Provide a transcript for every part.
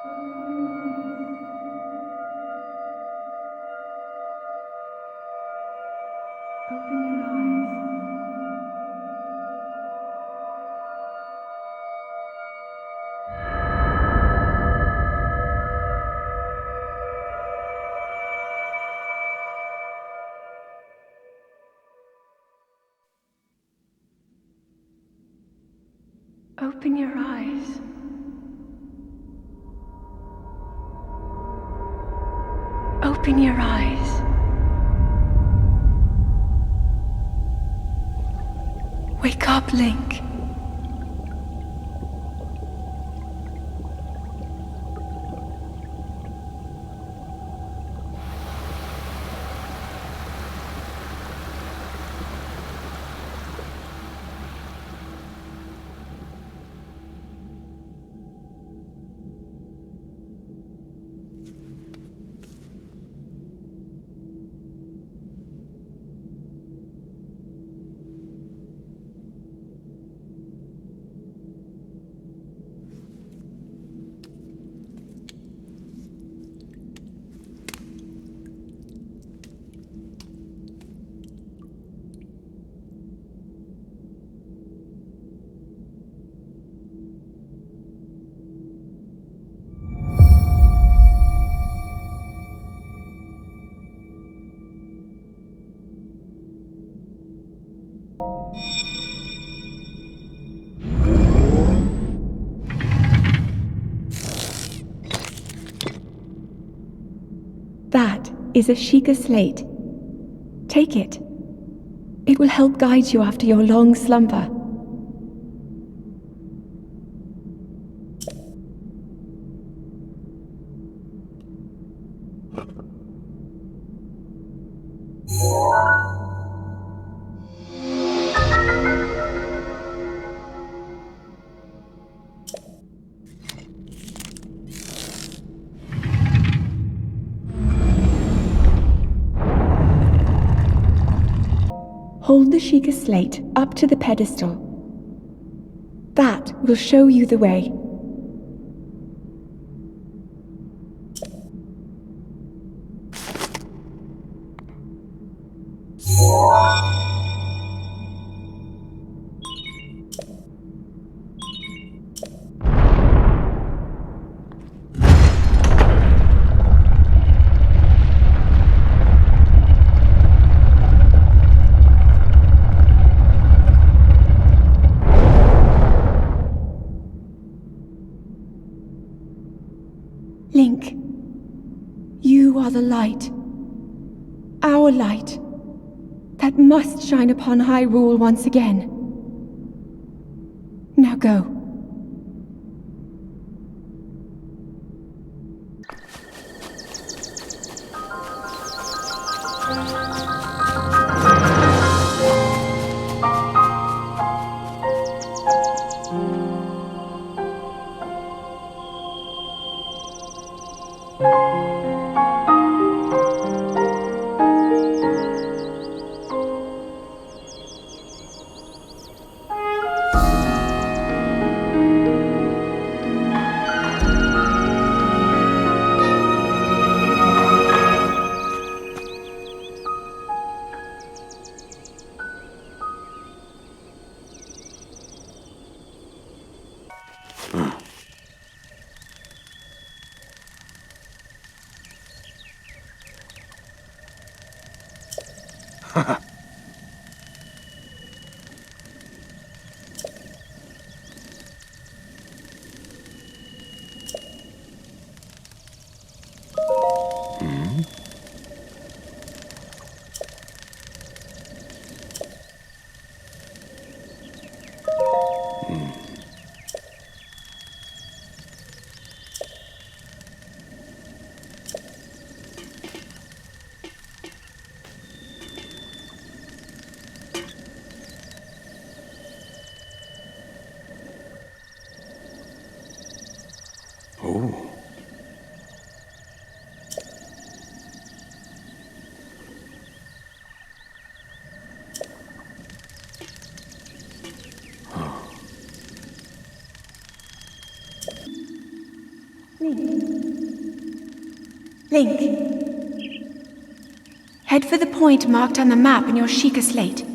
Open your eyes. Open your eyes. Open your eyes. Wake up, Link. That is a Sheikah slate. Take it. It will help guide you after your long slumber. Hold the Sheikah slate up to the pedestal. That will show you the way. Link, you are the light. Our light. That must shine upon Hyrule once again. Now go. Link. Head for the point marked on the map in your Sheikah slate.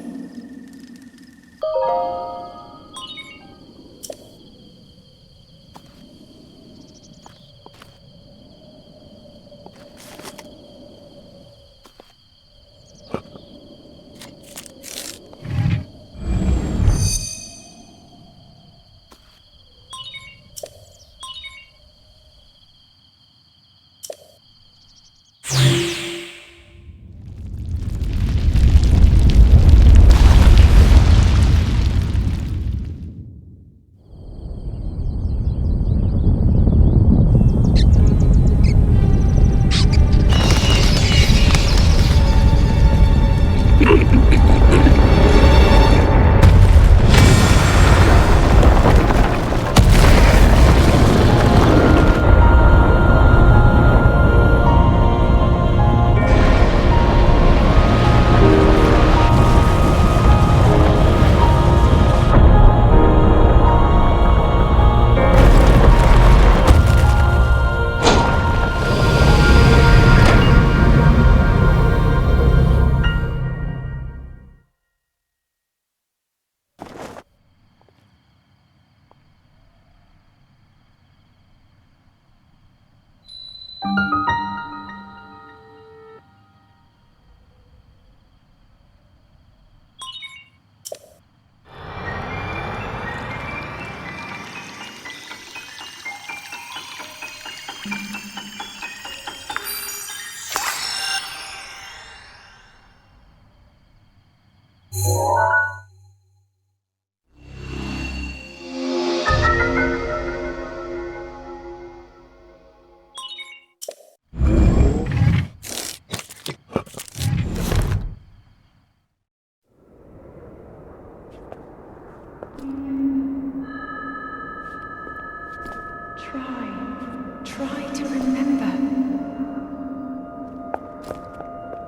Try to remember.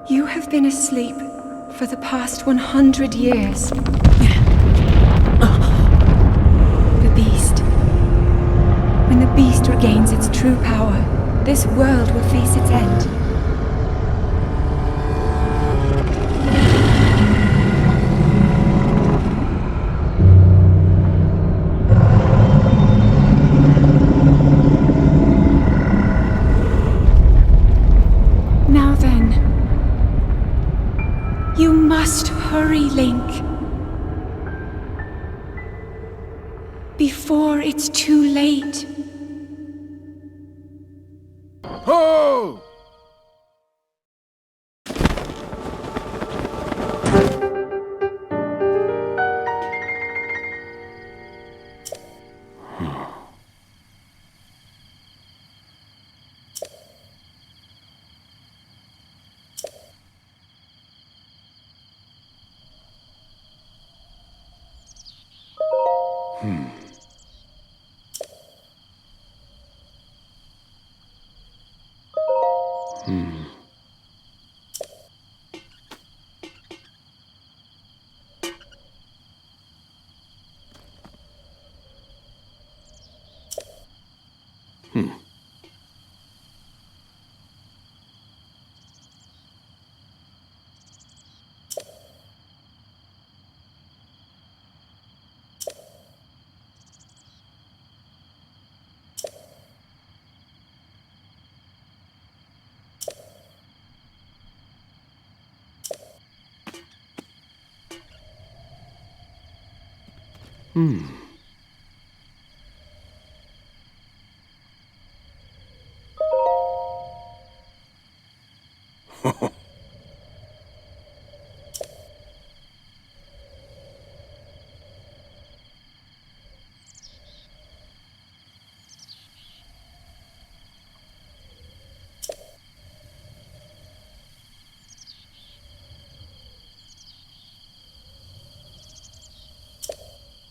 You have been asleep for the past 100 years. The beast. When the beast regains its true power, this world will face its end. Now then, you must hurry, Link. Before it's too late. Ho!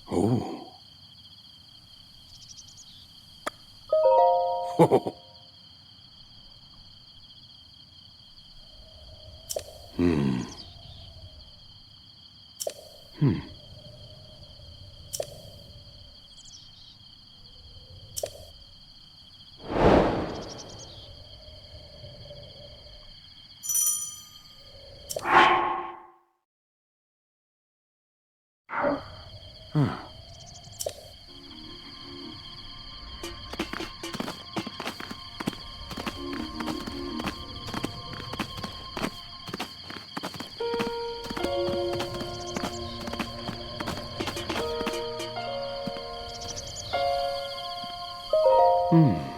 Oh. Oh. Ho!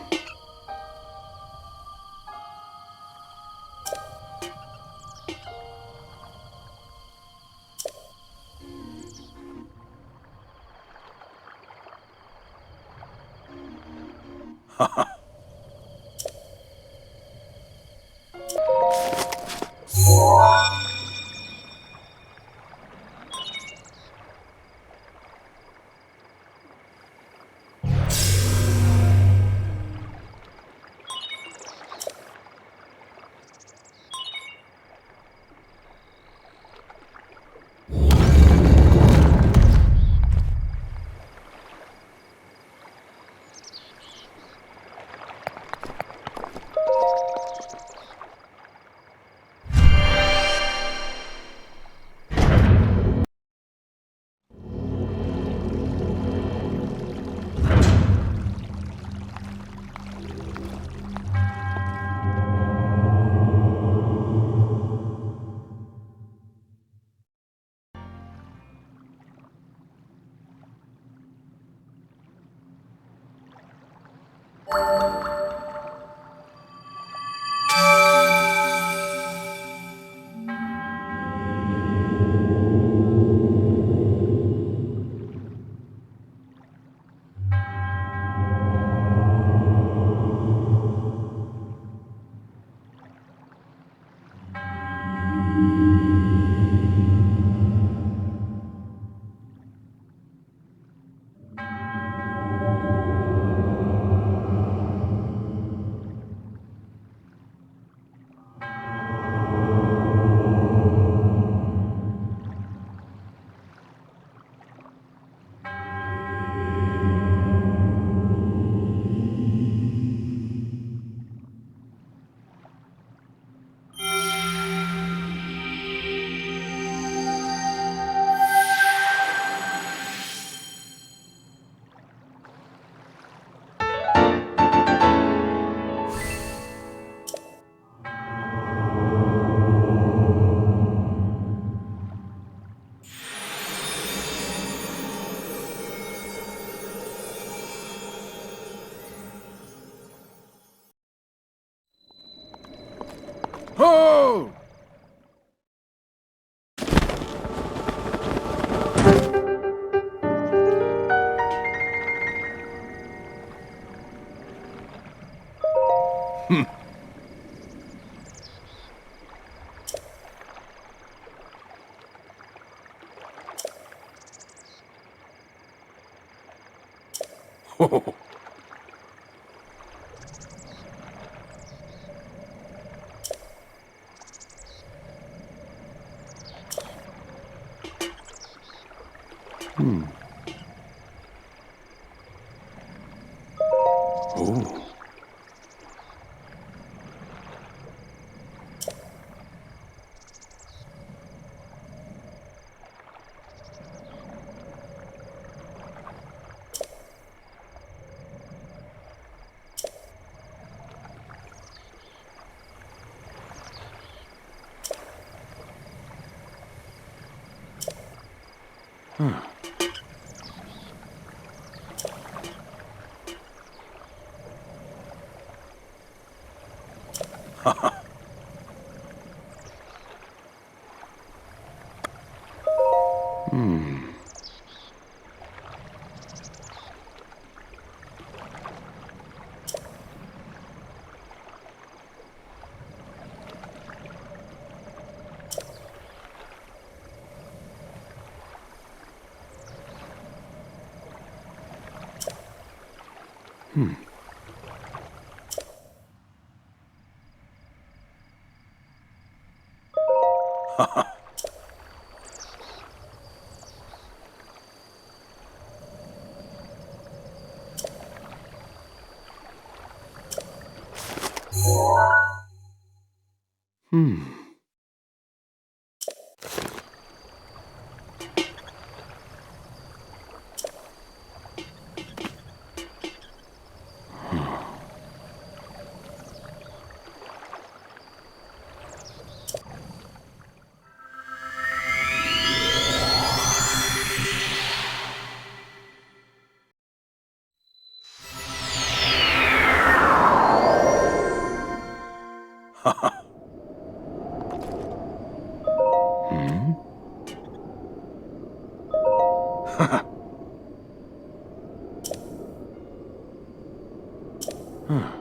Ho! Oh. Oh.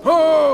Oh!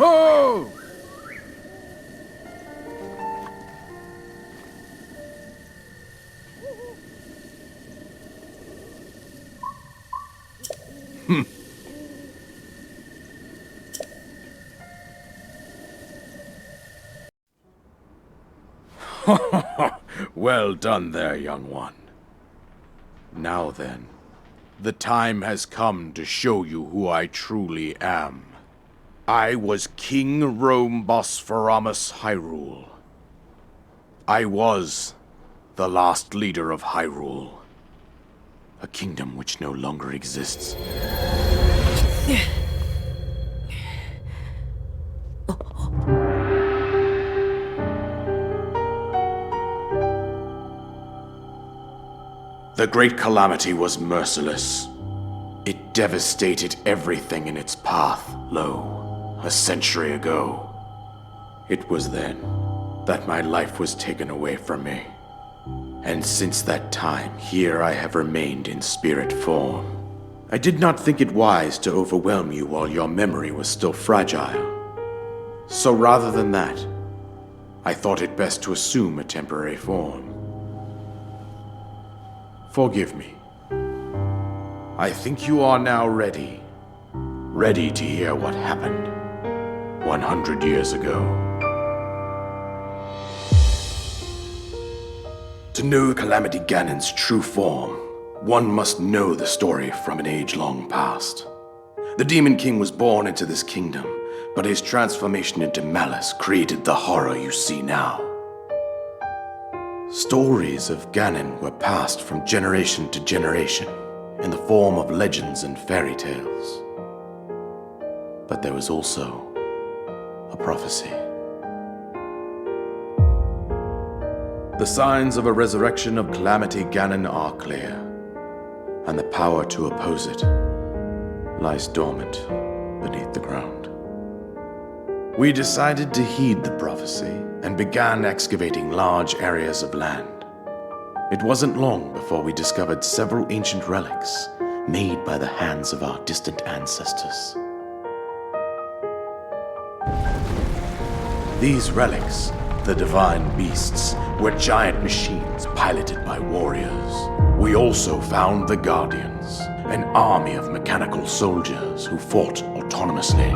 Oh! Well done there, young one. Now then, the time has come to show you who I truly am. I was King Rome Bosphoramos Hyrule. I was the last leader of Hyrule, a kingdom which no longer exists. The Great Calamity was merciless. It devastated everything in its path, lo, a century ago. It was then that my life was taken away from me. And since that time, here I have remained in spirit form. I did not think it wise to overwhelm you while your memory was still fragile. So rather than that, I thought it best to assume a temporary form. Forgive me. I think you are now ready. Ready to hear what happened 100 years ago. To know Calamity Ganon's true form, one must know the story from an age-long past. The Demon King was born into this kingdom, but his transformation into malice created the horror you see now. Stories of Ganon were passed from generation to generation in the form of legends and fairy tales. But there was also a prophecy. The signs of a resurrection of Calamity Ganon are clear, and the power to oppose it lies dormant beneath the ground. We decided to heed the prophecy and began excavating large areas of land. It wasn't long before we discovered several ancient relics made by the hands of our distant ancestors. These relics, the divine beasts, were giant machines piloted by warriors. We also found the Guardians, an army of mechanical soldiers who fought autonomously.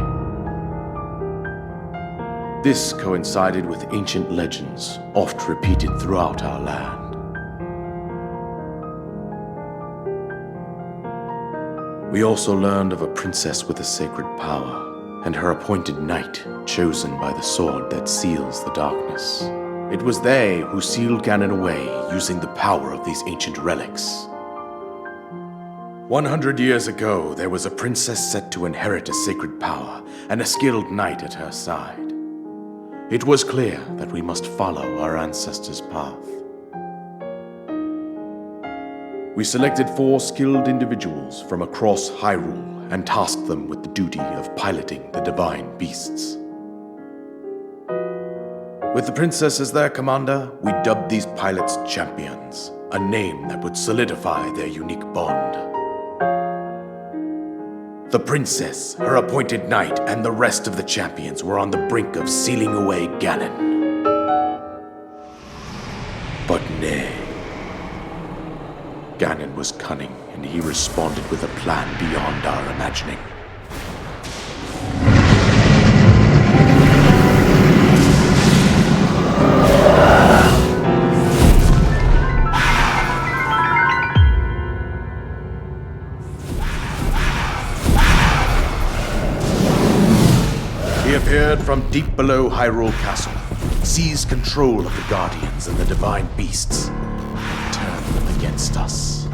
This coincided with ancient legends, oft repeated throughout our land. We also learned of a princess with a sacred power, and her appointed knight, chosen by the sword that seals the darkness. It was they who sealed Ganon away using the power of these ancient relics. 100 years ago, there was a princess set to inherit a sacred power and a skilled knight at her side. It was clear that we must follow our ancestors' path. We selected 4 skilled individuals from across Hyrule and tasked them with the duty of piloting the divine beasts. With the princess as their commander, we dubbed these pilots champions, a name that would solidify their unique bond. The princess, her appointed knight, and the rest of the champions were on the brink of sealing away Ganon. But nay. Ganon was cunning, and he responded with a plan beyond our imagining. He appeared from deep below Hyrule Castle, seized control of the Guardians and the divine beasts, and turned them against us.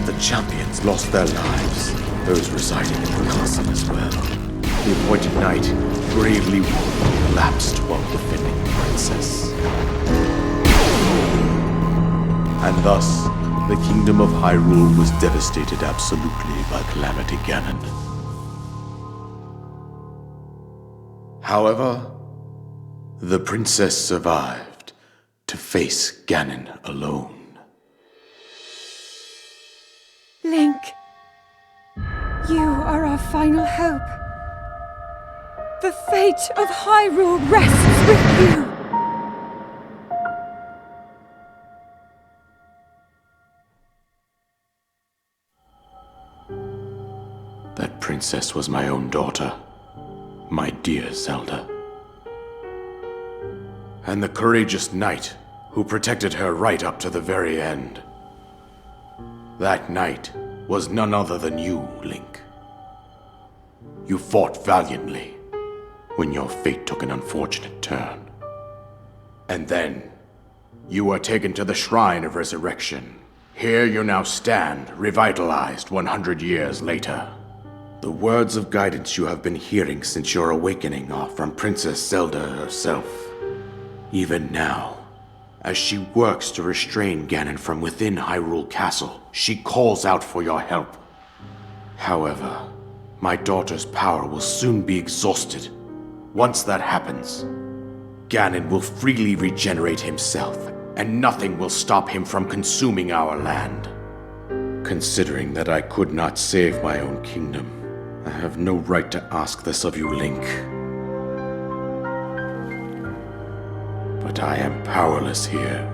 The champions lost their lives, those residing in the castle as well. The appointed knight, bravely wounded, collapsed while defending the princess. And thus, the kingdom of Hyrule was devastated absolutely by Calamity Ganon. However, the princess survived to face Ganon alone. Link, you are our final hope. The fate of Hyrule rests with you. That princess was my own daughter, my dear Zelda. And the courageous knight who protected her right up to the very end. That knight was none other than you, Link. You fought valiantly when your fate took an unfortunate turn. And then, you were taken to the Shrine of Resurrection. Here you now stand, revitalized 100 years later. The words of guidance you have been hearing since your awakening are from Princess Zelda herself. Even now, as she works to restrain Ganon from within Hyrule Castle, she calls out for your help. However, my daughter's power will soon be exhausted. Once that happens, Ganon will freely regenerate himself, and nothing will stop him from consuming our land. Considering that I could not save my own kingdom, I have no right to ask this of you, Link. But I am powerless here.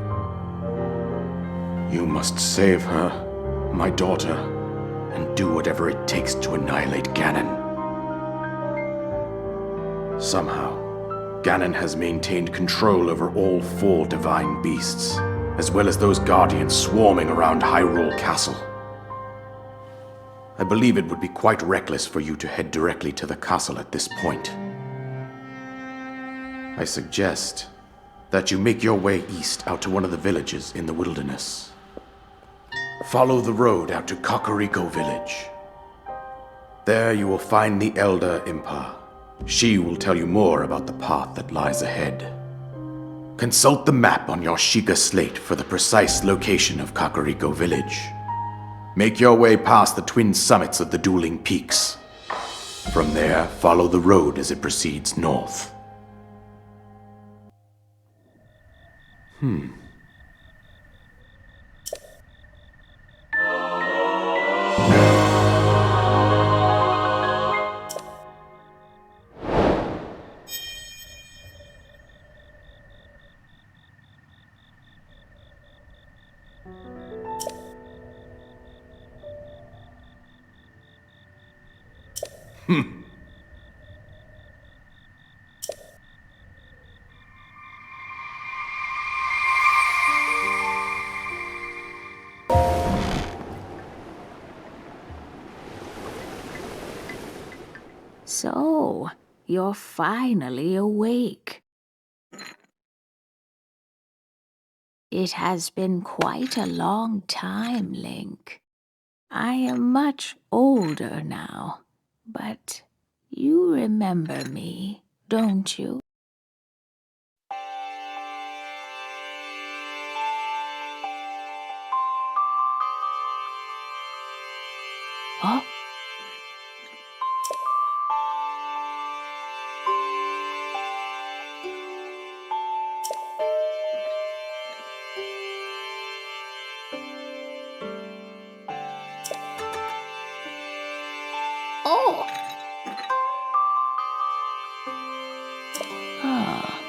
You must save her, my daughter, and do whatever it takes to annihilate Ganon. Somehow, Ganon has maintained control over all 4 divine beasts, as well as those guardians swarming around Hyrule Castle. I believe it would be quite reckless for you to head directly to the castle at this point. I suggest that you make your way east out to one of the villages in the wilderness. Follow the road out to Kakariko Village. There you will find the Elder Impa. She will tell you more about the path that lies ahead. Consult the map on your Sheikah slate for the precise location of Kakariko Village. Make your way past the twin summits of the dueling peaks. From there, follow the road as it proceeds north. So, you're finally awake. It has been quite a long time, Link. I am much older now, but you remember me, don't you? Oh, oh! Ah.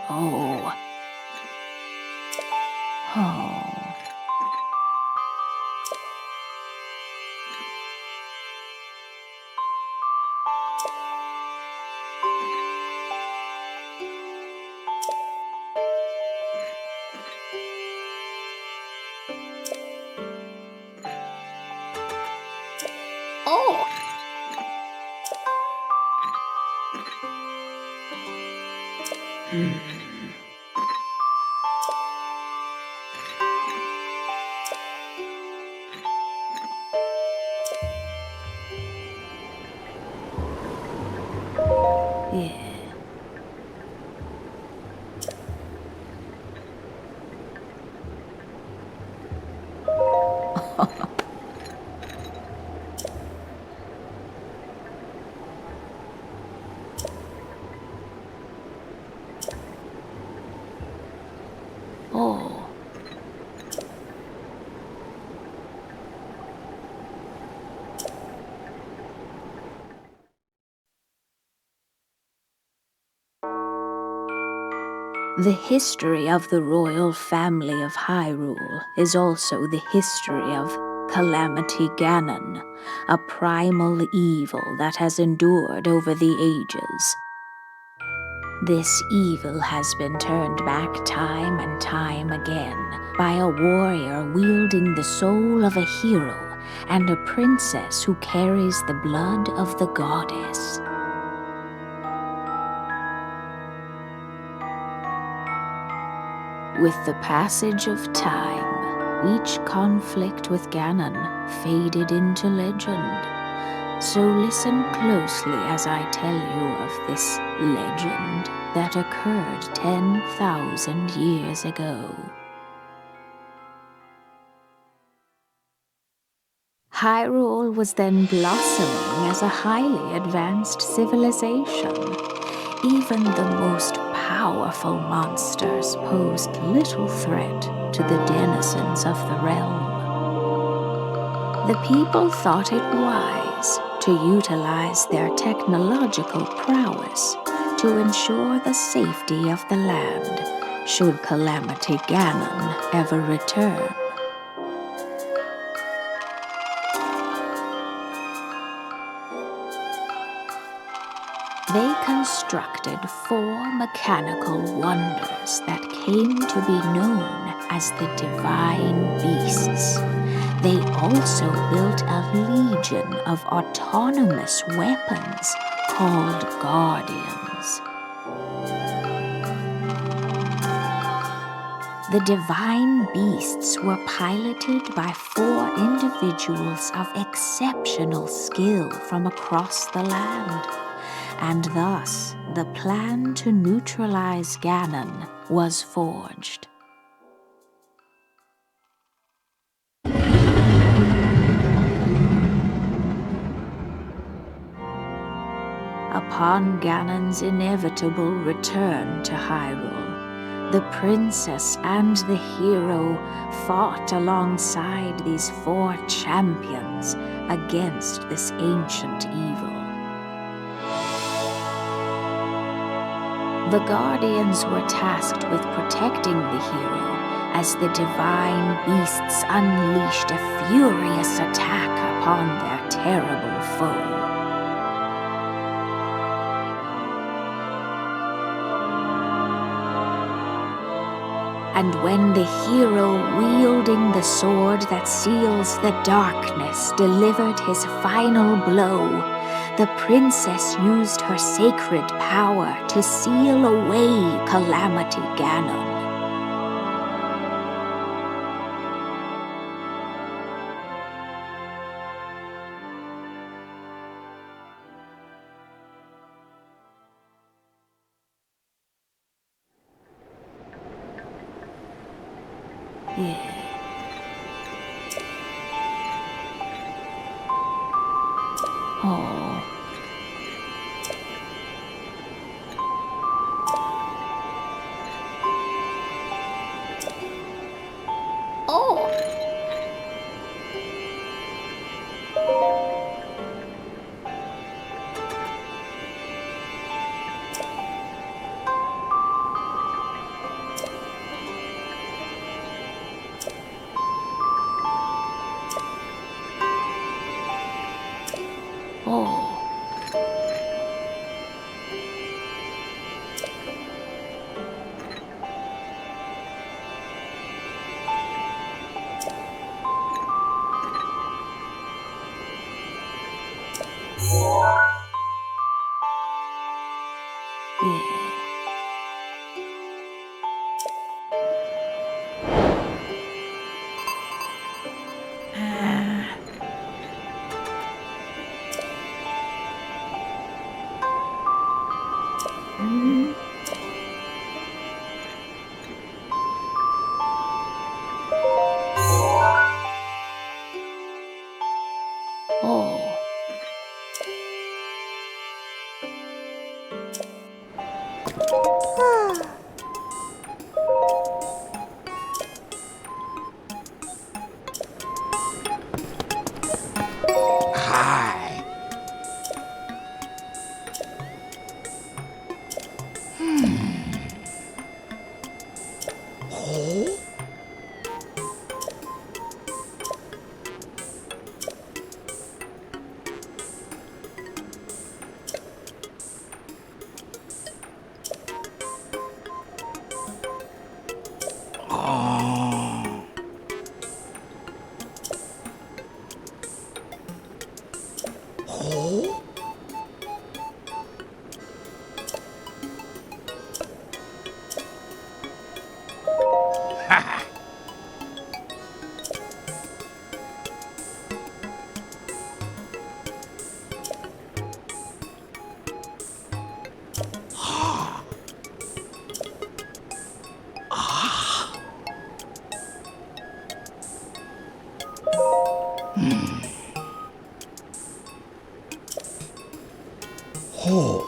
Oh. Oh. Oh! Yeah. Oh. The history of the royal family of Hyrule is also the history of Calamity Ganon, a primal evil that has endured over the ages. This evil has been turned back time and time again by a warrior wielding the soul of a hero and a princess who carries the blood of the goddess. With the passage of time, each conflict with Ganon faded into legend. So listen closely as I tell you of this legend that occurred 10,000 years ago. Hyrule was then blossoming as a highly advanced civilization. Even the most powerful monsters posed little threat to the denizens of the realm. The people thought it wise to utilize their technological prowess to ensure the safety of the land should Calamity Ganon ever return. They constructed 4 mechanical wonders that came to be known as the Divine Beasts. They also built a legion of autonomous weapons called Guardians. The Divine Beasts were piloted by 4 individuals of exceptional skill from across the land. And thus, the plan to neutralize Ganon was forged. Upon Ganon's inevitable return to Hyrule, the princess and the hero fought alongside these 4 champions against this ancient evil. The Guardians were tasked with protecting the hero as the Divine Beasts unleashed a furious attack upon their terrible foe. And when the hero wielding the sword that seals the darkness delivered his final blow, the princess used her sacred power to seal away Calamity Ganon. Yeah. Oh. Oh. Oh. Yeah. Oh.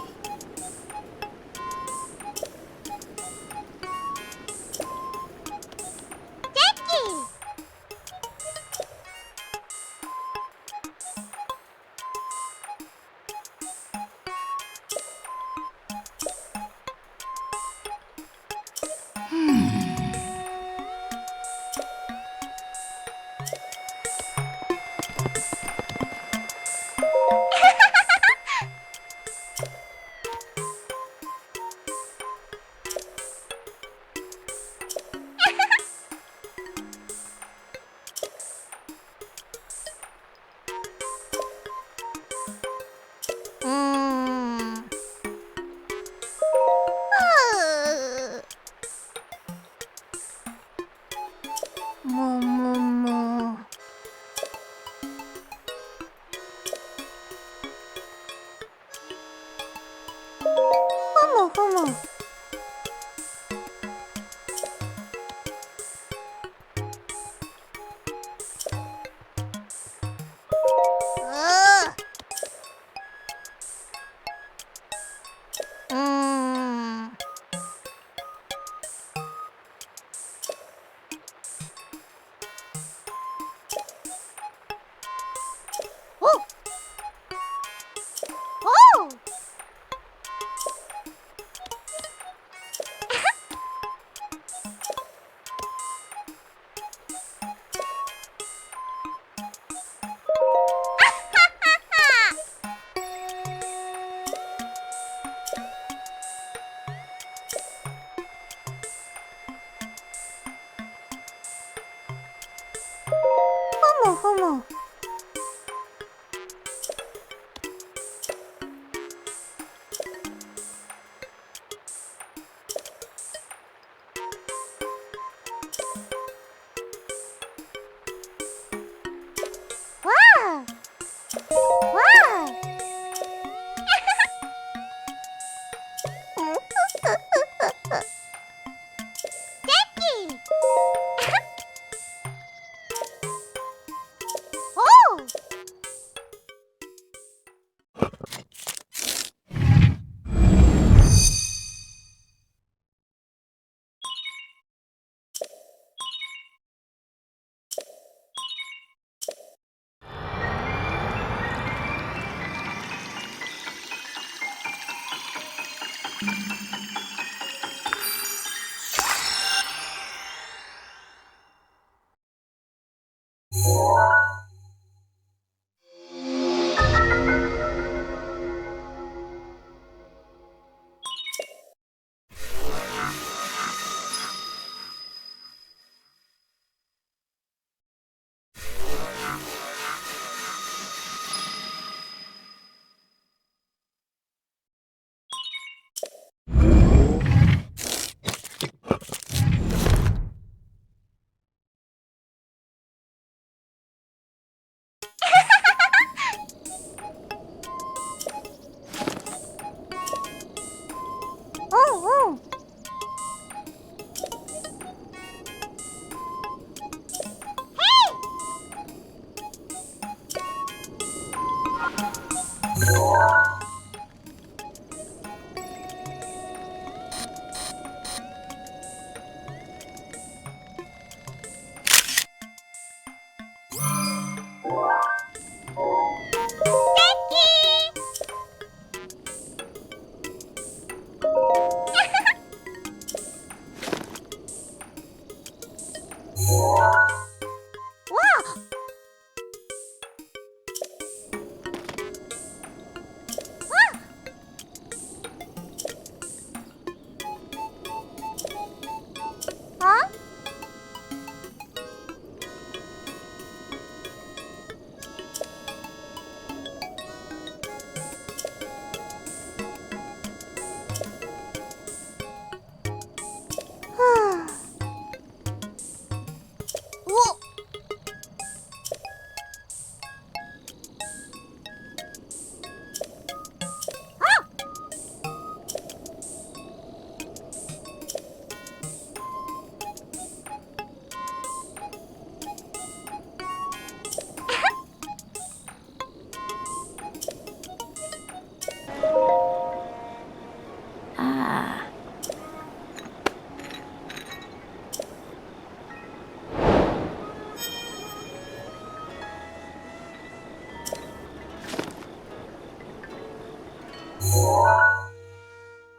Ah.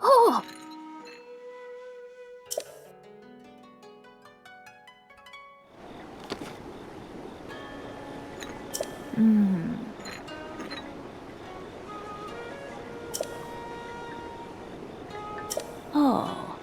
Oh! Oh.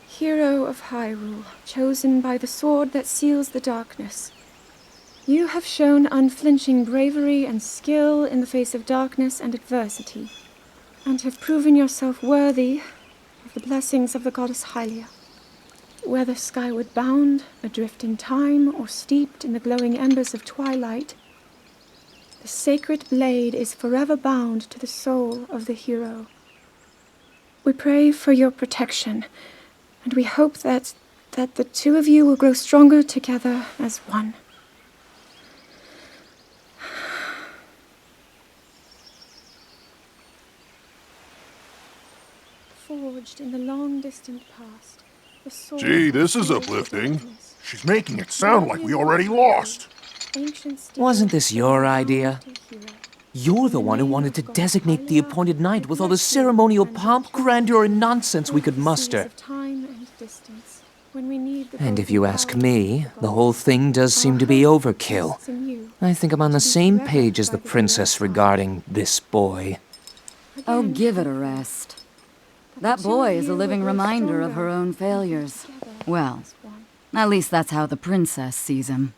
Hero of Hyrule, chosen by the sword that seals the darkness. You have shown unflinching bravery and skill in the face of darkness and adversity, and have proven yourself worthy of the blessings of the goddess Hylia. Whether skyward bound, adrift in time, or steeped in the glowing embers of twilight, the sacred blade is forever bound to the soul of the hero. We pray for your protection, and we hope that the two of you will grow stronger together as one. Forged in the long distant past, the sword Gee, this of is the uplifting. darkness. She's making it sound like we already lost. Ancient steel Wasn't this your idea? to hero. You're the one who wanted to designate the appointed night with all the ceremonial pomp, grandeur, and nonsense we could muster. And if you ask me, the whole thing does seem to be overkill. I think I'm on the same page as the princess regarding this boy. Oh, give it a rest. That boy is a living reminder of her own failures. Well, At least that's how the princess sees him.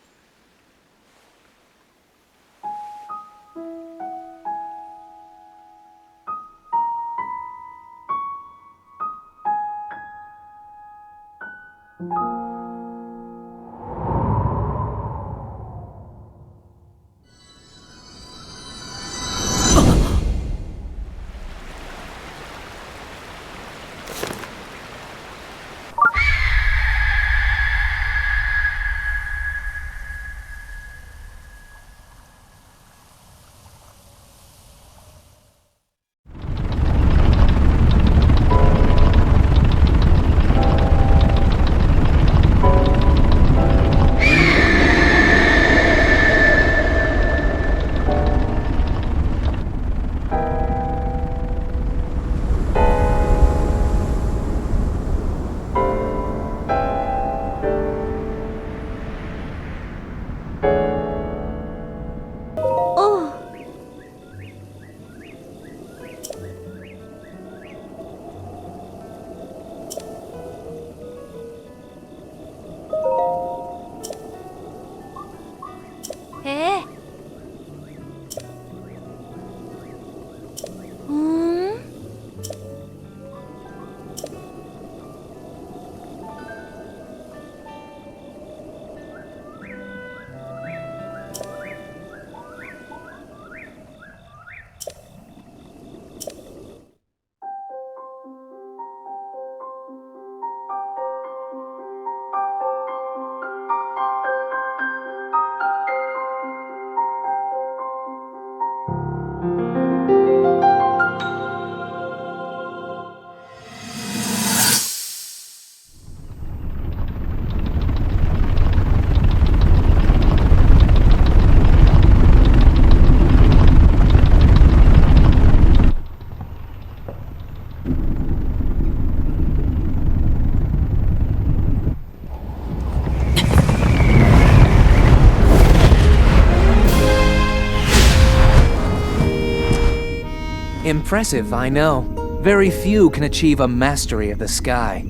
Impressive, I know. Very few can achieve a mastery of the sky.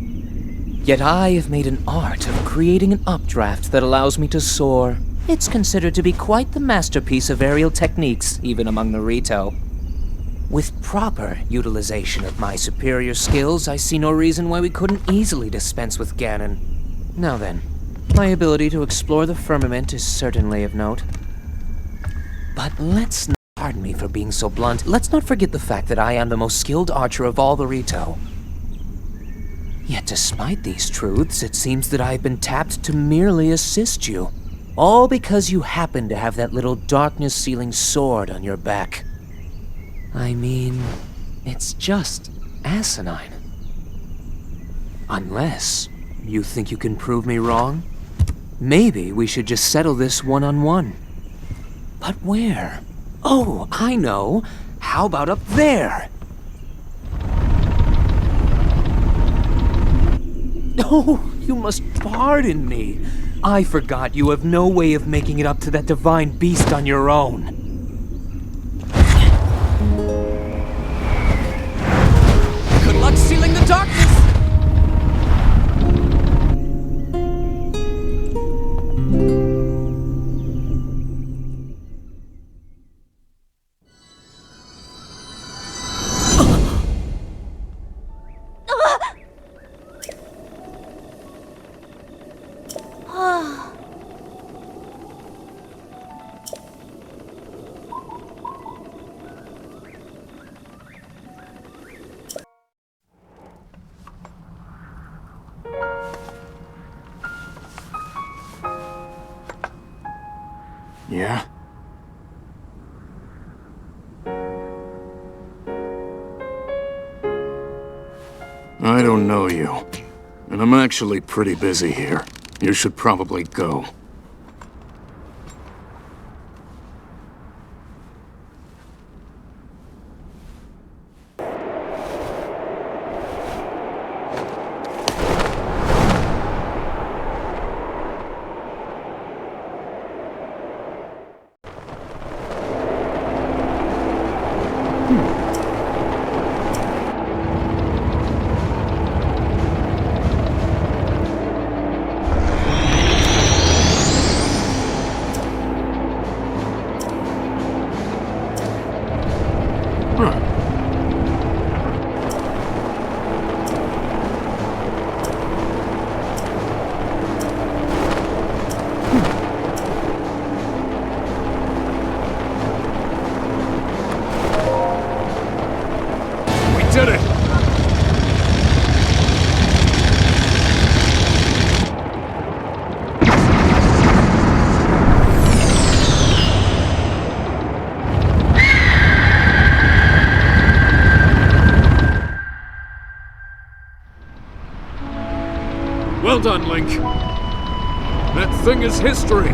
Yet I have made an art of creating an updraft that allows me to soar. It's considered to be quite the masterpiece of aerial techniques, even among the Rito. With proper utilization of my superior skills, I see no reason why we couldn't easily dispense with Ganon. Now then, my ability to explore the firmament is certainly of note. But pardon me for being so blunt, let's not forget the fact that I am the most skilled archer of all the Rito. Yet despite these truths, it seems that I've been tapped to merely assist you. All because you happen to have that little darkness-sealing sword on your back. I mean, it's just asinine. Unless you think you can prove me wrong? Maybe we should just settle this one-on-one. But where? Oh, I know. How about up there? Oh, you must pardon me. I forgot you have no way of making it up to that divine beast on your own. Good luck sealing the darkness! Yeah? I don't know you, and I'm actually pretty busy here. You should probably go. Well done, Link. That thing is history.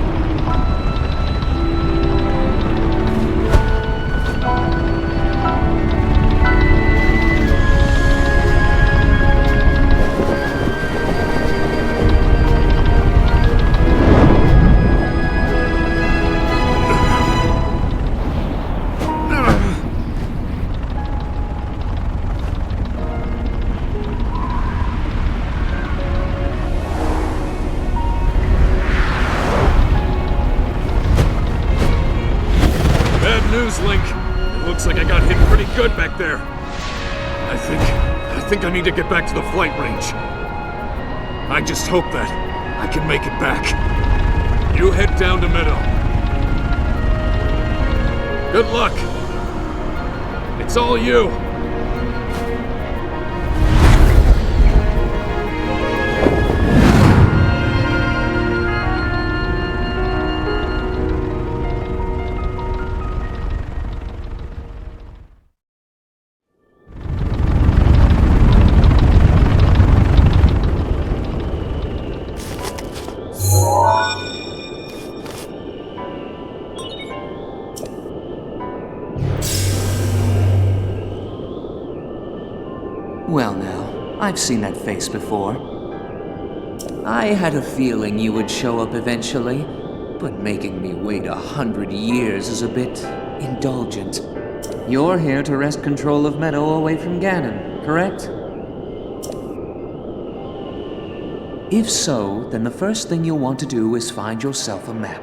Link. It looks like I got hit pretty good back there. I think I need to get back to the flight range. I just hope that I can make it back. You head down to Meadow. Good luck. It's all you. Well now, I've seen that face before. I had a feeling you would show up eventually, but making me wait 100 years is a bit indulgent. You're here to wrest control of Meadow away from Ganon, correct? If so, then the first thing you'll want to do is find yourself a map.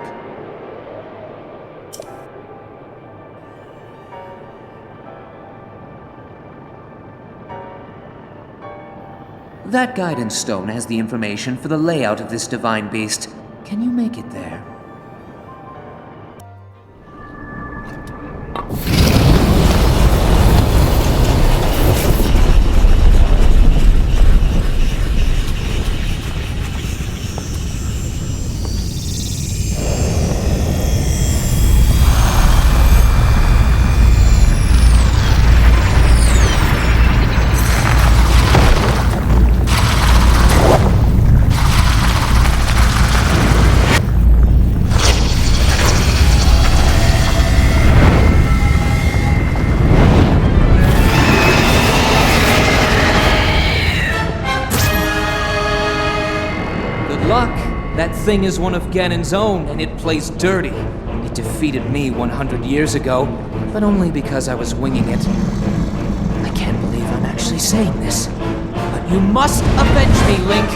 That guidance stone has the information for the layout of this divine beast. Can you make it there? That thing is one of Ganon's own, and it plays dirty. It defeated me 100 years ago, but only because I was winging it. I can't believe I'm actually saying this, but you must avenge me, Link!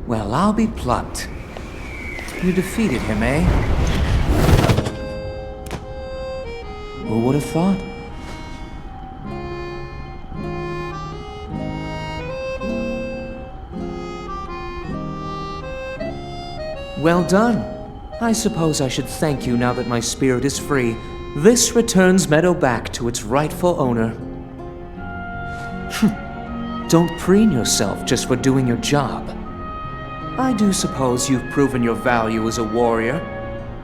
Well, I'll be plucked. You defeated him, eh? Who would have thought? Well done. I suppose I should thank you now that my spirit is free. This returns Meadow back to its rightful owner. Don't preen yourself just for doing your job. I do suppose you've proven your value as a warrior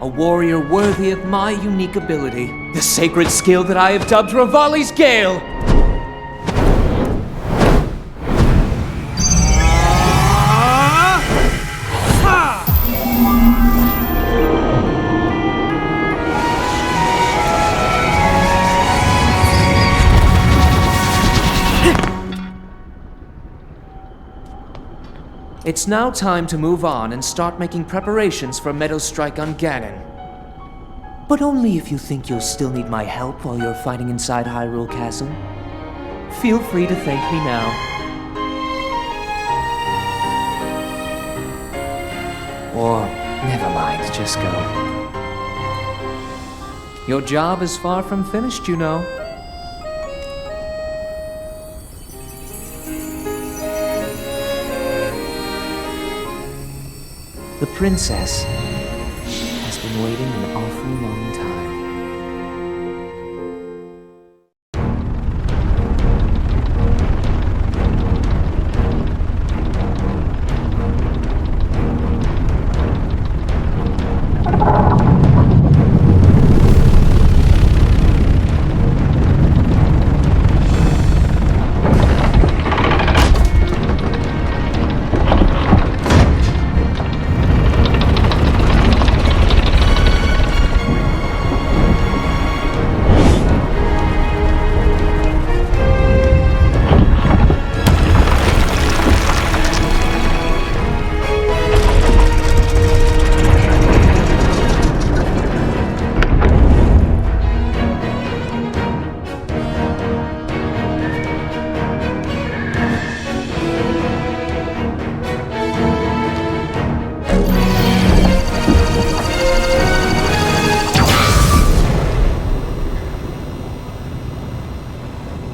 worthy of my unique ability, the sacred skill that I have dubbed Revali's Gale! It's now time to move on and start making preparations for Meadow's strike on Ganon. But only if you think you'll still need my help while you're fighting inside Hyrule Castle. Feel free to thank me now. Or, never mind, just go. Your job is far from finished, you know. The princess has been waiting an awfully long time.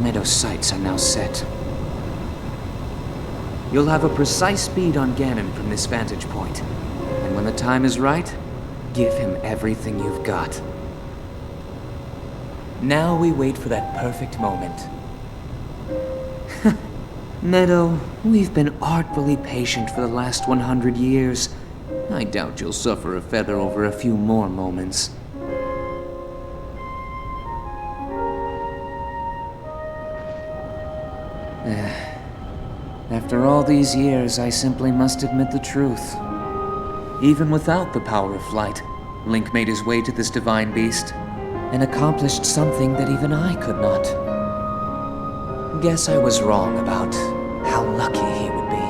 Meadow's sights are now set. You'll have a precise speed on Ganon from this vantage point, and when the time is right, give him everything you've got. Now we wait for that perfect moment. Meadow, we've been artfully patient for the last 100 years. I doubt you'll suffer a feather over a few more moments. After all these years, I simply must admit the truth. Even without the power of flight, Link made his way to this divine beast and accomplished something that even I could not. Guess I was wrong about how lucky he would be.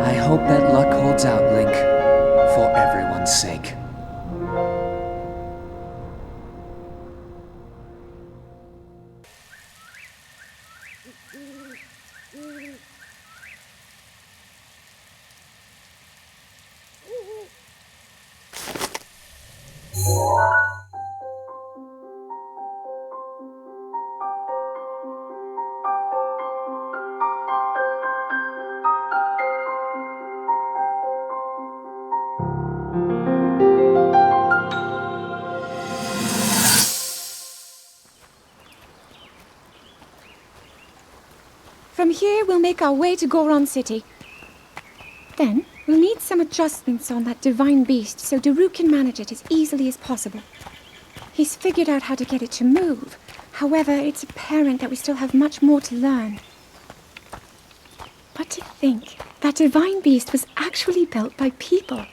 I hope that luck holds out, Link, for everyone's sake. From here, we'll make our way to Goron City. Then, we'll need some adjustments on that divine beast so Daru can manage it as easily as possible. He's figured out how to get it to move. However, it's apparent that we still have much more to learn. But to think that divine beast was actually built by people.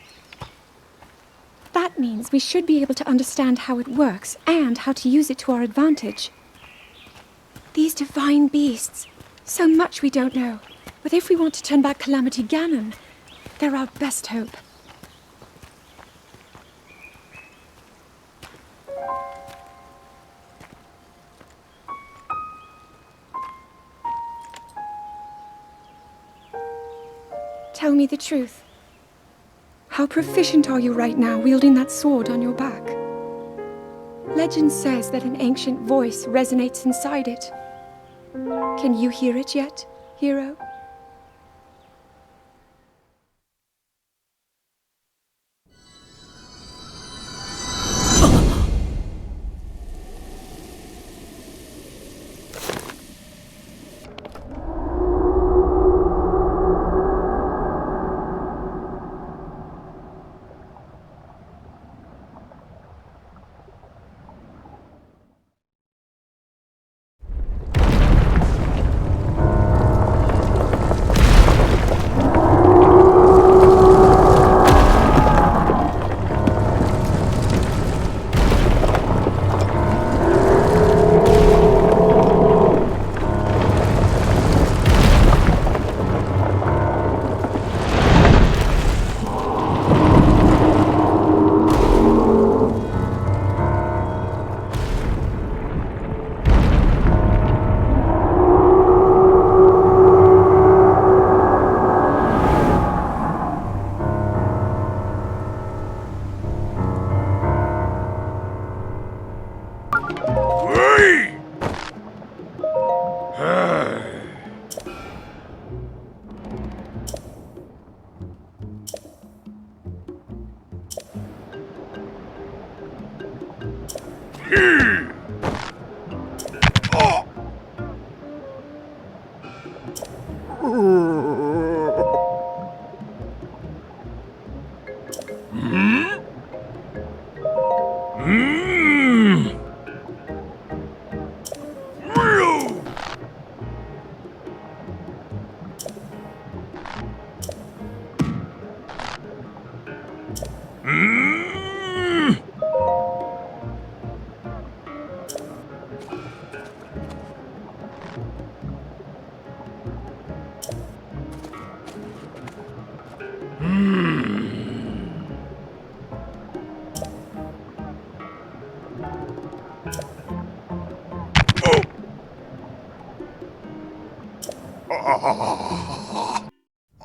That means we should be able to understand how it works and how to use it to our advantage. These divine beasts, so much we don't know. But if we want to turn back Calamity Ganon, they're our best hope. Tell me the truth. How proficient are you right now wielding that sword on your back? Legend says that an ancient voice resonates inside it. Can you hear it yet, hero?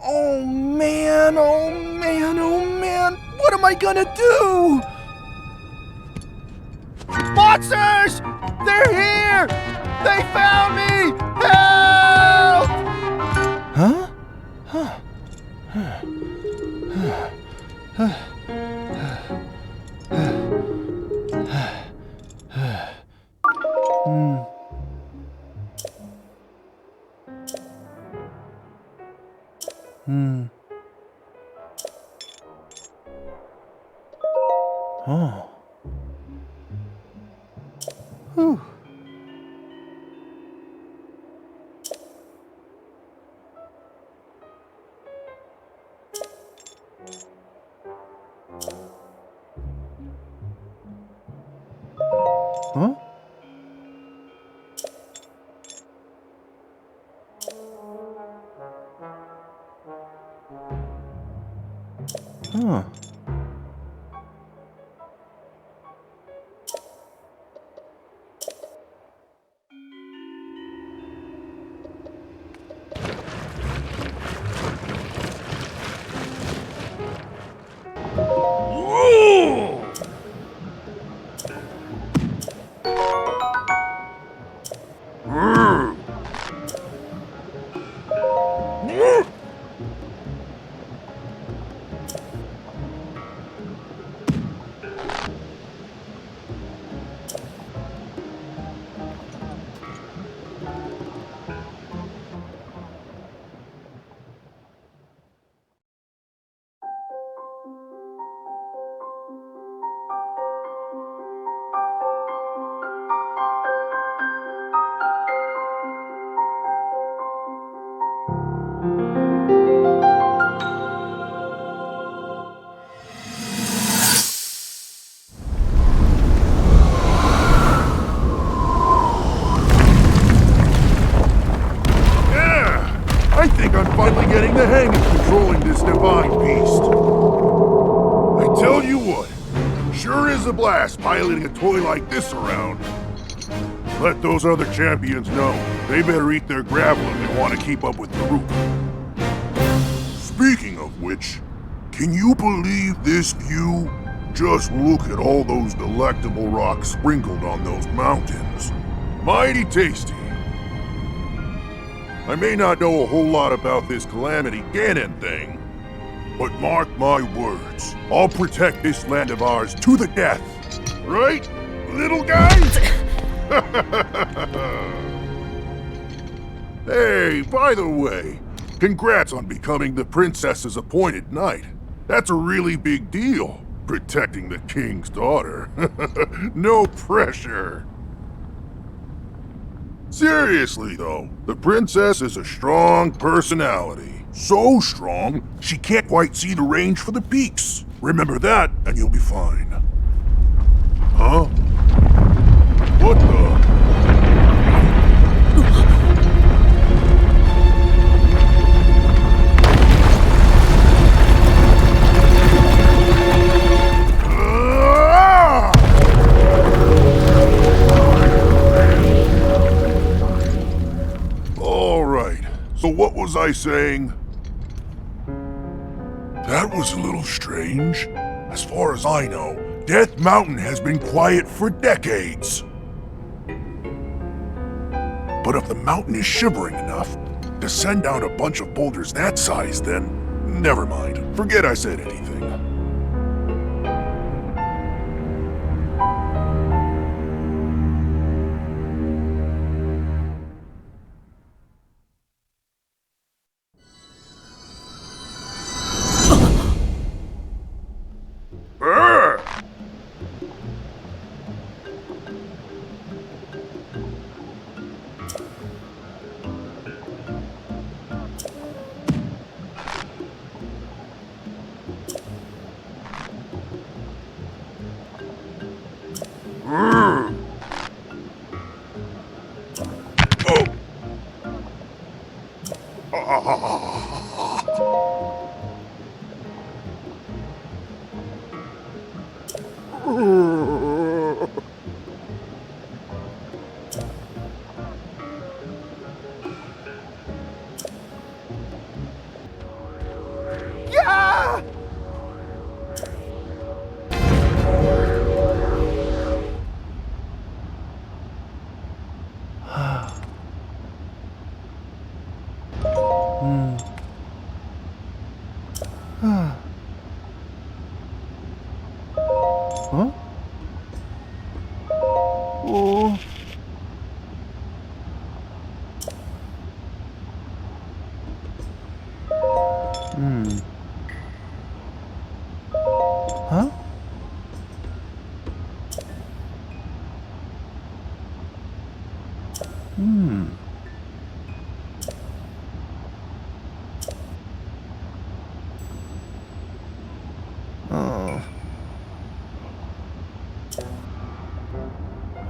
Oh man, oh man, oh man! What am I gonna do? Monsters! They're here! They found me! Help! Huh? Oh. Whew. Huh? Huh. I think I'm finally getting the hang of controlling this divine beast. I tell you what, sure is a blast piloting a toy like this around. Let those other champions know they better eat their gravel if they want to keep up with the route. Speaking of which, can you believe this view? Just look at all those delectable rocks sprinkled on those mountains. Mighty tasty. I may not know a whole lot about this Calamity Ganon thing, but mark my words, I'll protect this land of ours to the death. Right, little guy? Hey, by the way, congrats on becoming the princess's appointed knight. That's a really big deal, protecting the king's daughter. No pressure. Seriously, though, the princess is a strong personality. So strong, she can't quite see the range for the peaks. Remember that, and you'll be fine. Huh? What the? So what was I saying? That was a little strange. As far as I know, Death Mountain has been quiet for decades. But if the mountain is shivering enough to send down a bunch of boulders that size, then never mind. Forget I said anything. Yeah! Huh? Oh. Huh?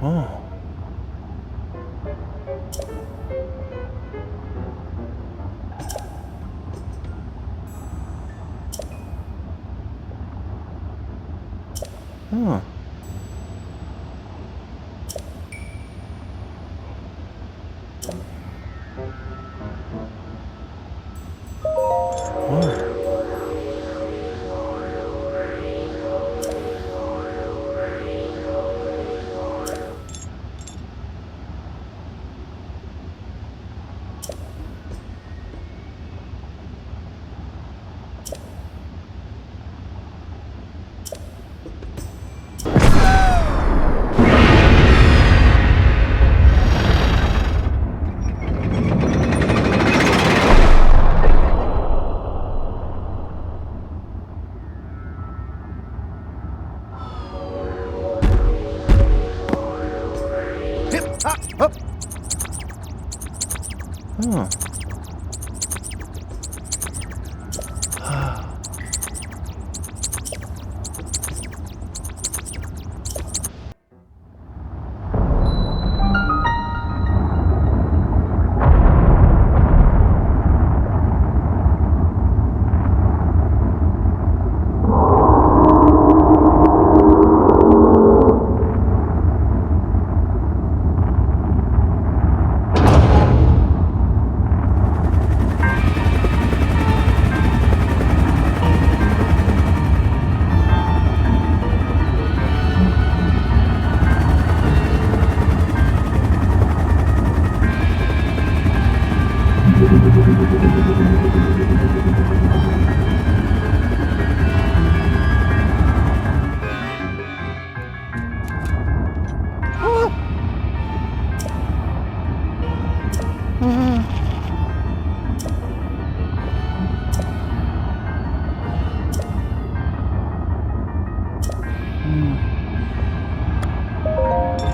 Oh. Oh. Huh. Hip, hop, up. Huh.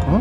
Huh?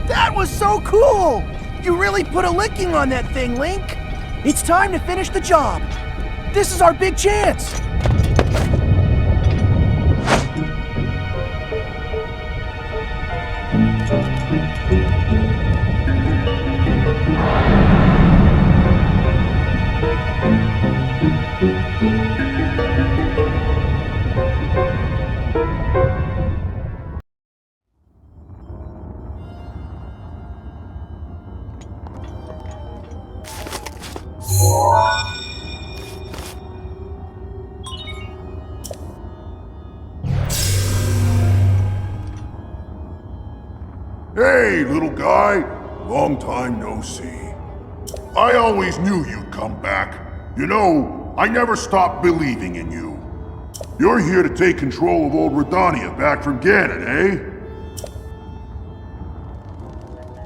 That was so cool! You really put a licking on that thing, Link! It's time to finish the job! This is our big chance! Hey, little guy. Long time no see. I always knew you'd come back. You know, I never stopped believing in you. You're here to take control of old Redania back from Ganon, eh?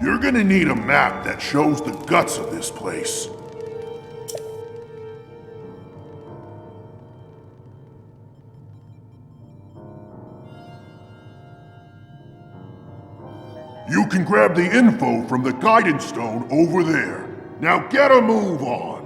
You're gonna need a map that shows the guts of this place. You can grab the info from the guidance stone over there. Now get a move on.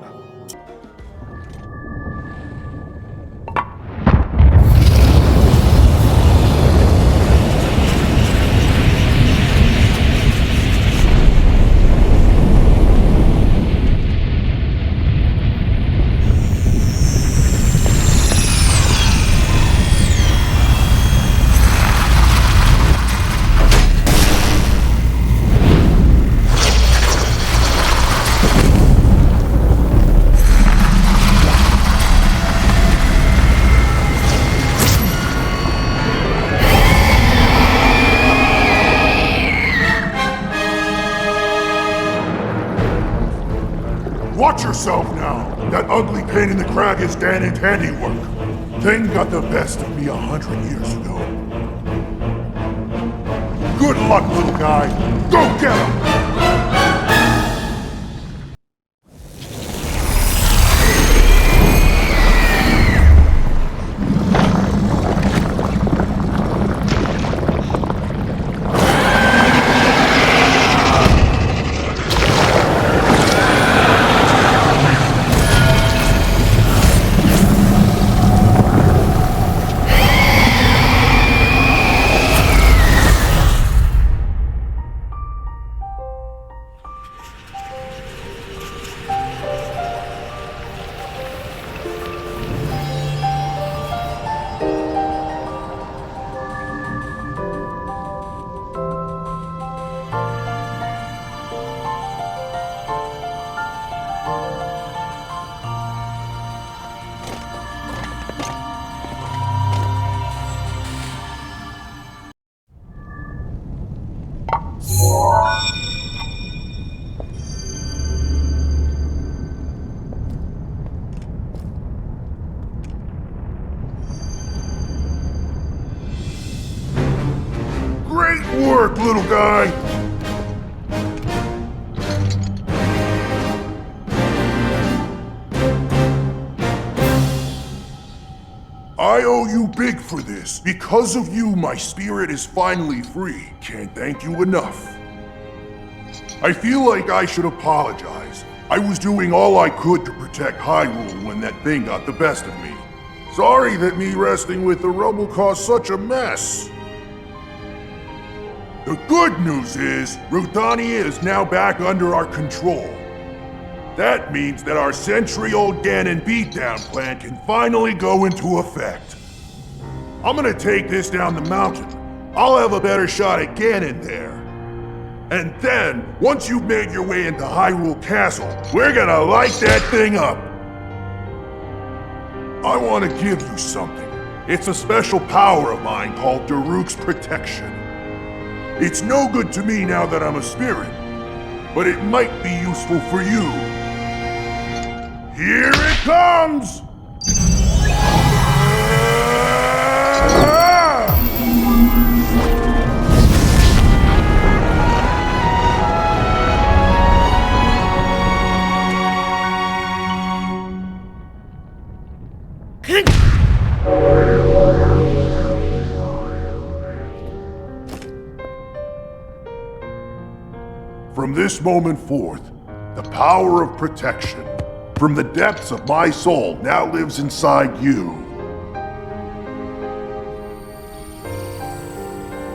Watch yourself now! That ugly pain in the crag is Ganon's handiwork. Thing got the best of me 100 years ago. Good luck, little guy! Go get him! Great work, little guy! I owe you big for this. Because of you, my spirit is finally free. Can't thank you enough. I feel like I should apologize. I was doing all I could to protect Hyrule when that thing got the best of me. Sorry that me wrestling with the rubble caused such a mess. The good news is, Redania is now back under our control. That means that our century-old Ganon beatdown plan can finally go into effect. I'm gonna take this down the mountain. I'll have a better shot at Ganon there. And then, once you've made your way into Hyrule Castle, we're gonna light that thing up. I want to give you something. It's a special power of mine called Daruk's Protection. It's no good to me now that I'm a spirit, but it might be useful for you. Here it comes! From this moment forth, the power of protection from the depths of my soul now lives inside you.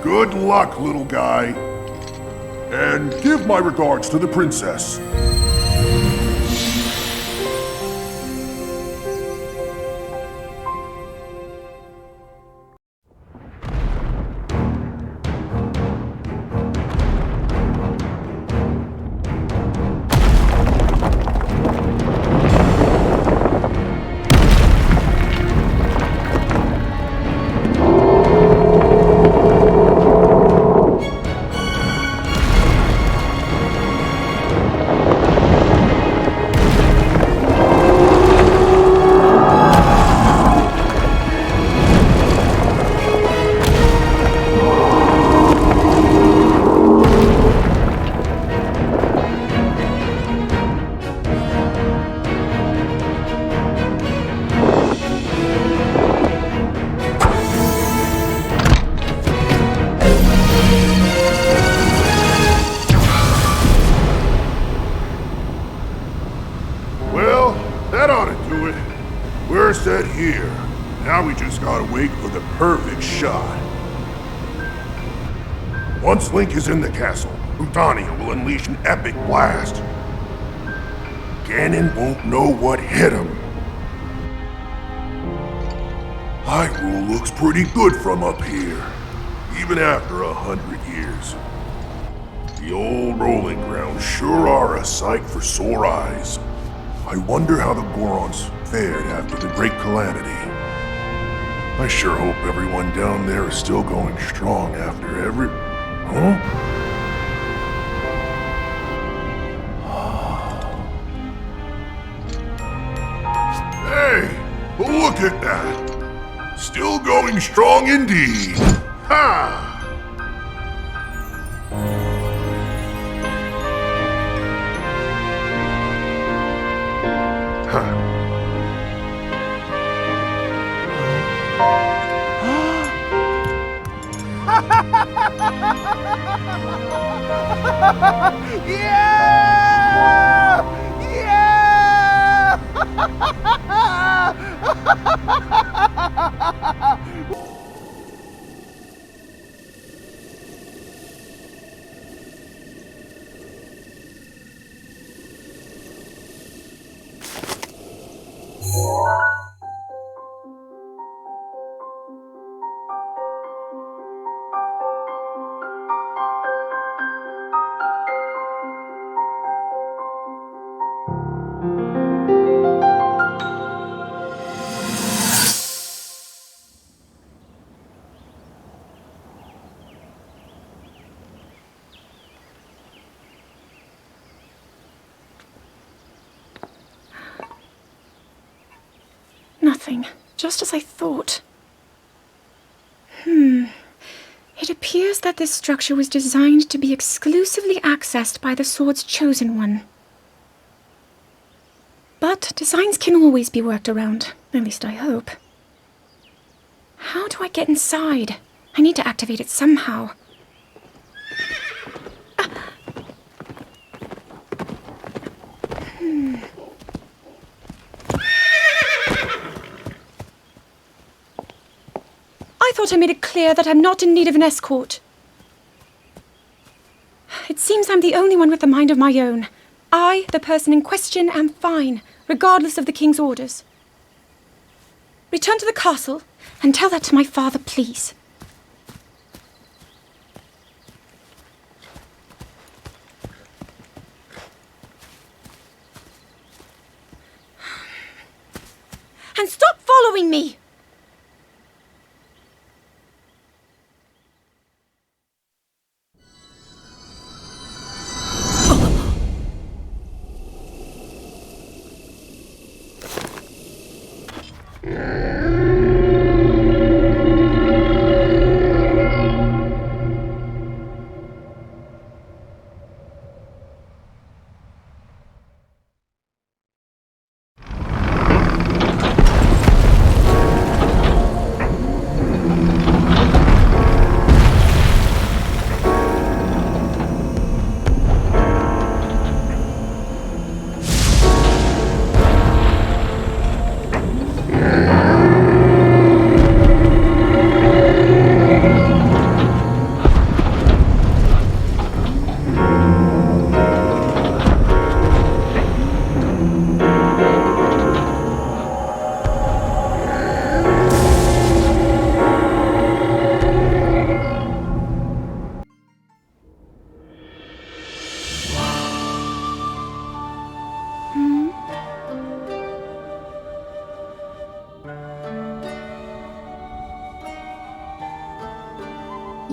Good luck, little guy. And give my regards to the princess. That ought to do it. We're set here. Now we just gotta wait for the perfect shot. Once Link is in the castle, Utania will unleash an epic blast. Ganon won't know what hit him. Hyrule looks pretty good from up here, even after 100 years. The old rolling grounds sure are a sight for sore eyes. I wonder how the Gorons fared after the Great Calamity. I sure hope everyone down there is still going strong after every... Huh? Hey! Look at that! Still going strong indeed! Ha! Yeah! Yeah! Nothing. Just as I thought. It appears that this structure was designed to be exclusively accessed by the sword's chosen one. But designs can always be worked around. At least I hope. How do I get inside? I need to activate it somehow. I thought I made it clear that I'm not in need of an escort. It seems I'm the only one with a mind of my own. I, the person in question, am fine, regardless of the king's orders. Return to the castle and tell that to my father, please. And stop following me!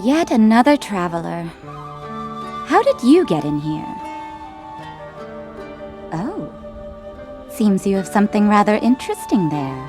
Yet another traveler. How did you get in here? Oh. Seems you have something rather interesting there.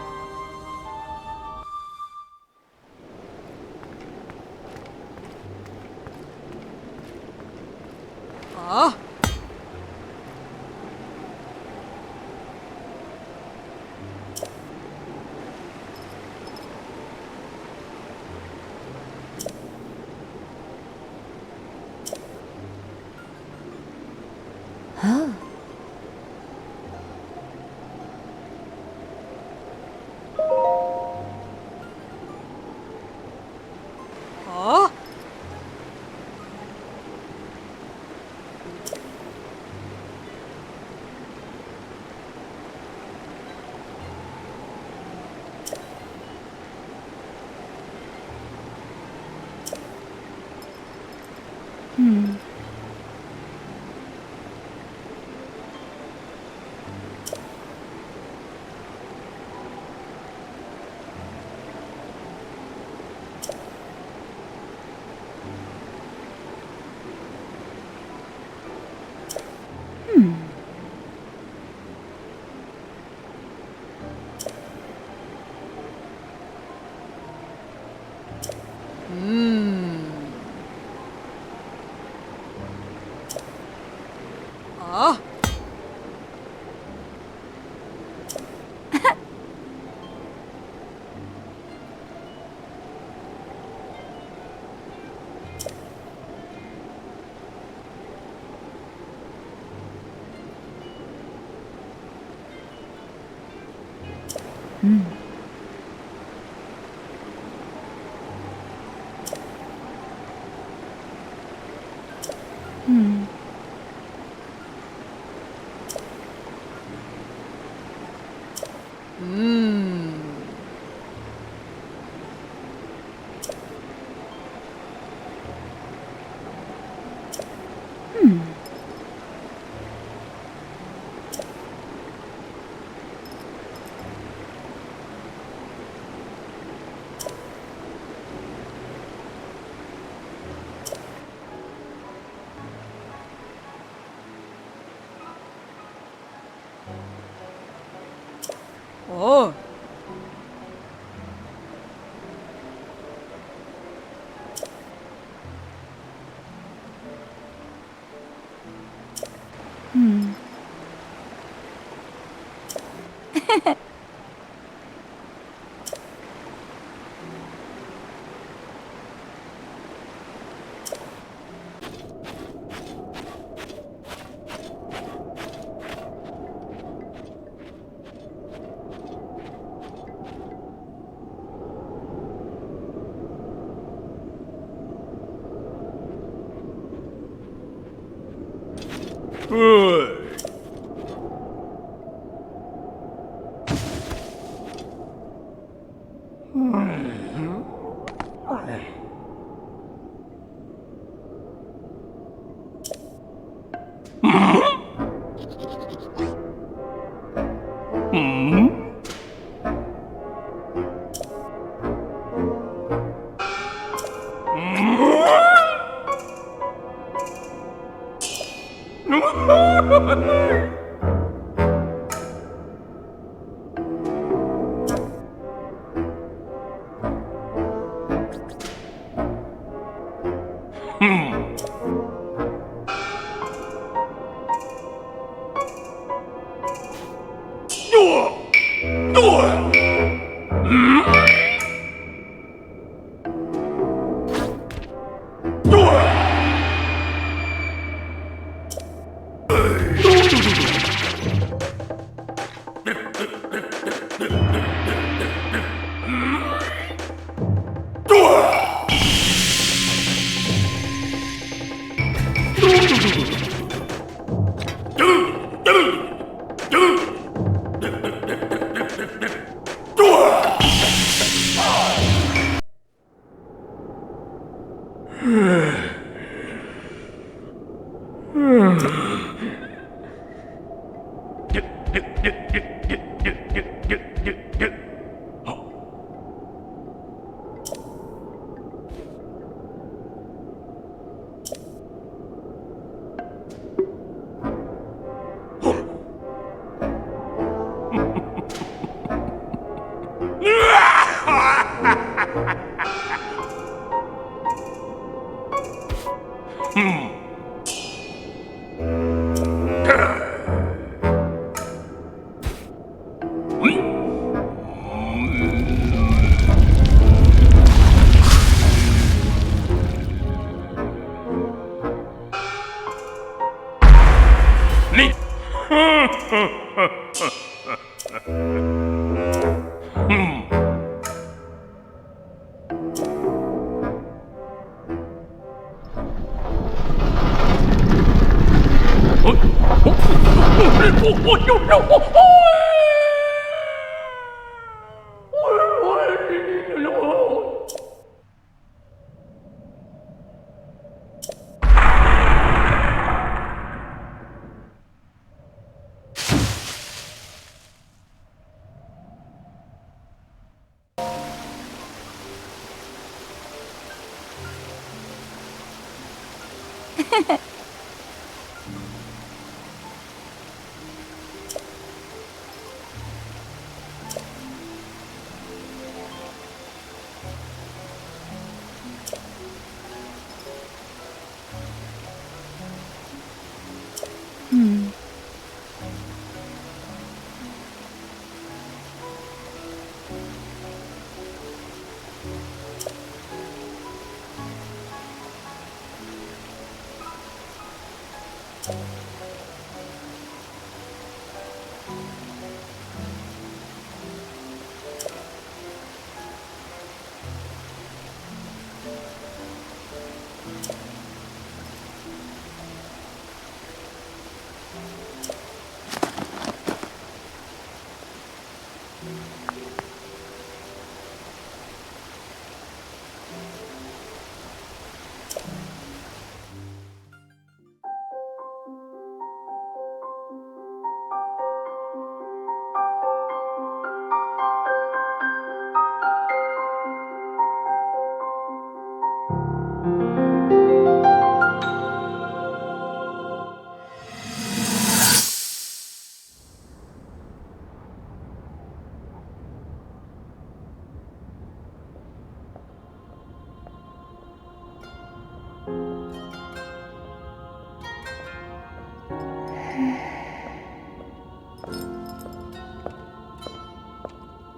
Oh.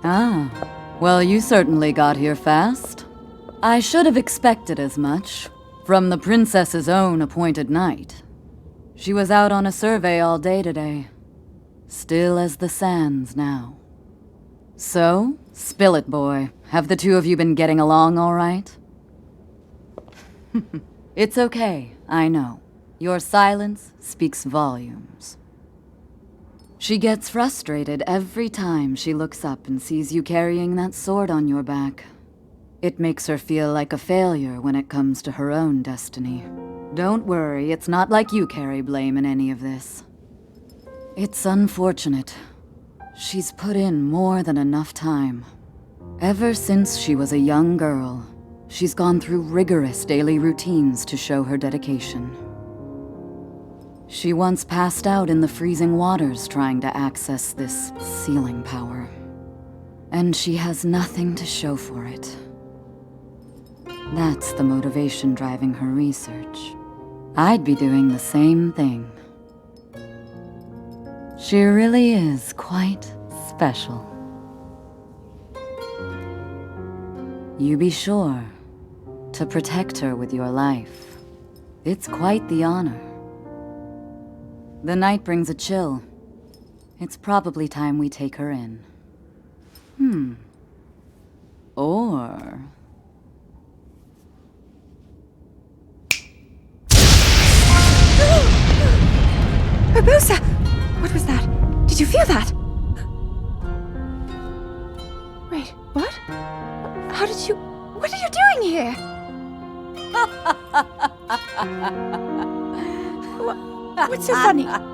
Ah, well, you certainly got here fast. I should have expected as much. From the princess's own appointed knight. She was out on a survey all day today. Still as the sands now. So, spill it, boy. Have the two of you been getting along all right? It's okay, I know. Your silence speaks volumes. She gets frustrated every time she looks up and sees you carrying that sword on your back. It makes her feel like a failure when it comes to her own destiny. Don't worry, it's not like you carry blame in any of this. It's unfortunate. She's put in more than enough time. Ever since she was a young girl, she's gone through rigorous daily routines to show her dedication. She once passed out in the freezing waters trying to access this sealing power. And she has nothing to show for it. That's the motivation driving her research. I'd be doing the same thing. She really is quite special. You be sure to protect her with your life. It's quite the honor. The night brings a chill. It's probably time we take her in. Or... Barbosa! What was that? Did you feel that? Wait, what? How did you... What are you doing here? What's so funny? Huh?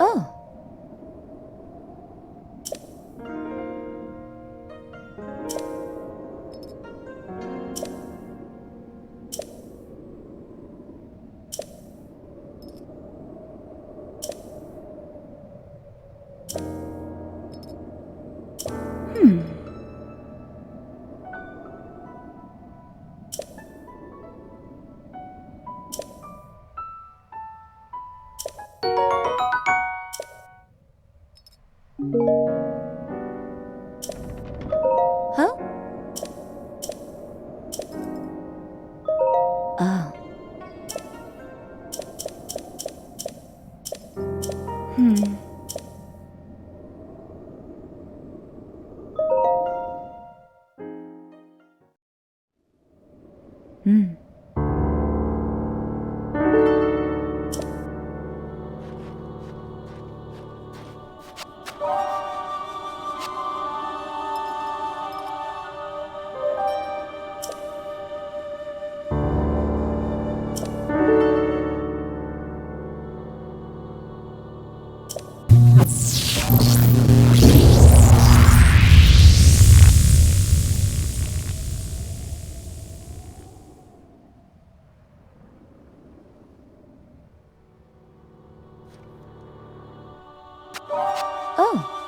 Oh. Huh? Oh. Oh.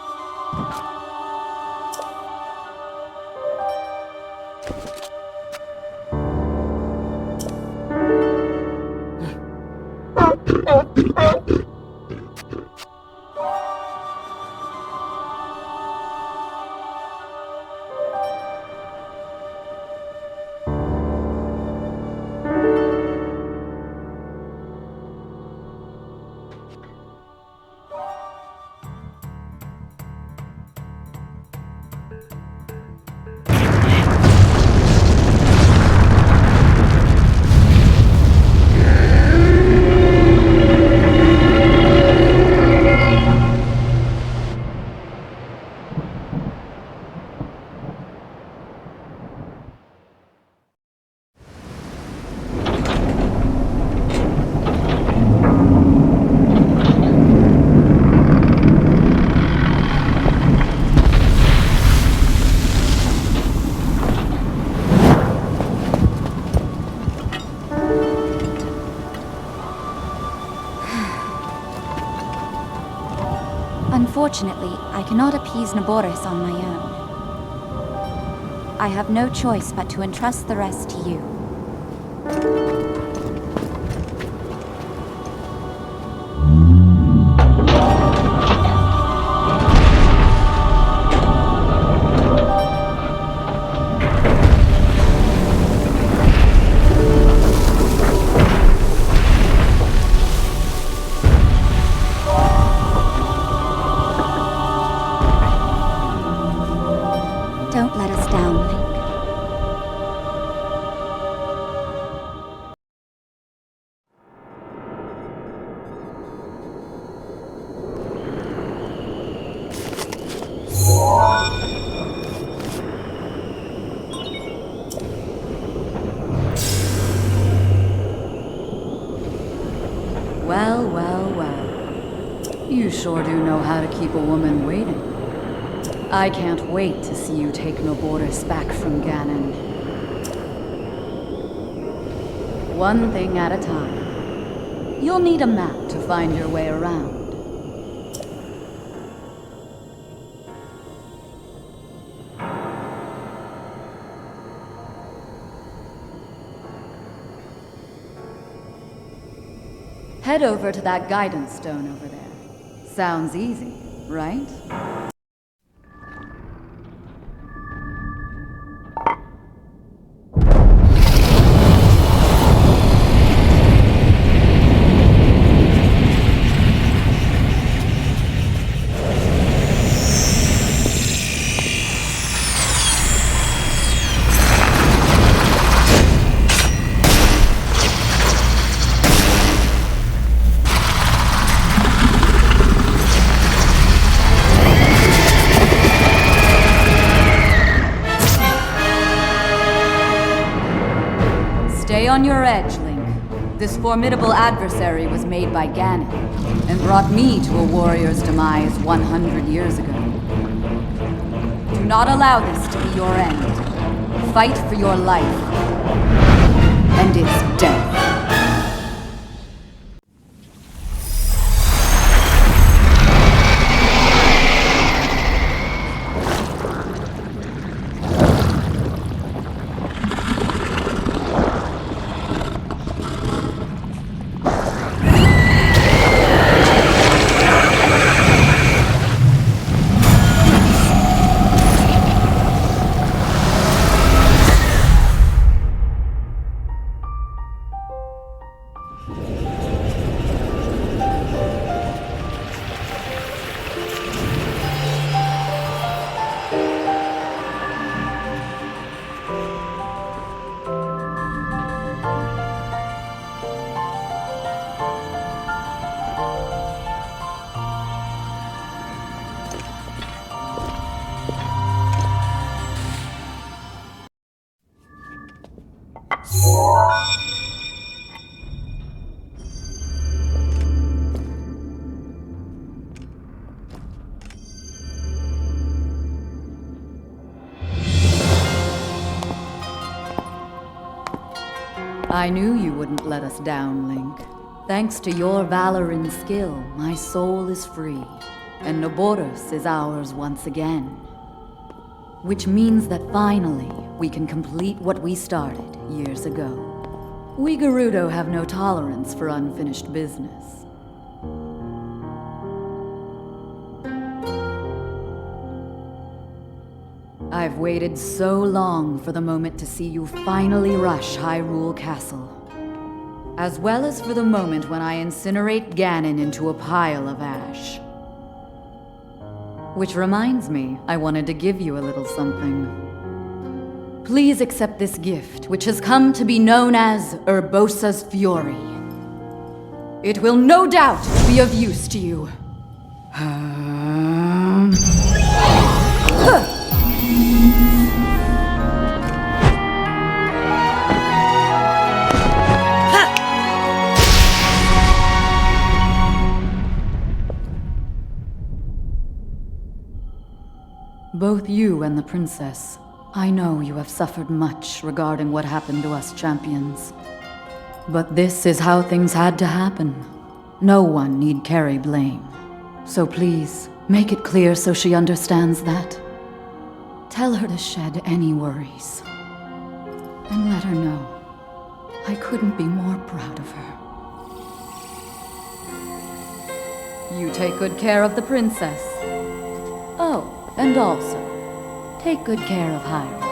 Unfortunately, I cannot appease Naboris on my own. I have no choice but to entrust the rest to you. Don't let us down, Link. Well, well, well. You sure do know how to keep a woman waiting. I can't wait to see you take Naboris back from Ganon. One thing at a time. You'll need a map to find your way around. Head over to that guidance stone over there. Sounds easy, right? Stay on your edge, Link. This formidable adversary was made by Ganon, and brought me to a warrior's demise 100 years ago. Do not allow this to be your end. Fight for your life, and its death. I knew you wouldn't let us down, Link. Thanks to your valor and skill, my soul is free, and Naboris is ours once again. Which means that finally, we can complete what we started years ago. We Gerudo have no tolerance for unfinished business. I've waited so long for the moment to see you finally rush Hyrule Castle. As well as for the moment when I incinerate Ganon into a pile of ash. Which reminds me, I wanted to give you a little something. Please accept this gift, which has come to be known as Urbosa's Fury. It will no doubt be of use to you. Both you and the princess, I know you have suffered much regarding what happened to us champions. But this is how things had to happen. No one need carry blame. So please, Make it clear so she understands that. Tell her to shed any worries. And let her know I couldn't be more proud of her. You take good care of the princess. Oh, and also, take good care of Hyrule.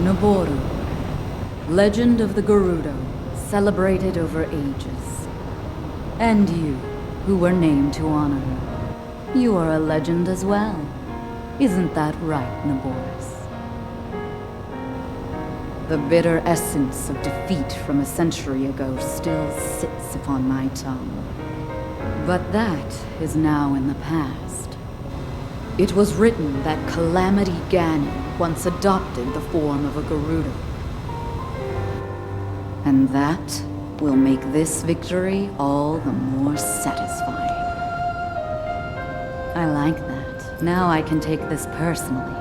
Naboru, legend of the Gerudo, celebrated over ages. And you, who were named to honor her, you are a legend as well. Isn't that right, Naboris? The bitter essence of defeat from a century ago still sits upon my tongue. But that is now in the past. It was written that Calamity Ganon once adopted the form of a Gerudo. And that will make this victory all the more satisfying. I like that. Now I can take this personally.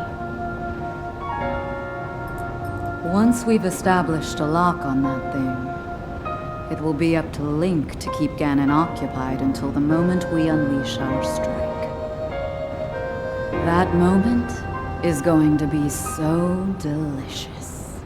Once we've established a lock on that thing, it will be up to Link to keep Ganon occupied until the moment we unleash our strike. That moment is going to be so delicious.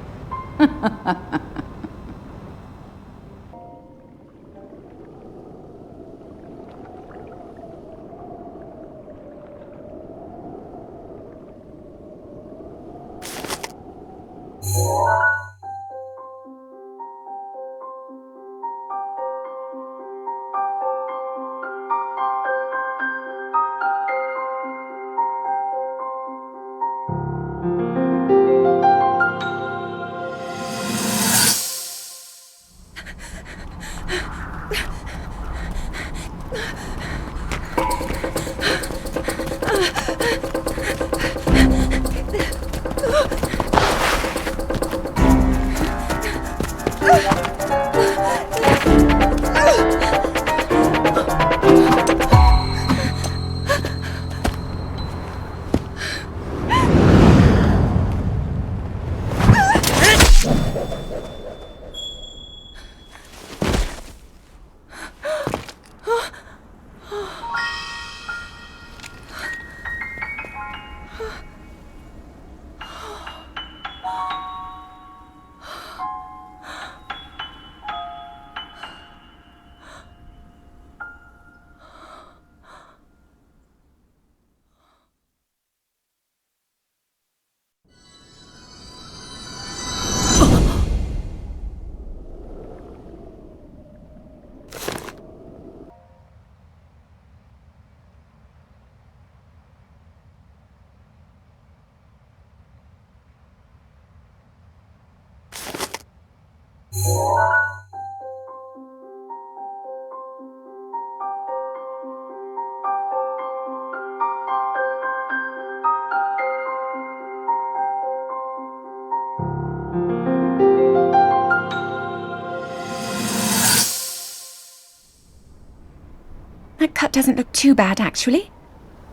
That cut doesn't look too bad, actually.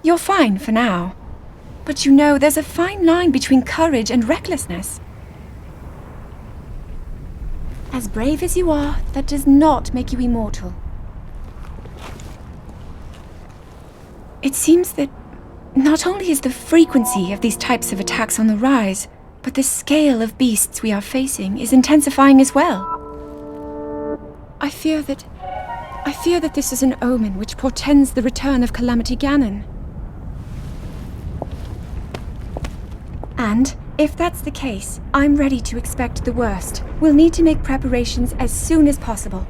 You're fine for now. But you know, there's a fine line between courage and recklessness. As brave as you are, that does not make you immortal. It seems that not only is the frequency of these types of attacks on the rise, but the scale of beasts we are facing is intensifying as well. I fear that this is an omen which portends the return of Calamity Ganon. And, if that's the case, I'm ready to expect the worst. We'll need to make preparations as soon as possible.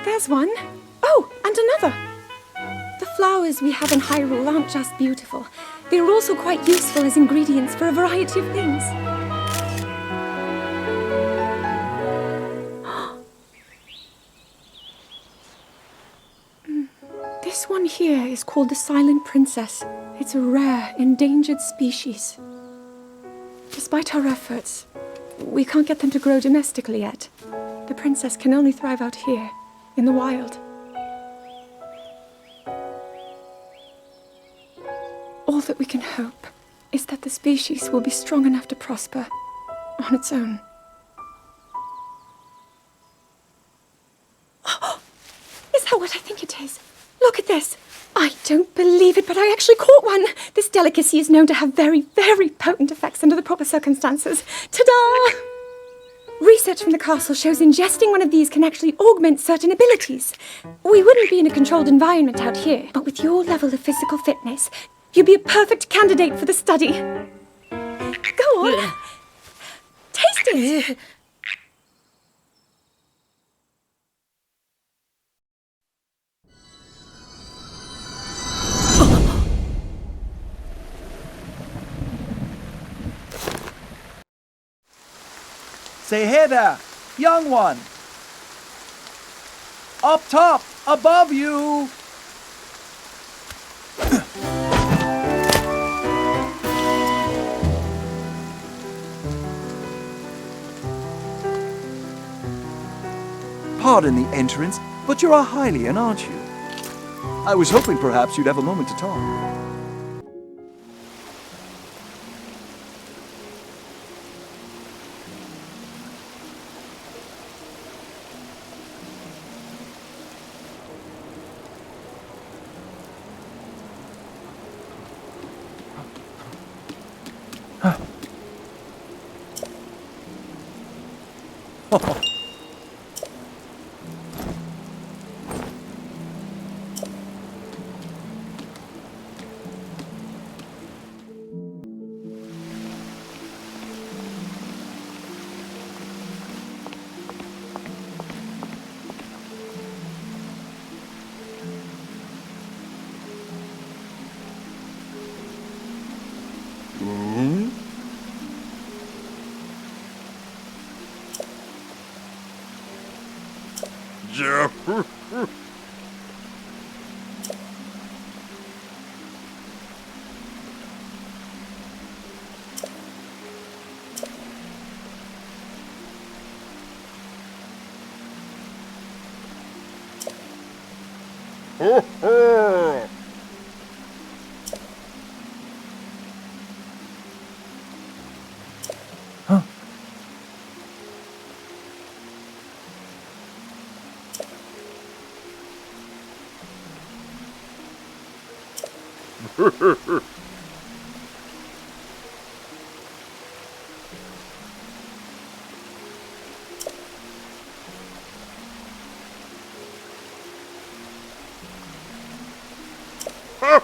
There's one. Oh, and another. The flowers we have in Hyrule aren't just beautiful. They're also quite useful as ingredients for a variety of things. This one here is called the Silent Princess. It's a rare, endangered species. Despite our efforts, we can't get them to grow domestically yet. The princess can only thrive out here, in the wild. All that we can hope is that the species will be strong enough to prosper on its own. Is that what I think it is? Look at this! I don't believe it, but I actually caught one! This delicacy is known to have very, very potent effects under the proper circumstances. Ta-da! Research from the castle shows ingesting one of these can actually augment certain abilities. We wouldn't be in a controlled environment out here, but with your level of physical fitness, you'd be a perfect candidate for the study. Go on. Taste it. Say hey there, young one. Up top, above you. Pardon the entrance, but you're a Hylian, aren't you? I was hoping perhaps you'd have a moment to talk. Yeah.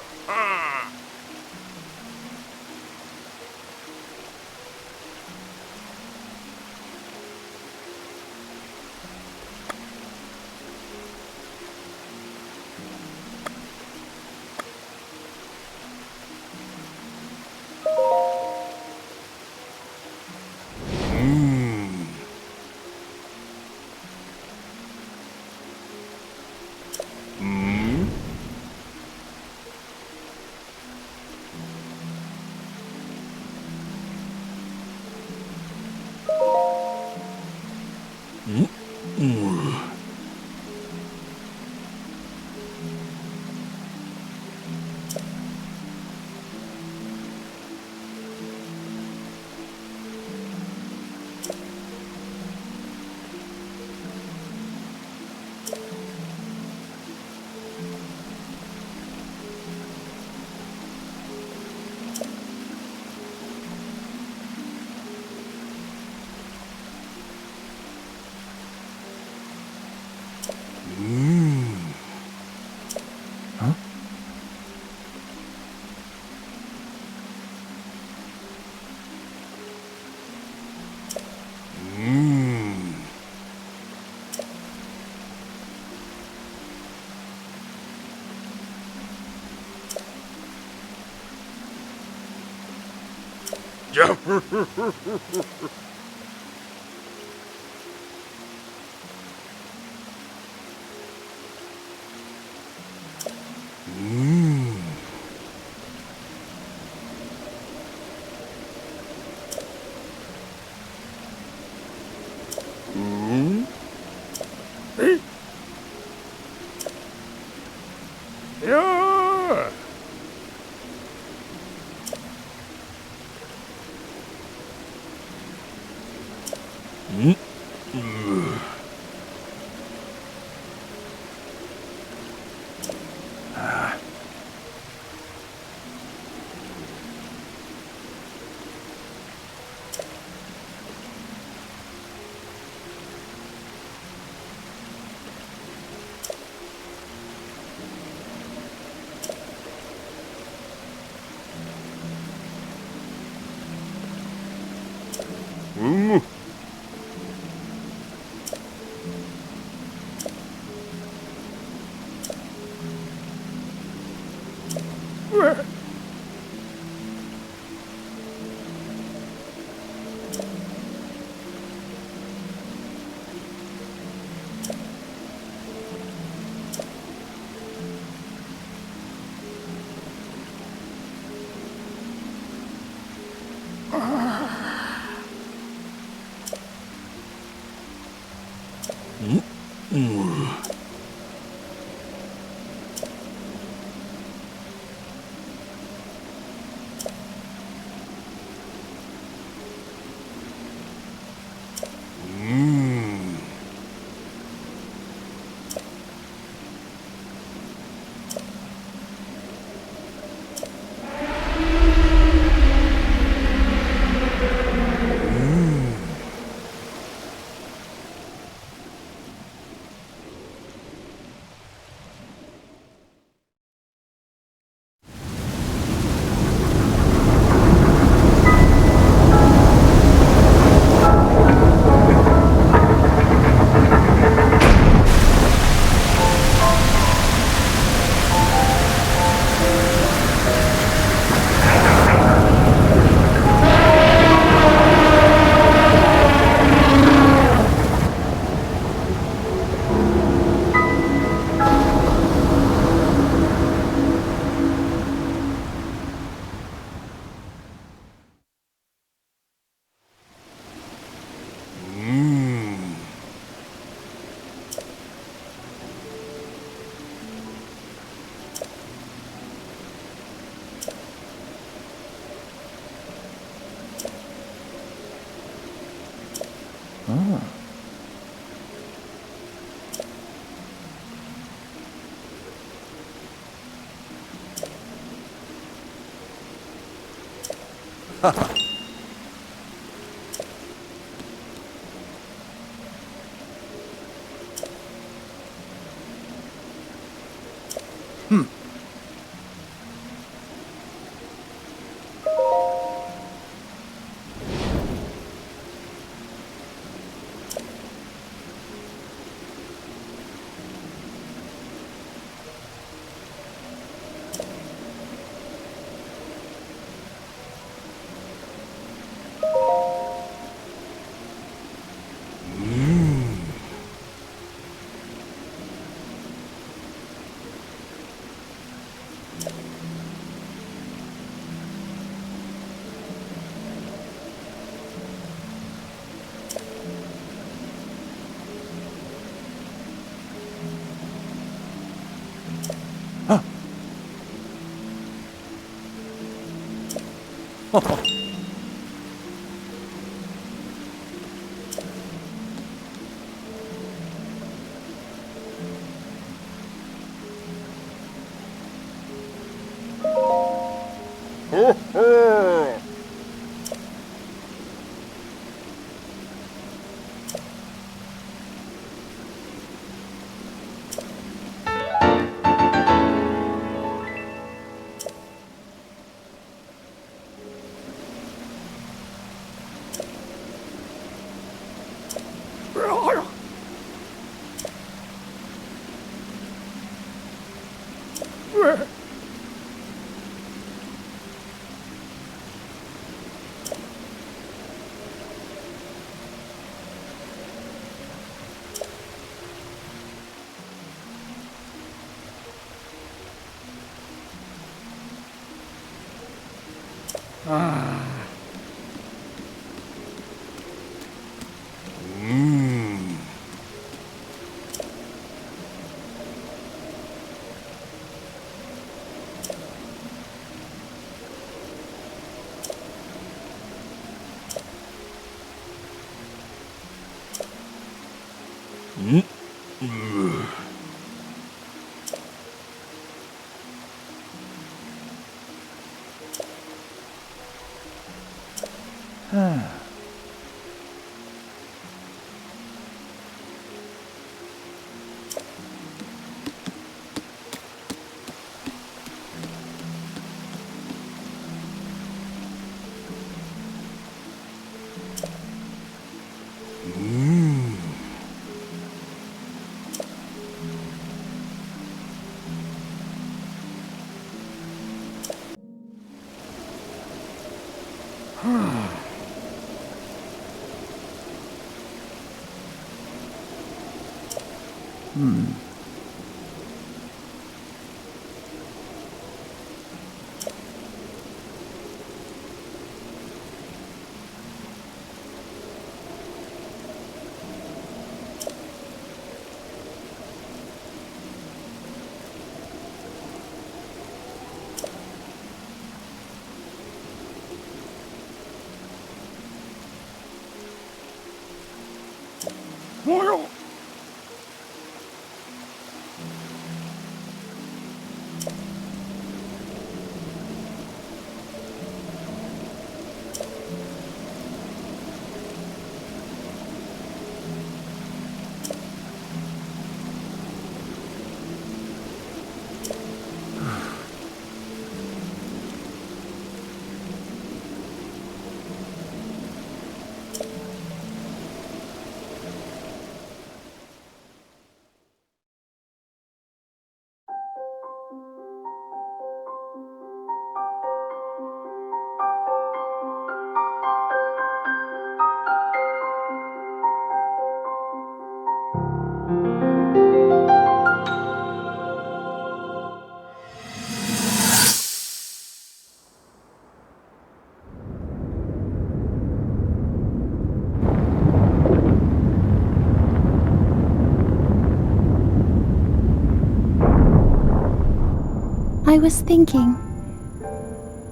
I was thinking.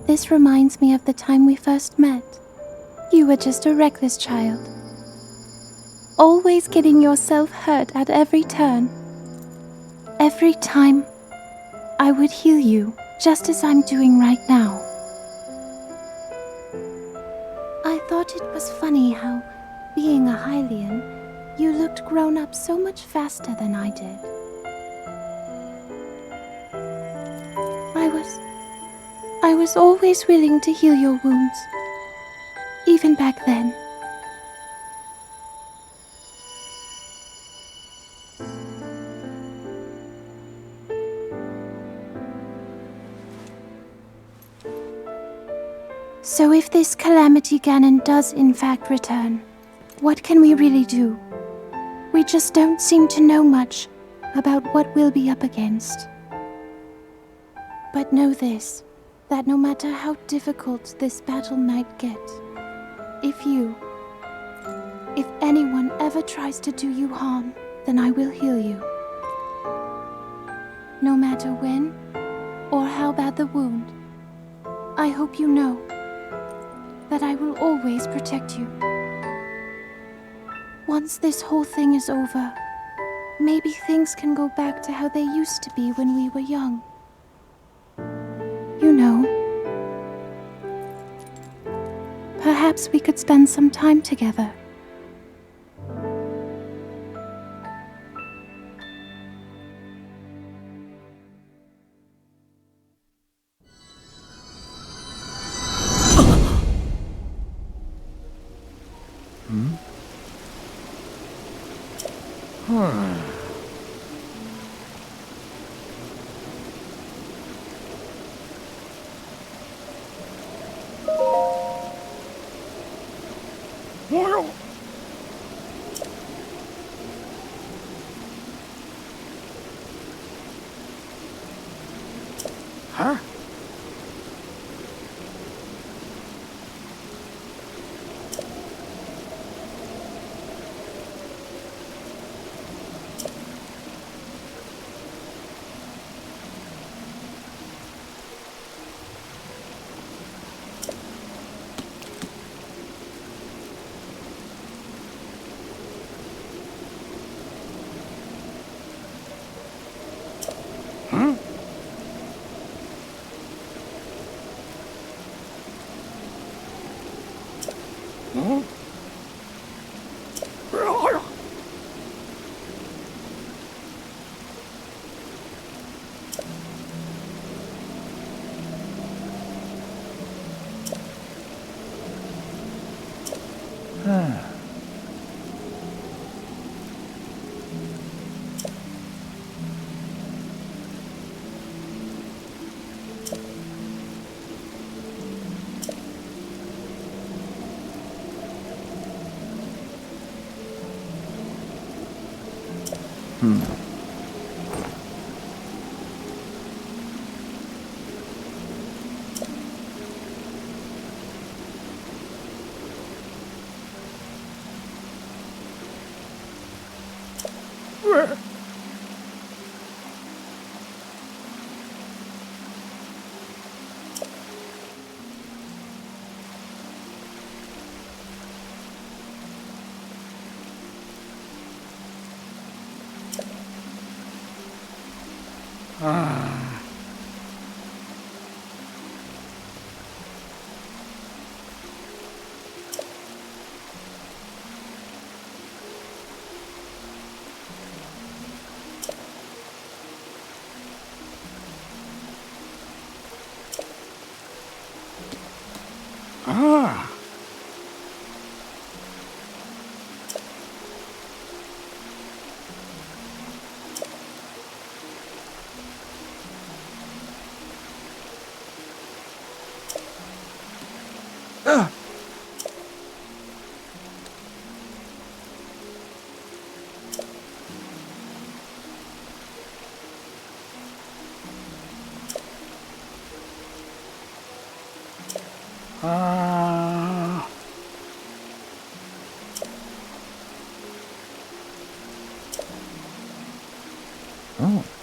This reminds me of the time we first met. You were just a reckless child. Always getting yourself hurt at every turn. Every time, I would heal you, just as I'm doing right now. I thought it was funny how, being a Hylian, you looked grown up so much faster than I did. I was always willing to heal your wounds, even back then. So if this Calamity Ganon does in fact return, what can we really do? We just don't seem to know much about what we'll be up against. But know this, that no matter how difficult this battle might get, if anyone ever tries to do you harm, then I will heal you. No matter when or how bad the wound, I hope you know that I will always protect you. Once this whole thing is over, maybe things can go back to how they used to be when we were young. You know, perhaps we could spend some time together. Huh? Ah. Oh.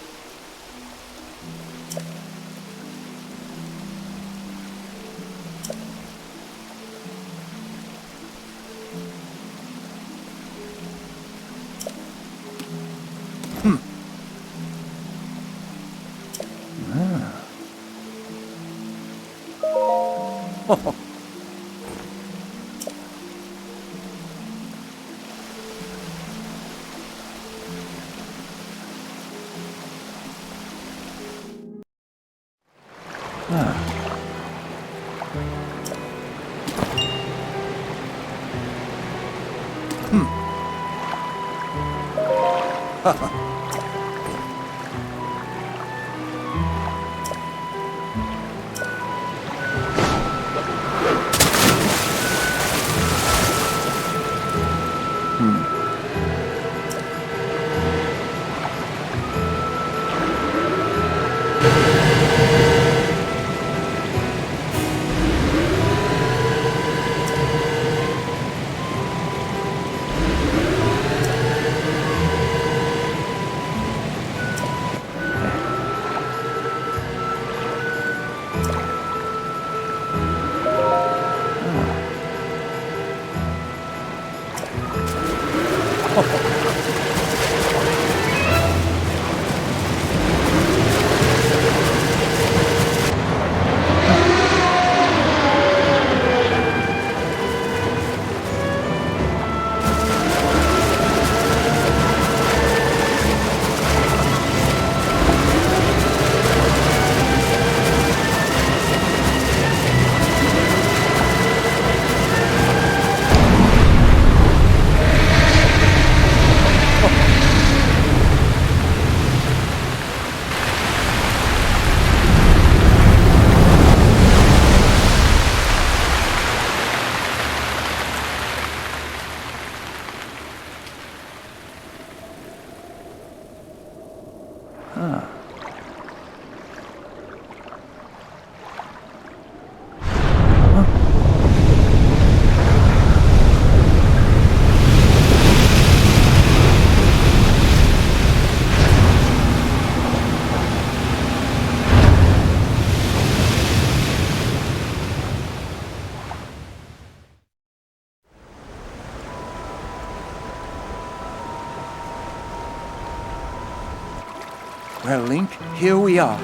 Well, Link, here we are.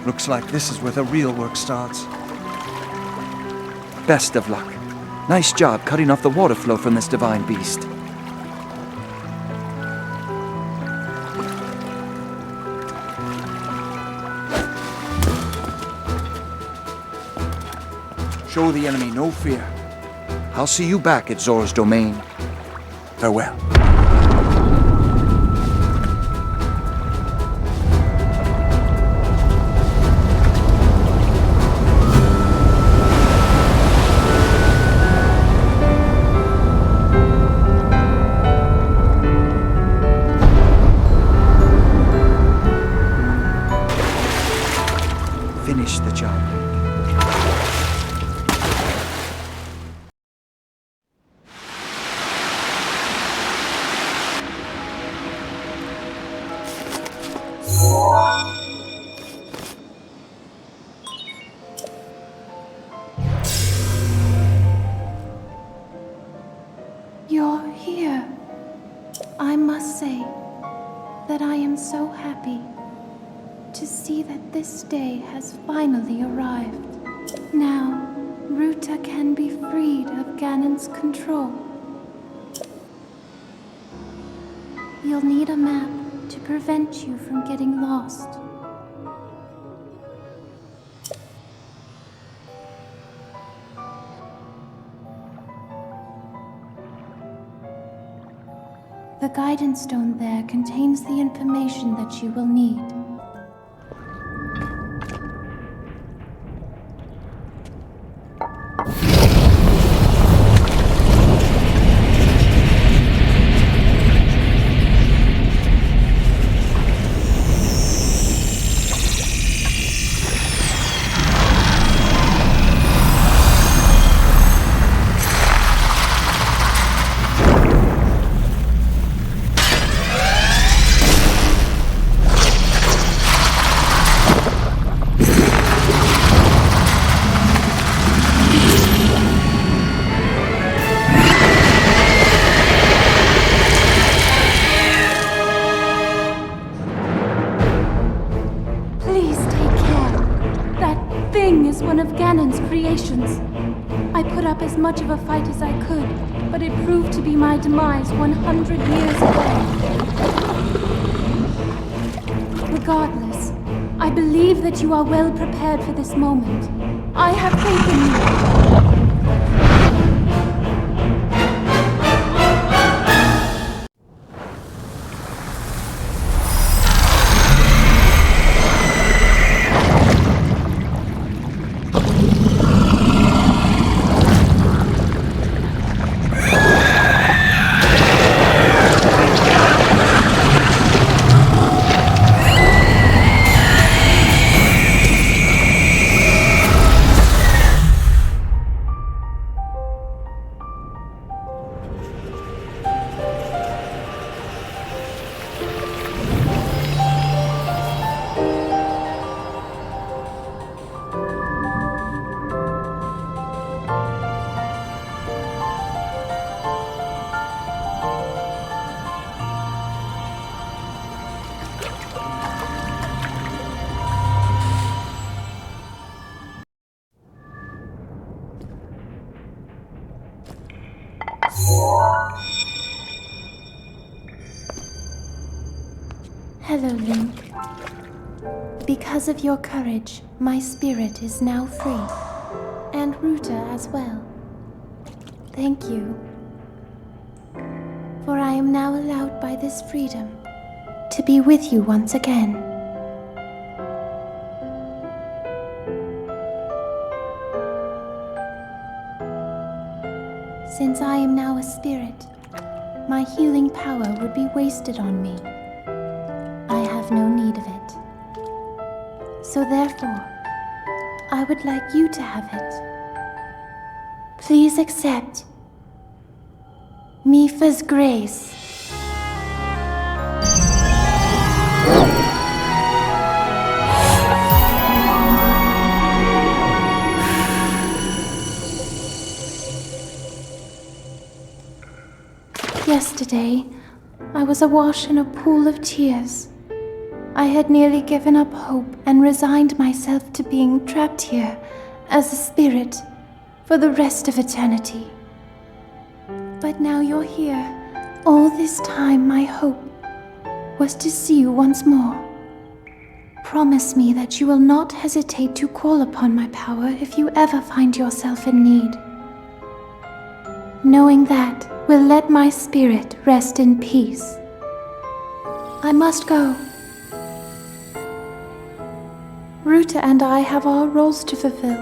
Looks like this is where the real work starts. Best of luck. Nice job cutting off the water flow from this divine beast. Show the enemy no fear. I'll see you back at Zora's domain. Farewell. Finish the job. You're here. I must say that I am so happy to see that this day has finally arrived. Now, Ruta can be freed of Ganon's control. You'll need a map to prevent you from getting lost. The guidance stone there contains the information that you will need. One of Ganon's creations. I put up as much of a fight as I could, but it proved to be my demise 100 years ago. Regardless, I believe that you are well prepared for this moment. I have faith in you. Hello, Link. Because of your courage, my spirit is now free. And Ruta as well. Thank you. For I am now allowed by this freedom to be with you once again. Since I am now a spirit, my healing power would be wasted on me. I have no need of it. So therefore, I would like you to have it. Please accept Mifa's grace. Yesterday, I was awash in a pool of tears. I had nearly given up hope and resigned myself to being trapped here as a spirit for the rest of eternity. But now you're here. All this time my hope was to see you once more. Promise me that you will not hesitate to call upon my power if you ever find yourself in need. Knowing that will let my spirit rest in peace. I must go. Ruta and I have our roles to fulfill.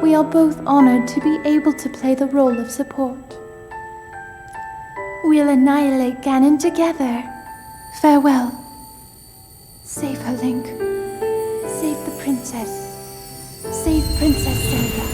We are both honored to be able to play the role of support. We'll annihilate Ganon together. Farewell. Save her, Link. Save the princess. Save Princess Zelda.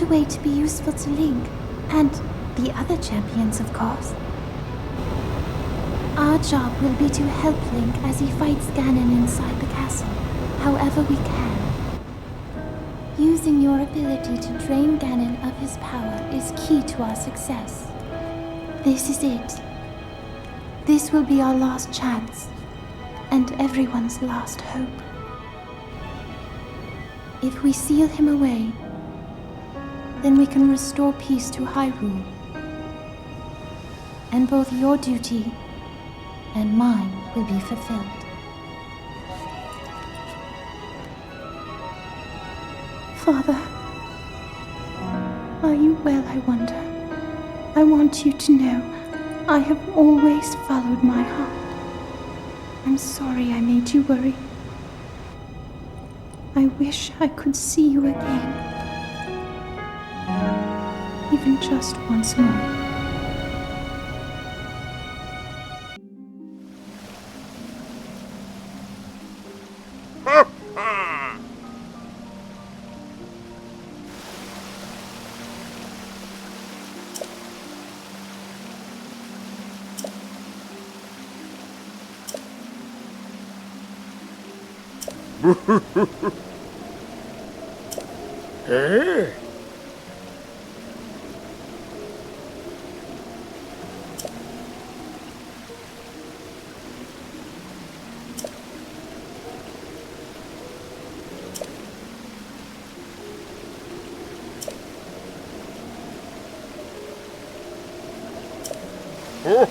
A way to be useful to Link, and the other champions, of course. Our job will be to help Link as he fights Ganon inside the castle, however we can. Using your ability to drain Ganon of his power is key to our success. This is it. This will be our last chance, and everyone's last hope. If we seal him away, then we can restore peace to Hyrule. And both your duty and mine will be fulfilled. Father, are you well, I wonder? I want you to know I have always followed my heart. I'm sorry I made you worry. I wish I could see you again. Even just once more. Yeah.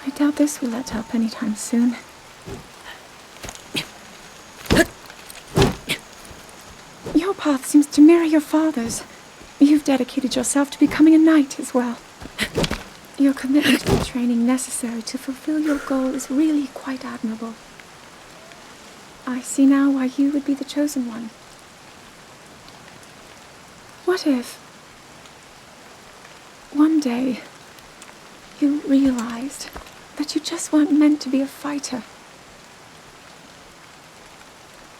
I doubt this will let up anytime soon. Your path seems to mirror your father's. You've dedicated yourself to becoming a knight as well. Your commitment to the training necessary to fulfill your goal is really quite admirable. I see now why you would be the chosen one. What if one day you realized that you just weren't meant to be a fighter?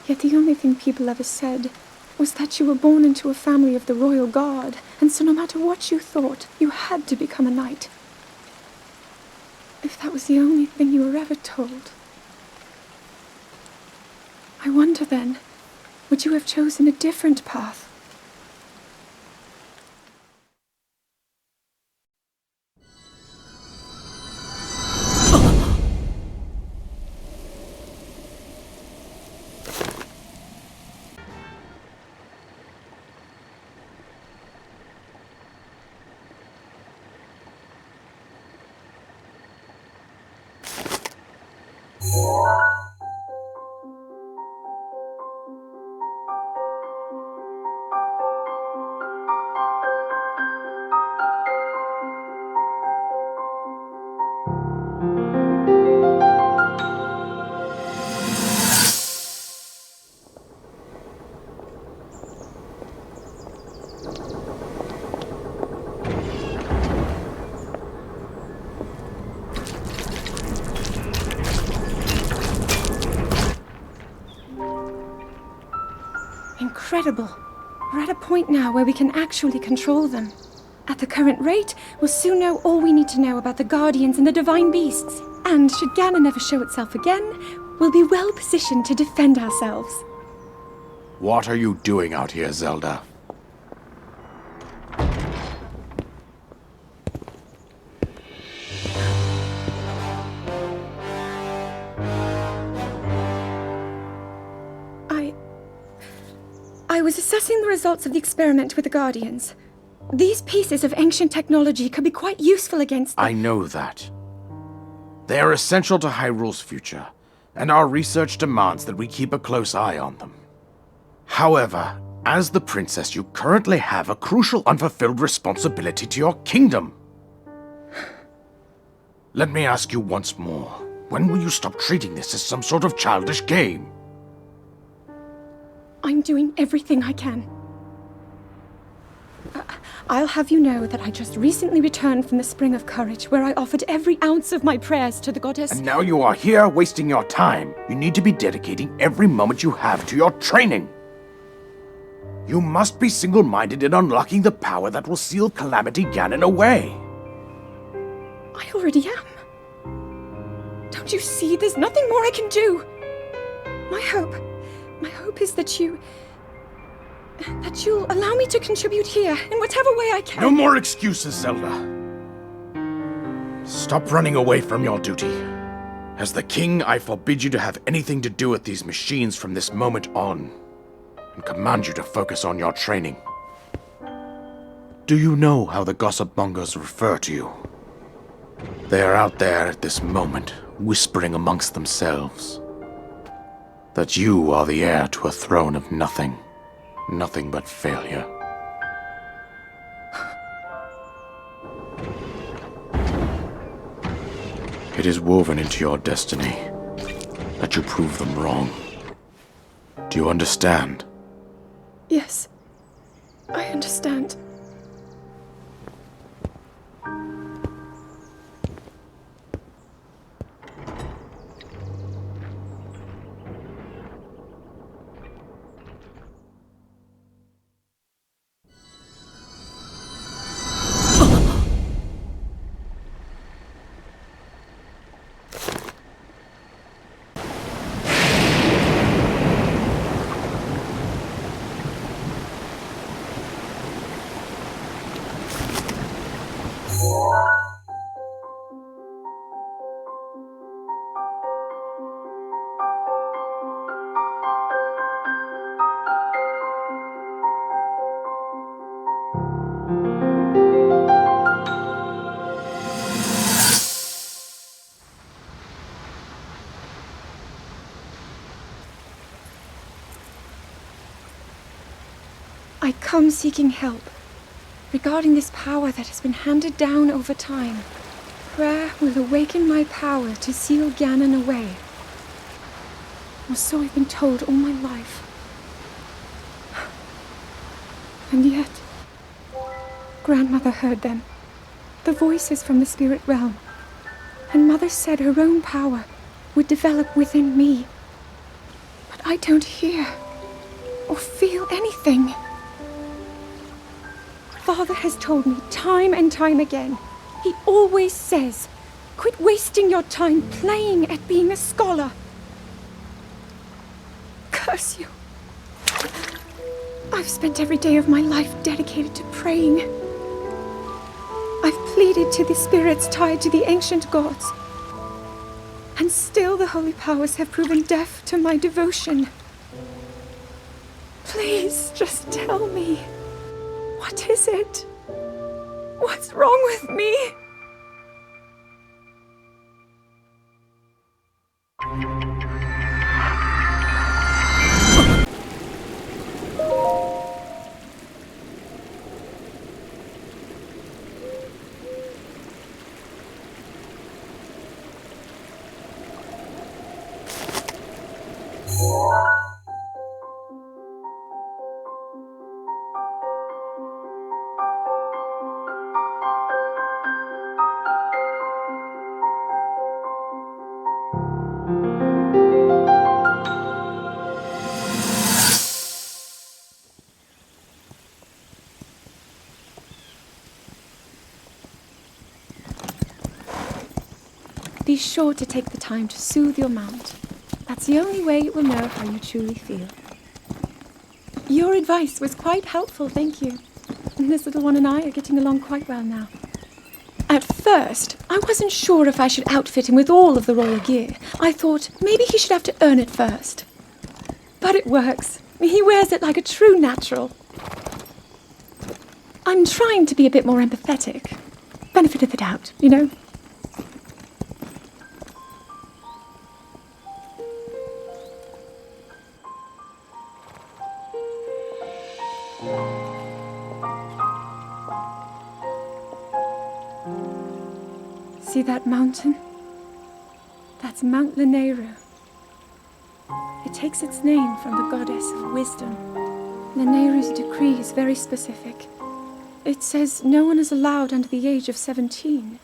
Yet the only thing people ever said was that you were born into a family of the royal guard, and so no matter what you thought, you had to become a knight. If that was the only thing you were ever told, I wonder then, would you have chosen a different path? Incredible. We're at a point now where we can actually control them. At the current rate, we'll soon know all we need to know about the Guardians and the Divine Beasts. And should Ganon never show itself again, we'll be well positioned to defend ourselves. What are you doing out here, Zelda? I was assessing the results of the experiment with the Guardians. These pieces of ancient technology could be quite useful against them. I know that. They are essential to Hyrule's future, and our research demands that we keep a close eye on them. However, as the princess, you currently have a crucial unfulfilled responsibility to your kingdom. Let me ask you once more, when will you stop treating this as some sort of childish game? I'm doing everything I can. I'll have you know that I just recently returned from the Spring of Courage, where I offered every ounce of my prayers to the goddess. And now you are here wasting your time. You need to be dedicating every moment you have to your training. You must be single-minded in unlocking the power that will seal Calamity Ganon away. I already am. Don't you see? There's nothing more I can do. My hope is that you'll allow me to contribute here in whatever way I can. No more excuses, Zelda. Stop running away from your duty. As the king, I forbid you to have anything to do with these machines from this moment on, and command you to focus on your training. Do you know how the gossip mongers refer to you? They are out there at this moment, whispering amongst themselves that you are the heir to a throne of nothing but failure. It is woven into your destiny that you prove them wrong. Do you understand? Yes, I understand. I come seeking help regarding this power that has been handed down over time. Prayer will awaken my power to seal Ganon away. Or so I've been told all my life. And yet, Grandmother heard them, the voices from the spirit realm, and Mother said her own power would develop within me. But I don't hear or feel anything. Father has told me time and time again. He always says, quit wasting your time playing at being a scholar. Curse you. I've spent every day of my life dedicated to praying. I've pleaded to the spirits tied to the ancient gods. And still the holy powers have proven deaf to my devotion. Please, just tell me. What is it? What's wrong with me? Be sure to take the time to soothe your mount. That's the only way it will know how you truly feel. Your advice was quite helpful, thank you. This little one and I are getting along quite well now. At first, I wasn't sure if I should outfit him with all of the royal gear. I thought maybe he should have to earn it first. But it works. He wears it like a true natural. I'm trying to be a bit more empathetic. Benefit of the doubt, you know? See that mountain? That's Mount Lanayru. It takes its name from the goddess of wisdom. Lanayru's decree is very specific. It says no one is allowed under the age of 17.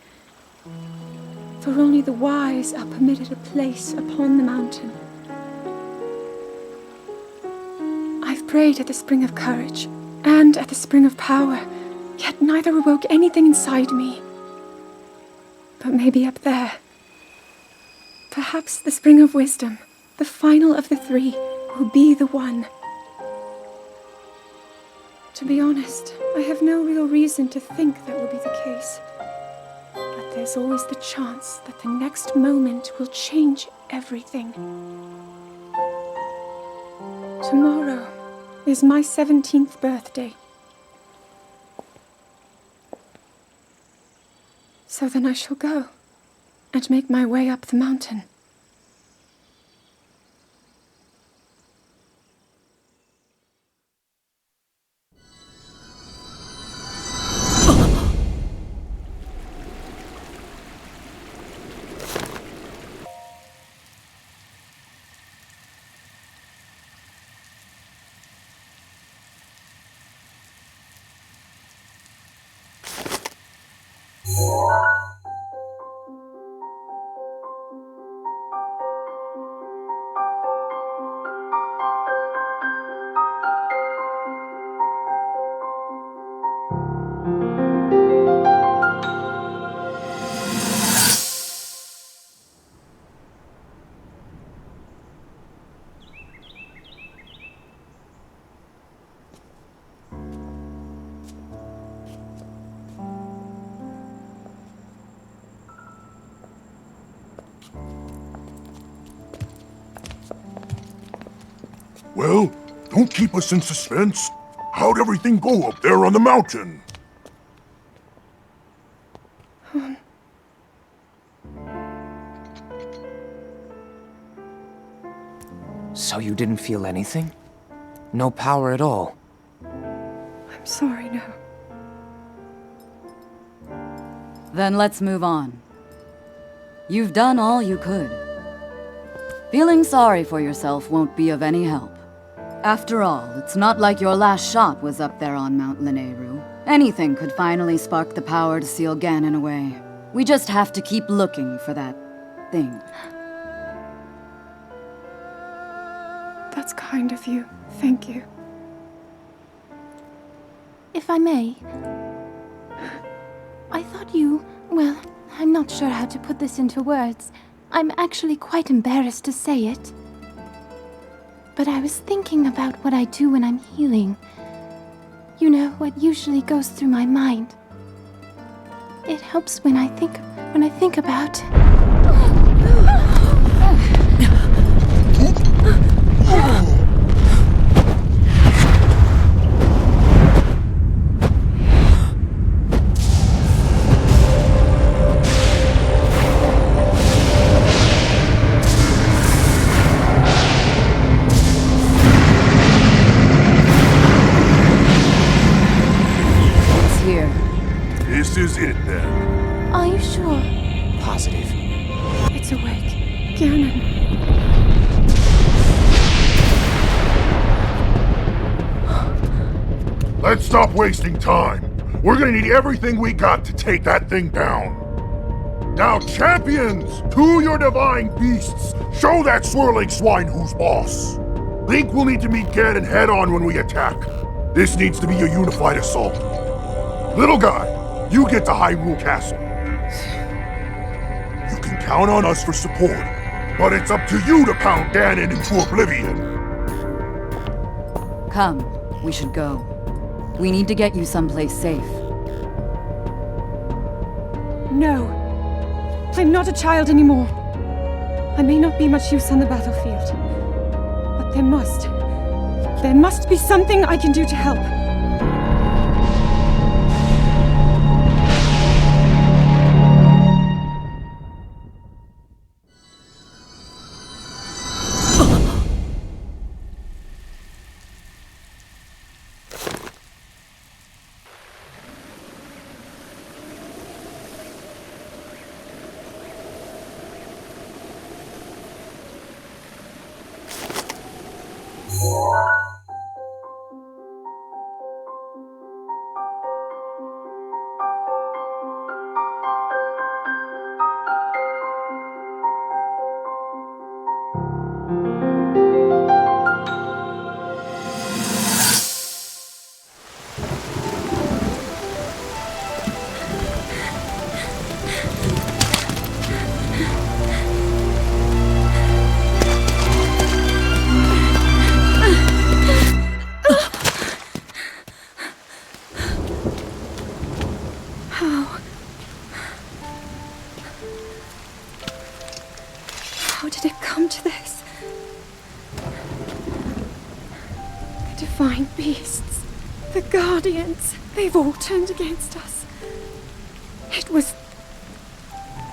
For only the wise are permitted a place upon the mountain. I've prayed at the spring of courage and at the spring of power, yet neither awoke anything inside me. But maybe up there. Perhaps the spring of wisdom, the final of the three, will be the one. To be honest, I have no real reason to think that will be the case. But there's always the chance that the next moment will change everything. Tomorrow is my 17th birthday. So then I shall go and make my way up the mountain. Well, don't keep us in suspense. How'd everything go up there on the mountain? So you didn't feel anything? No power at all? I'm sorry, no. Then let's move on. You've done all you could. Feeling sorry for yourself won't be of any help. After all, it's not like your last shot was up there on Mount Lineru. Anything could finally spark the power to seal Ganon away. We just have to keep looking for that thing. That's kind of you. Thank you. If I may, I thought you... well, I'm not sure how to put this into words. I'm actually quite embarrassed to say it. But I was thinking about what I do when I'm healing. You know, what usually goes through my mind. It helps when I think about... This is it, then. Are you sure? Positive. It's awake. Ganon. Let's stop wasting time. We're gonna need everything we got to take that thing down. Now, champions, to your divine beasts, show that swirling swine who's boss. Link will need to meet Ganon head-on when we attack. This needs to be a unified assault. Little guy, you get to Hyrule Castle. You can count on us for support, but it's up to you to pound Ganon into oblivion. Come, we should go. We need to get you someplace safe. No. I'm not a child anymore. I may not be much use on the battlefield, but there must be something I can do to help. How did it come to this? The divine beasts, the guardians, they've all turned against us. It was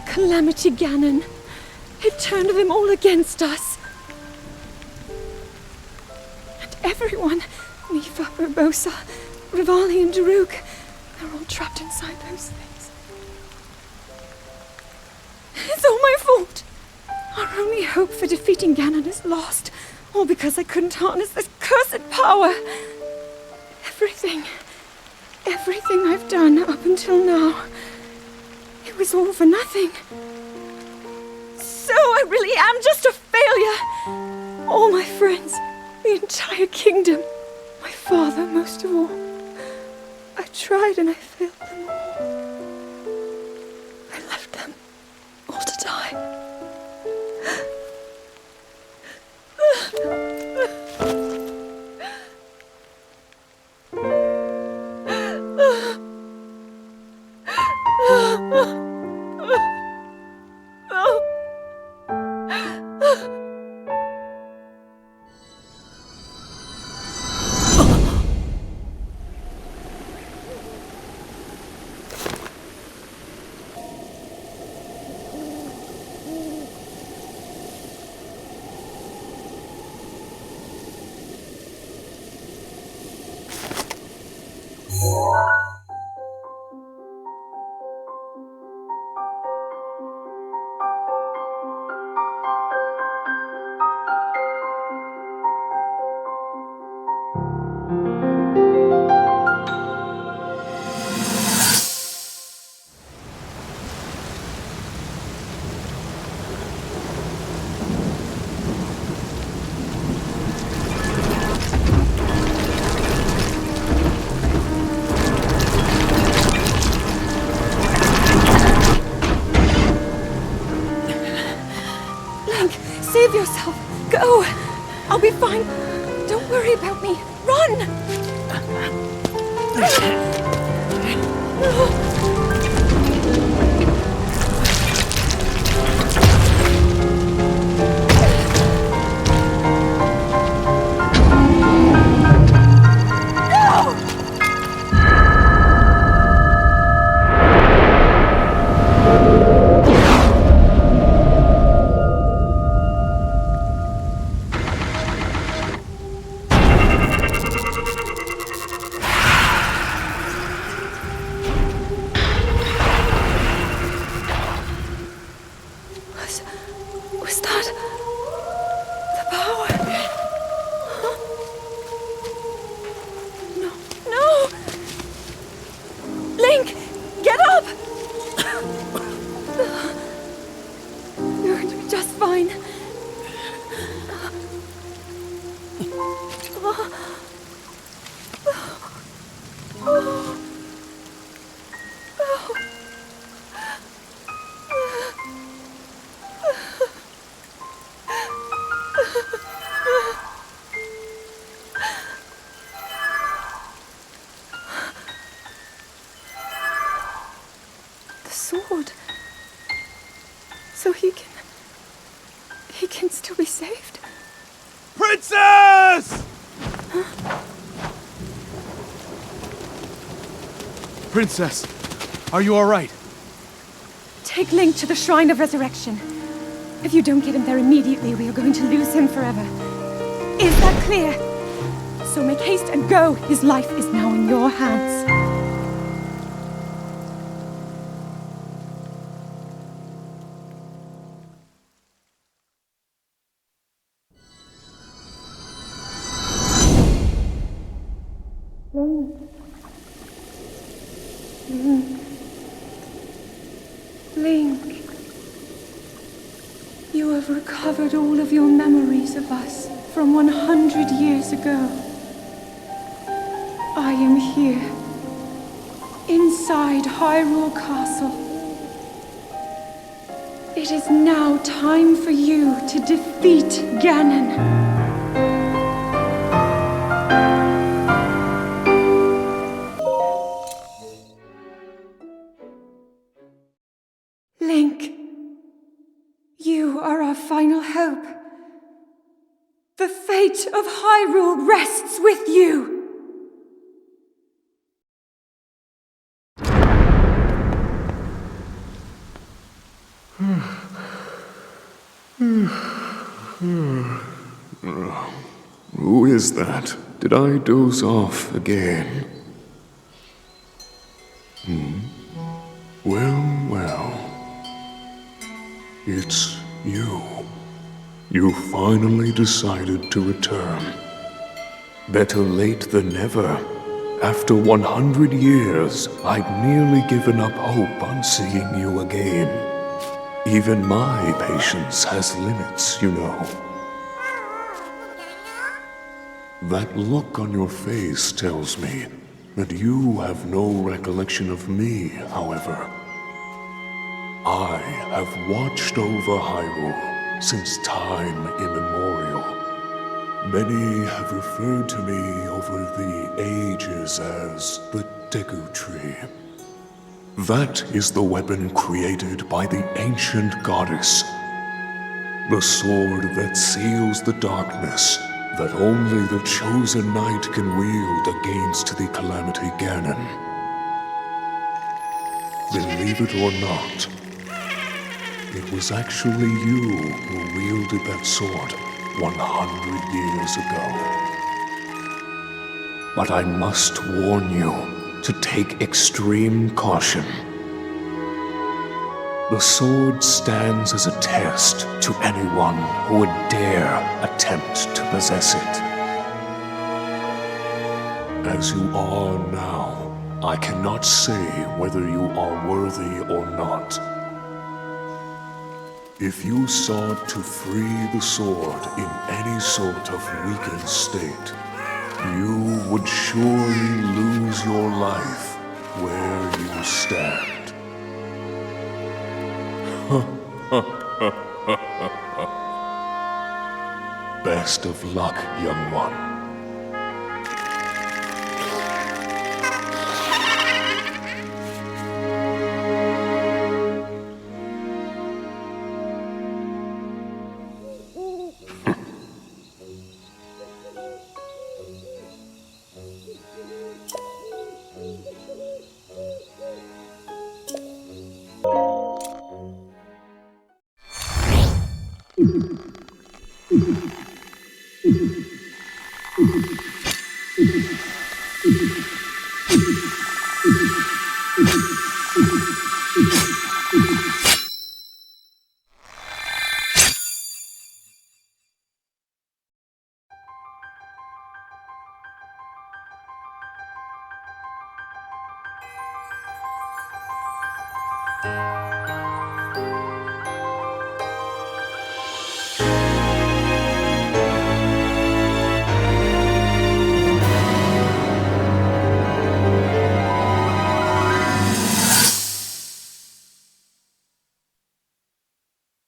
Calamity Ganon. It turned them all against us. And everyone, Mifa, Urbosa, Rivali and Daruk, they're all trapped inside those things. It's all my fault. Our only hope for defeating Ganon is lost, all because I couldn't harness this cursed power. Everything I've done up until now, it was all for nothing. So I really am just a failure. All my friends, the entire kingdom, my father most of all. I tried and I failed them all. I left them all to die. Save yourself! Go! I'll be fine. Don't worry about me. Run! Was that the power? Huh? No! Link, get up! You're going to be just fine. Sword. So he can still be saved. Princess! Princess, are you all right? Take Link to the Shrine of Resurrection. If you don't get him there immediately, we are going to lose him forever. Is that clear? So make haste and go. His life is now in your hands. Link, you have recovered all of your memories of us from 100 years ago. I am here, inside Hyrule Castle. It is now time for you to defeat Ganon. Link, you are our final final hope. The fate of Hyrule rests with you! Who is that? Did I doze off again? Well, well. It's you. You finally decided to return. Better late than never. After 100 years, I'd nearly given up hope on seeing you again. Even my patience has limits, you know. That look on your face tells me that you have no recollection of me, however. I have watched over Hyrule since time immemorial. Many have referred to me over the ages as the Deku Tree. That is the weapon created by the ancient goddess. The sword that seals the darkness that only the chosen knight can wield against the Calamity Ganon. Believe it or not, it was actually you who wielded that sword 100 years ago. But I must warn you to take extreme caution. The sword stands as a test to anyone who would dare attempt to possess it. As you are now, I cannot say whether you are worthy or not. If you sought to free the sword in any sort of weakened state, you would surely lose your life where you stand. Best of luck, young one.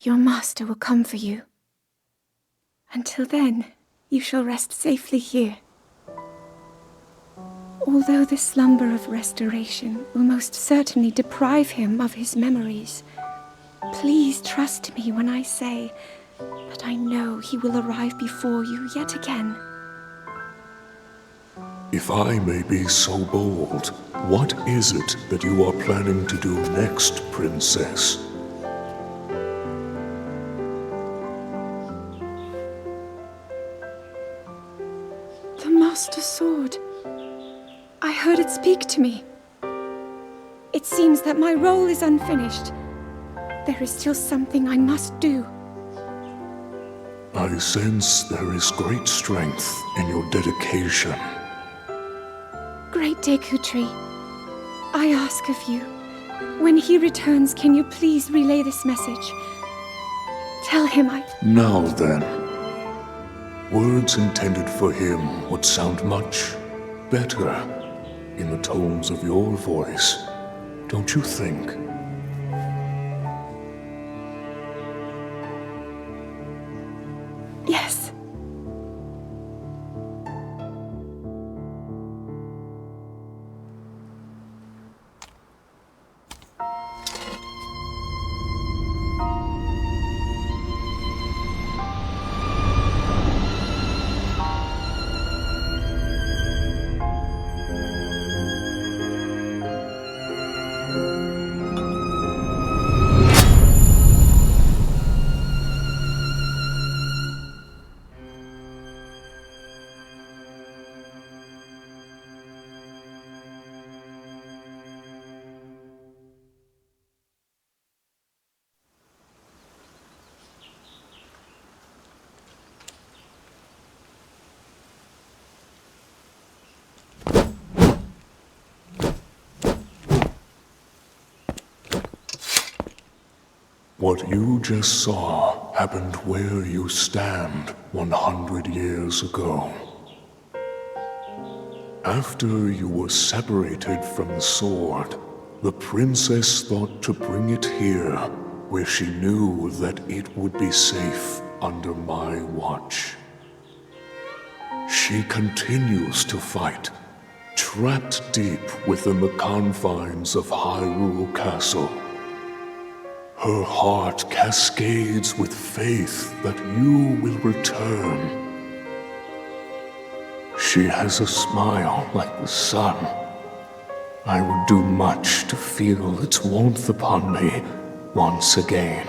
Your master will come for you. Until then, you shall rest safely here. Although the slumber of restoration will most certainly deprive him of his memories, please trust me when I say that I know he will arrive before you yet again. If I may be so bold, what is it that you are planning to do next, Princess? The Master Sword. I heard it speak to me. It seems that my role is unfinished. There is still something I must do. I sense there is great strength in your dedication. Great Deku Tree, I ask of you, when he returns, can you please relay this message? Tell him Now then, words intended for him would sound much better in the tones of your voice, don't you think? Yes. What you just saw happened where you stand 100 years ago. After you were separated from the sword, the princess thought to bring it here, where she knew that it would be safe under my watch. She continues to fight, trapped deep within the confines of Hyrule Castle. Her heart cascades with faith that you will return. She has a smile like the sun. I would do much to feel its warmth upon me once again.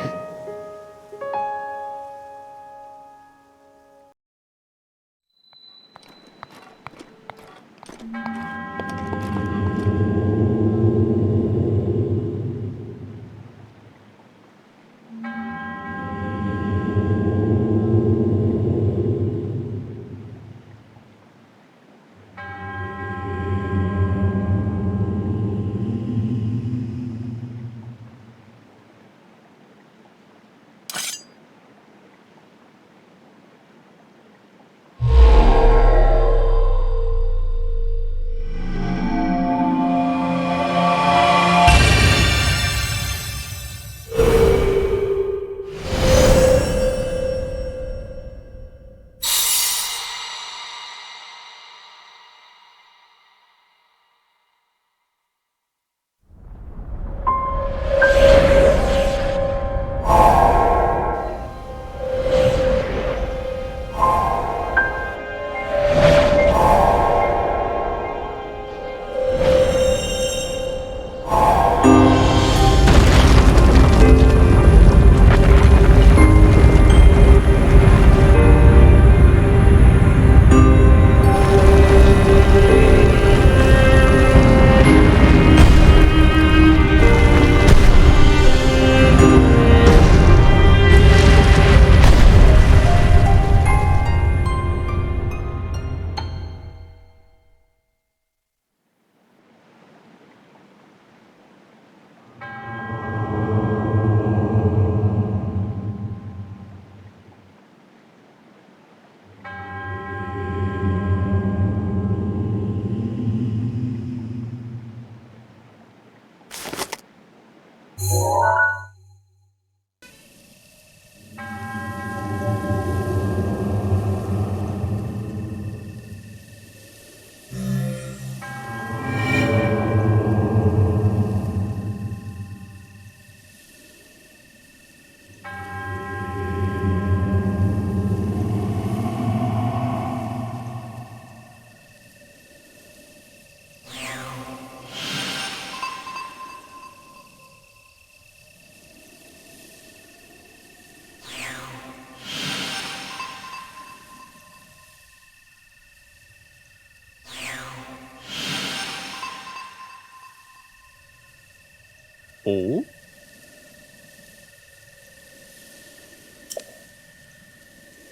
Oh?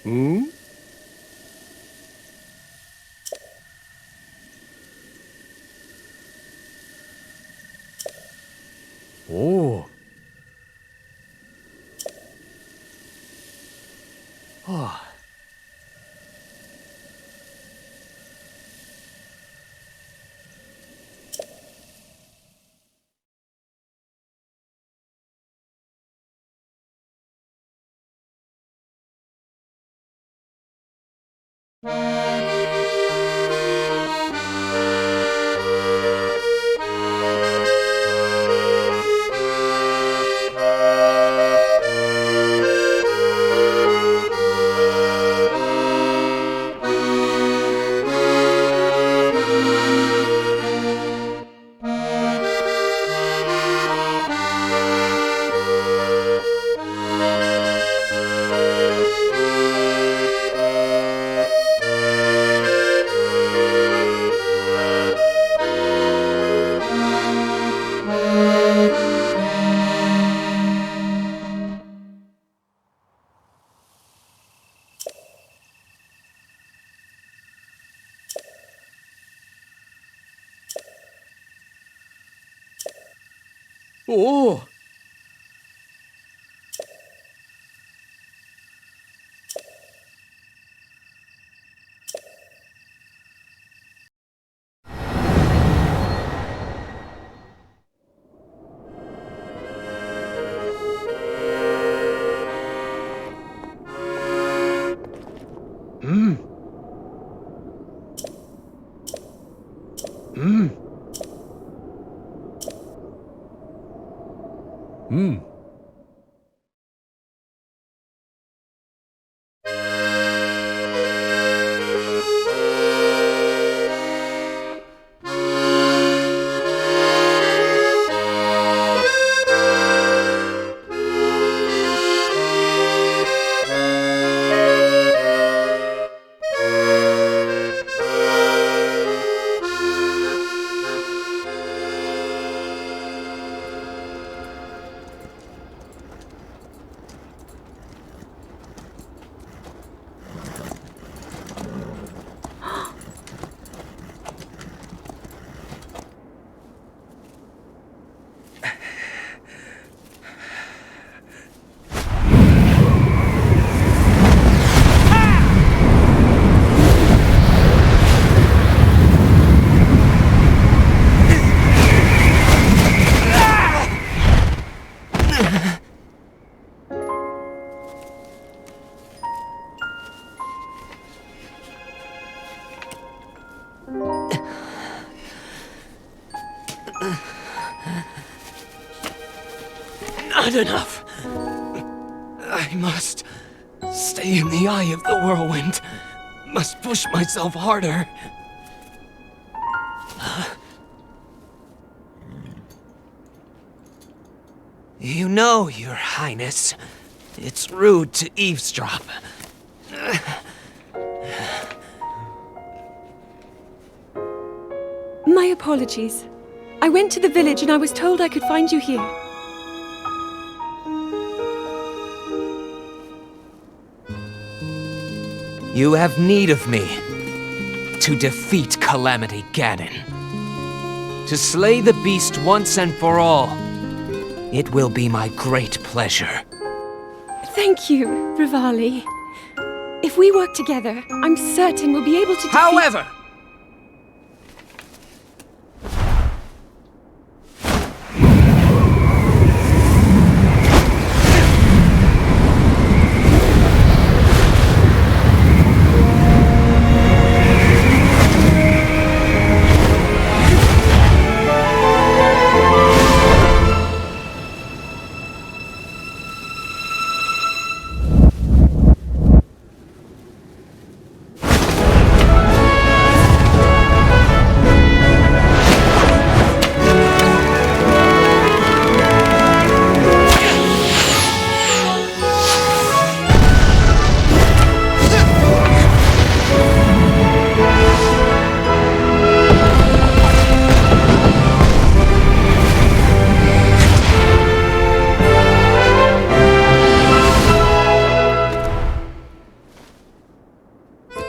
Hmm? Oh. Oh. Oh! Not enough. I must stay in the eye of the whirlwind. Must push myself harder. You know, Your Highness, it's rude to eavesdrop. My apologies. I went to the village and I was told I could find you here. You have need of me to defeat Calamity Ganon. To slay the beast once and for all. It will be my great pleasure. Thank you, Rivali. If we work together, I'm certain we'll be able to defeat— However,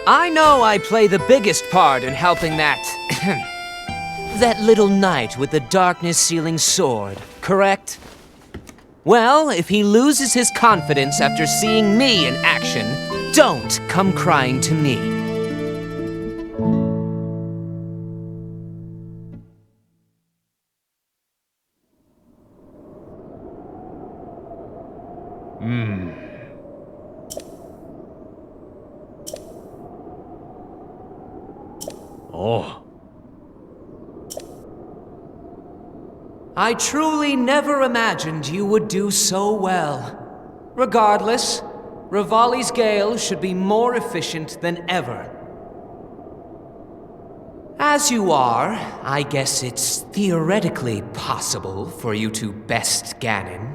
I know I play the biggest part in helping that that little knight with the darkness-sealing sword, correct? Well, if he loses his confidence after seeing me in action, don't come crying to me. Oh. I truly never imagined you would do so well. Regardless, Rivali's Gale should be more efficient than ever. As you are, I guess it's theoretically possible for you to best Ganon.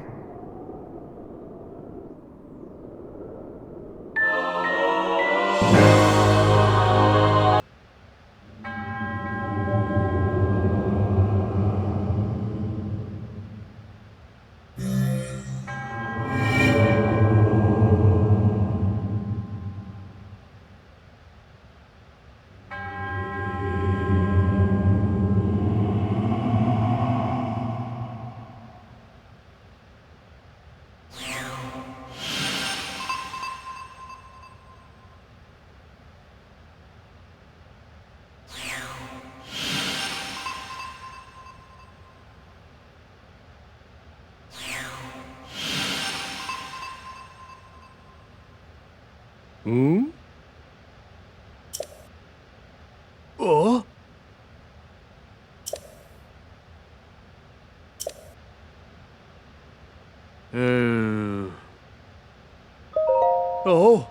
Oh.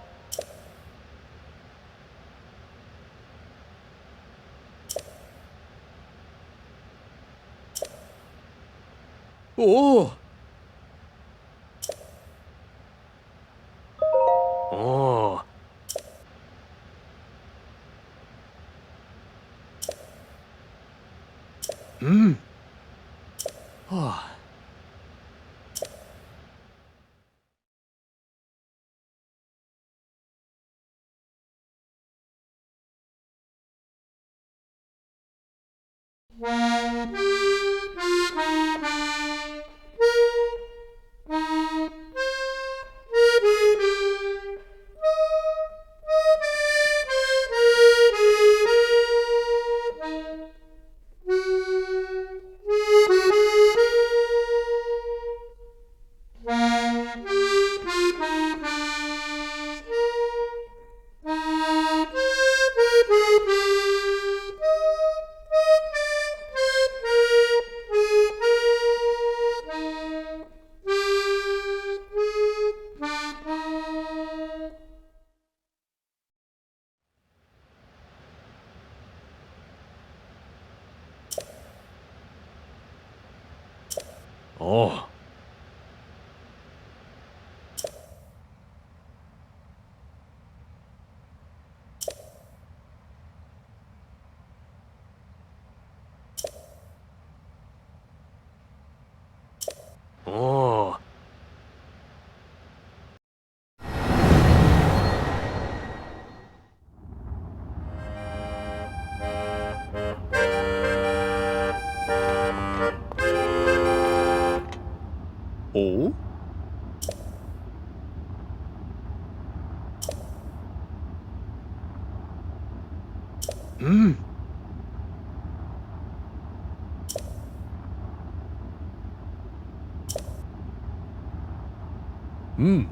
Oh. Oh. Hmm. Oh. Oh. Oh. Oh? Hmm. Hmm.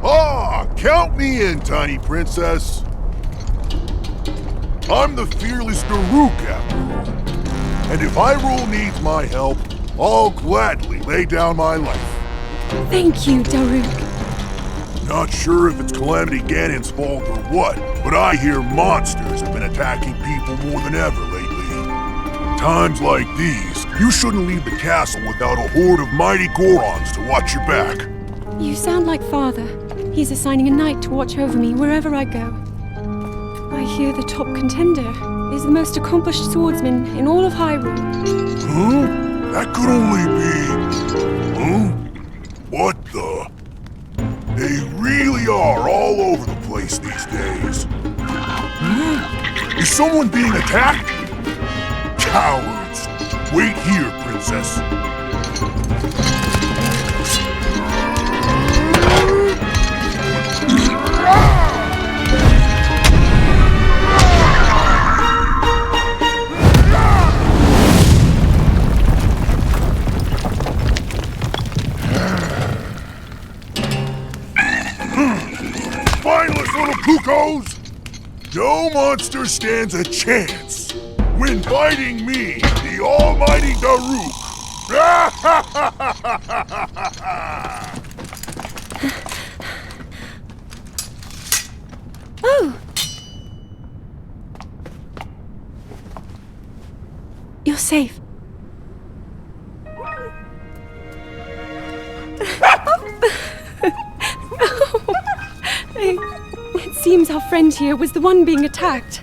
Ah, count me in, tiny princess. I'm the fearless Daruk, after all. And if Hyrule needs my help, I'll gladly lay down my life. Thank you, Daruk. Not sure if it's Calamity Ganon's fault or what, but I hear monsters have been attacking people more than ever lately. Times like these, you shouldn't leave the castle without a horde of mighty Gorons to watch your back. You sound like Father. He's assigning a knight to watch over me wherever I go. I hear the top contender is the most accomplished swordsman in all of Hyrule. Huh? That could only be... Huh? What the... They really are all over the place these days. Is someone being attacked? Cowards! Wait here, princess. Spineless little cuckoos! No monster stands a chance when fighting me, the almighty Daruk! Oh! You're safe. It seems our friend here was the one being attacked.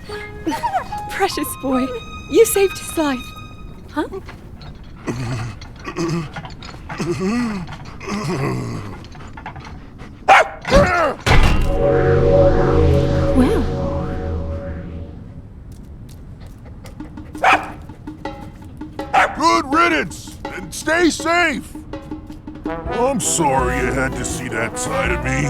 Precious boy, you saved his life. Huh? Well. Good riddance, and stay safe! I'm sorry you had to see that side of me.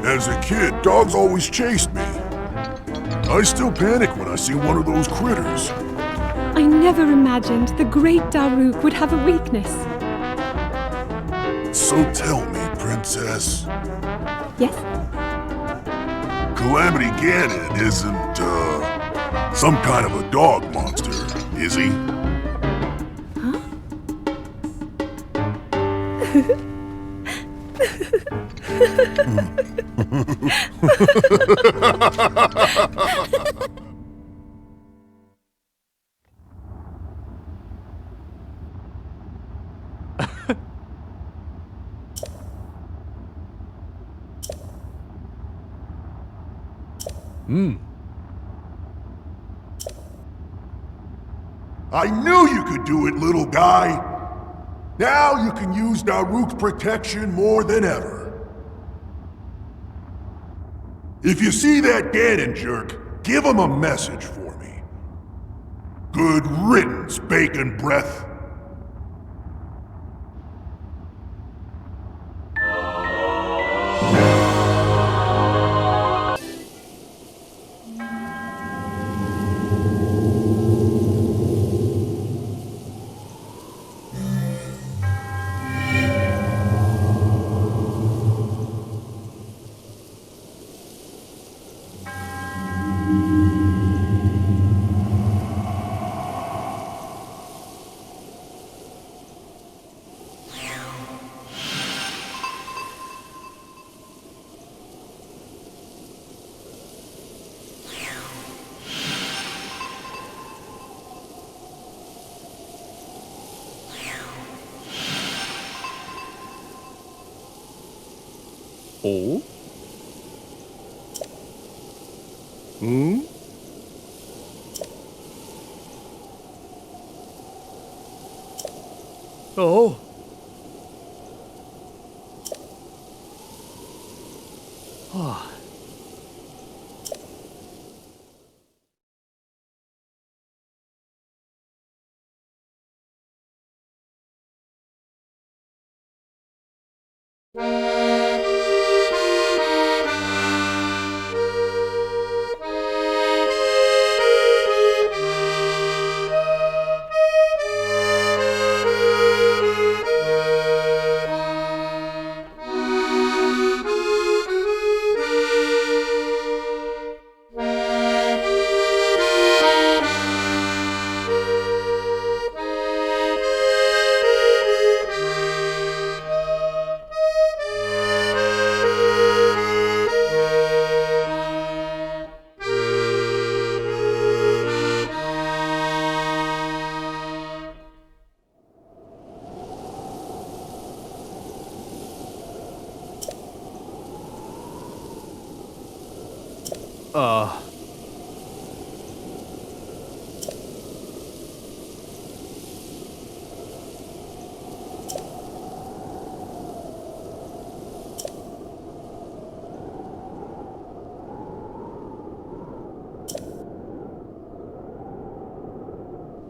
As a kid, dogs always chased me. I still panic when I see one of those critters. I never imagined the great Daruk would have a weakness. So tell me, Princess. Yes? Calamity Ganon isn't, some kind of a dog monster, is he? Huh? I knew you could do it, little guy! Now you can use Daruk's protection more than ever. If you see that Ganon jerk, give him a message for me. Good riddance, Bacon Breath. Oh? Hmm? Oh. Oh.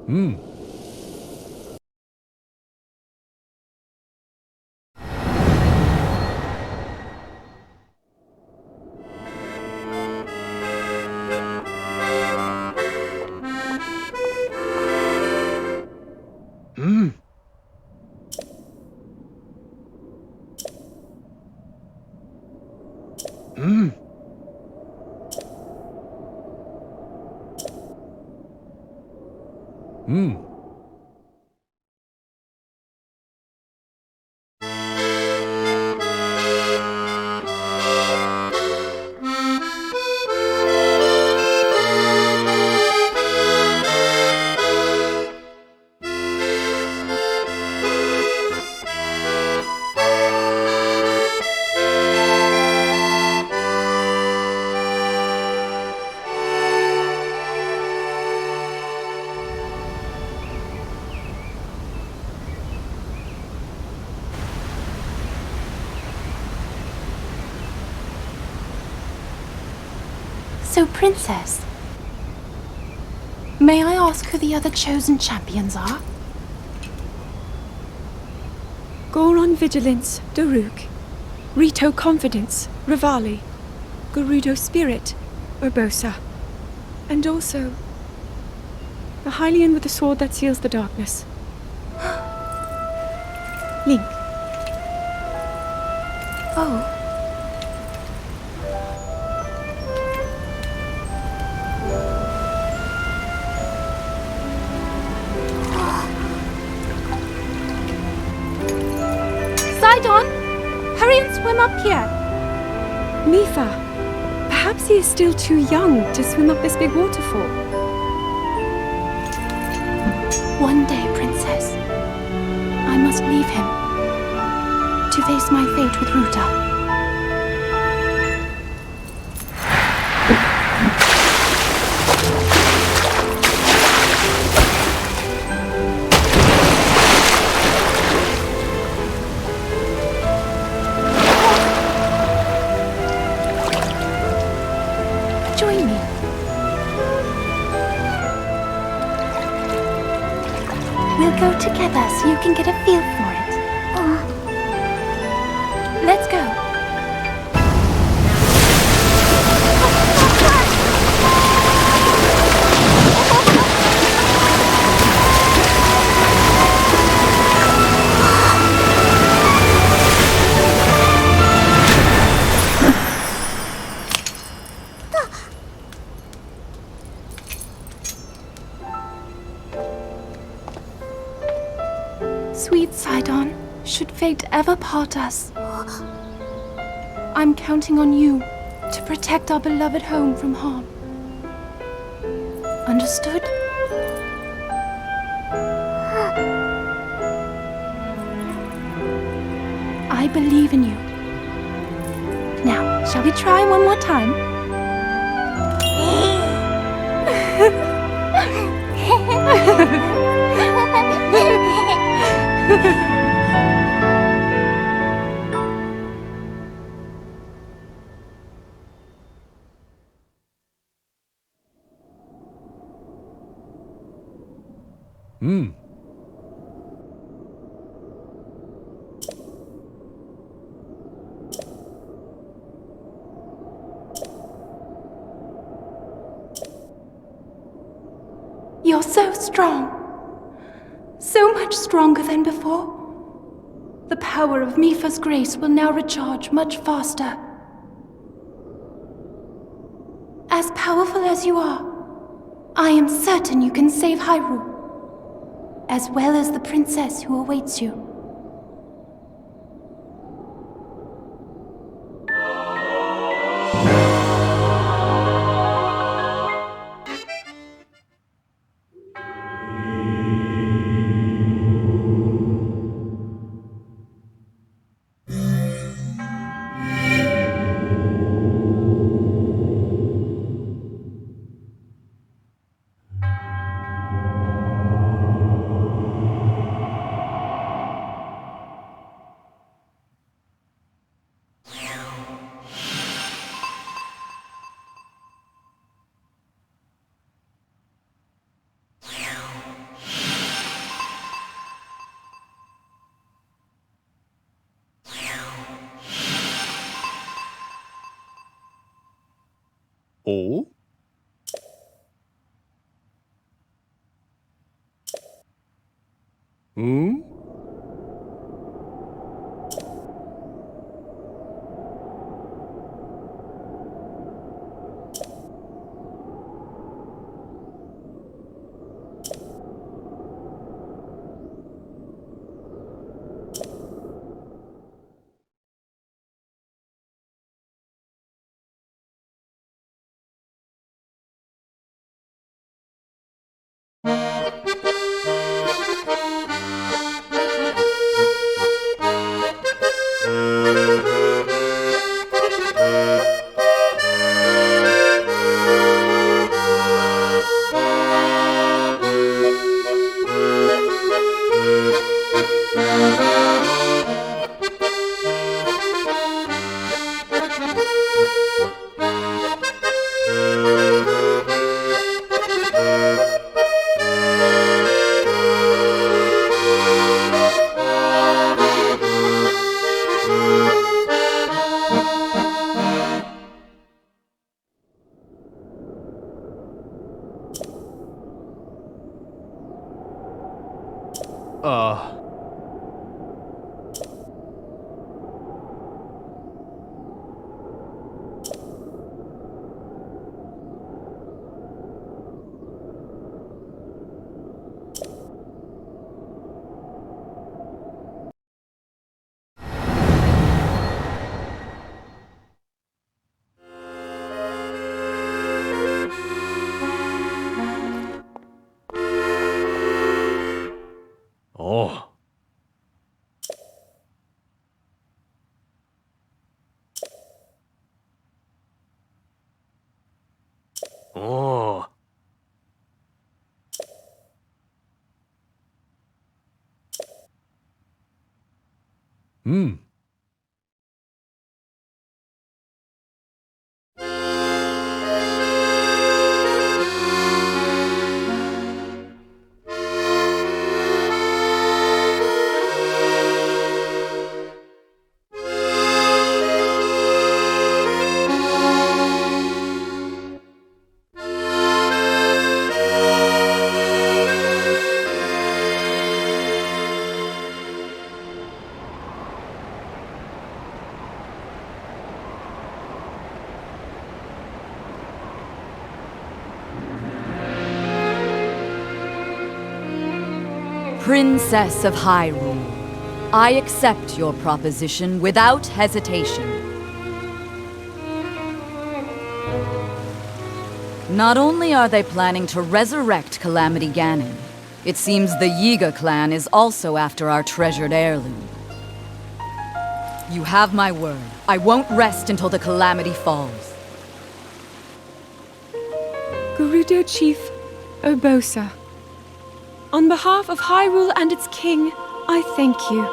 Hmm. Hmm. Hmm. Hmm. So, Princess, may I ask who the other chosen champions are? Goron Vigilance, Daruk. Rito Confidence, Rivali, Gerudo Spirit, Urbosa, and also the Hylian with the sword that seals the darkness. Link. Oh. Sidon! Hurry and swim up here! Mifa, perhaps he is still too young to swim up this big waterfall. One day, Princess, I must leave him to face my fate with Ruta. Join me. We'll go together so you can get a feel for it. Let's go. Sweet Sidon, should fate ever part us, I'm counting on you to protect our beloved home from harm. Understood? I believe in you. Now, shall we try one more time? You're so strong. So much stronger than before. The power of Mifa's grace will now recharge much faster. As powerful as you are, I am certain you can save Hyrule, as well as the princess who awaits you. Oh? Hmm? Oh. Oh. Hmm. Princess of Hyrule, I accept your proposition without hesitation. Not only are they planning to resurrect Calamity Ganon, it seems the Yiga clan is also after our treasured heirloom. You have my word. I won't rest until the Calamity falls. Gerudo Chief Urbosa, on behalf of Hyrule and its king, I thank you.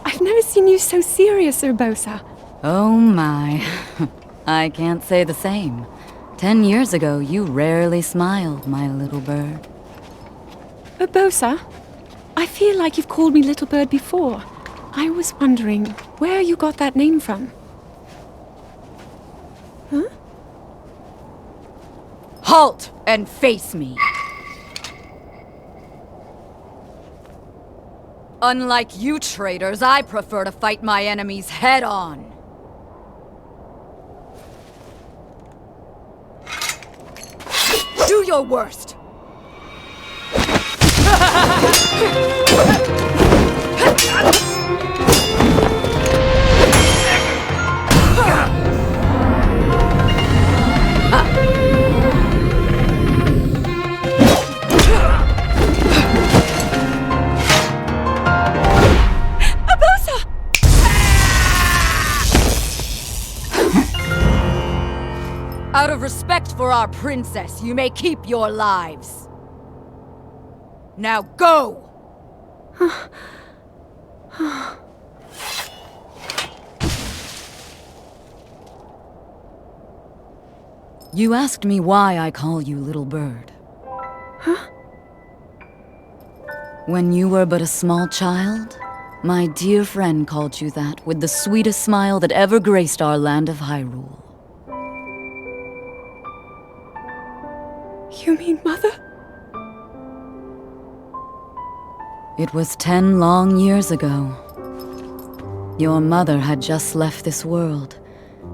I've never seen you so serious, Urbosa. Oh my. I can't say the same. 10 years ago, you rarely smiled, my little bird. Urbosa, I feel like you've called me Little Bird before. I was wondering where you got that name from. Huh? Halt and face me! Unlike you traitors, I prefer to fight my enemies head-on. Do your worst! Out of respect for our princess, you may keep your lives. Now go! You asked me why I call you Little Bird. Huh? When you were but a small child, my dear friend called you that with the sweetest smile that ever graced our land of Hyrule. You mean Mother? It was 10 long years ago. Your mother had just left this world,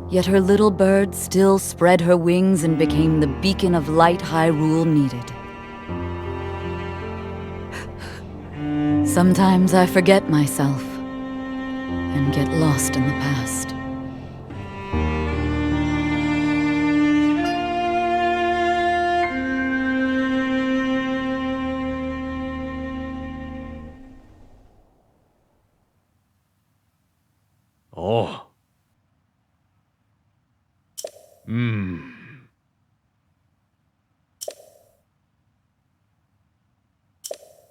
yet her little bird still spread her wings and became the beacon of light Hyrule needed. Sometimes I forget myself and get lost in the past. Oh.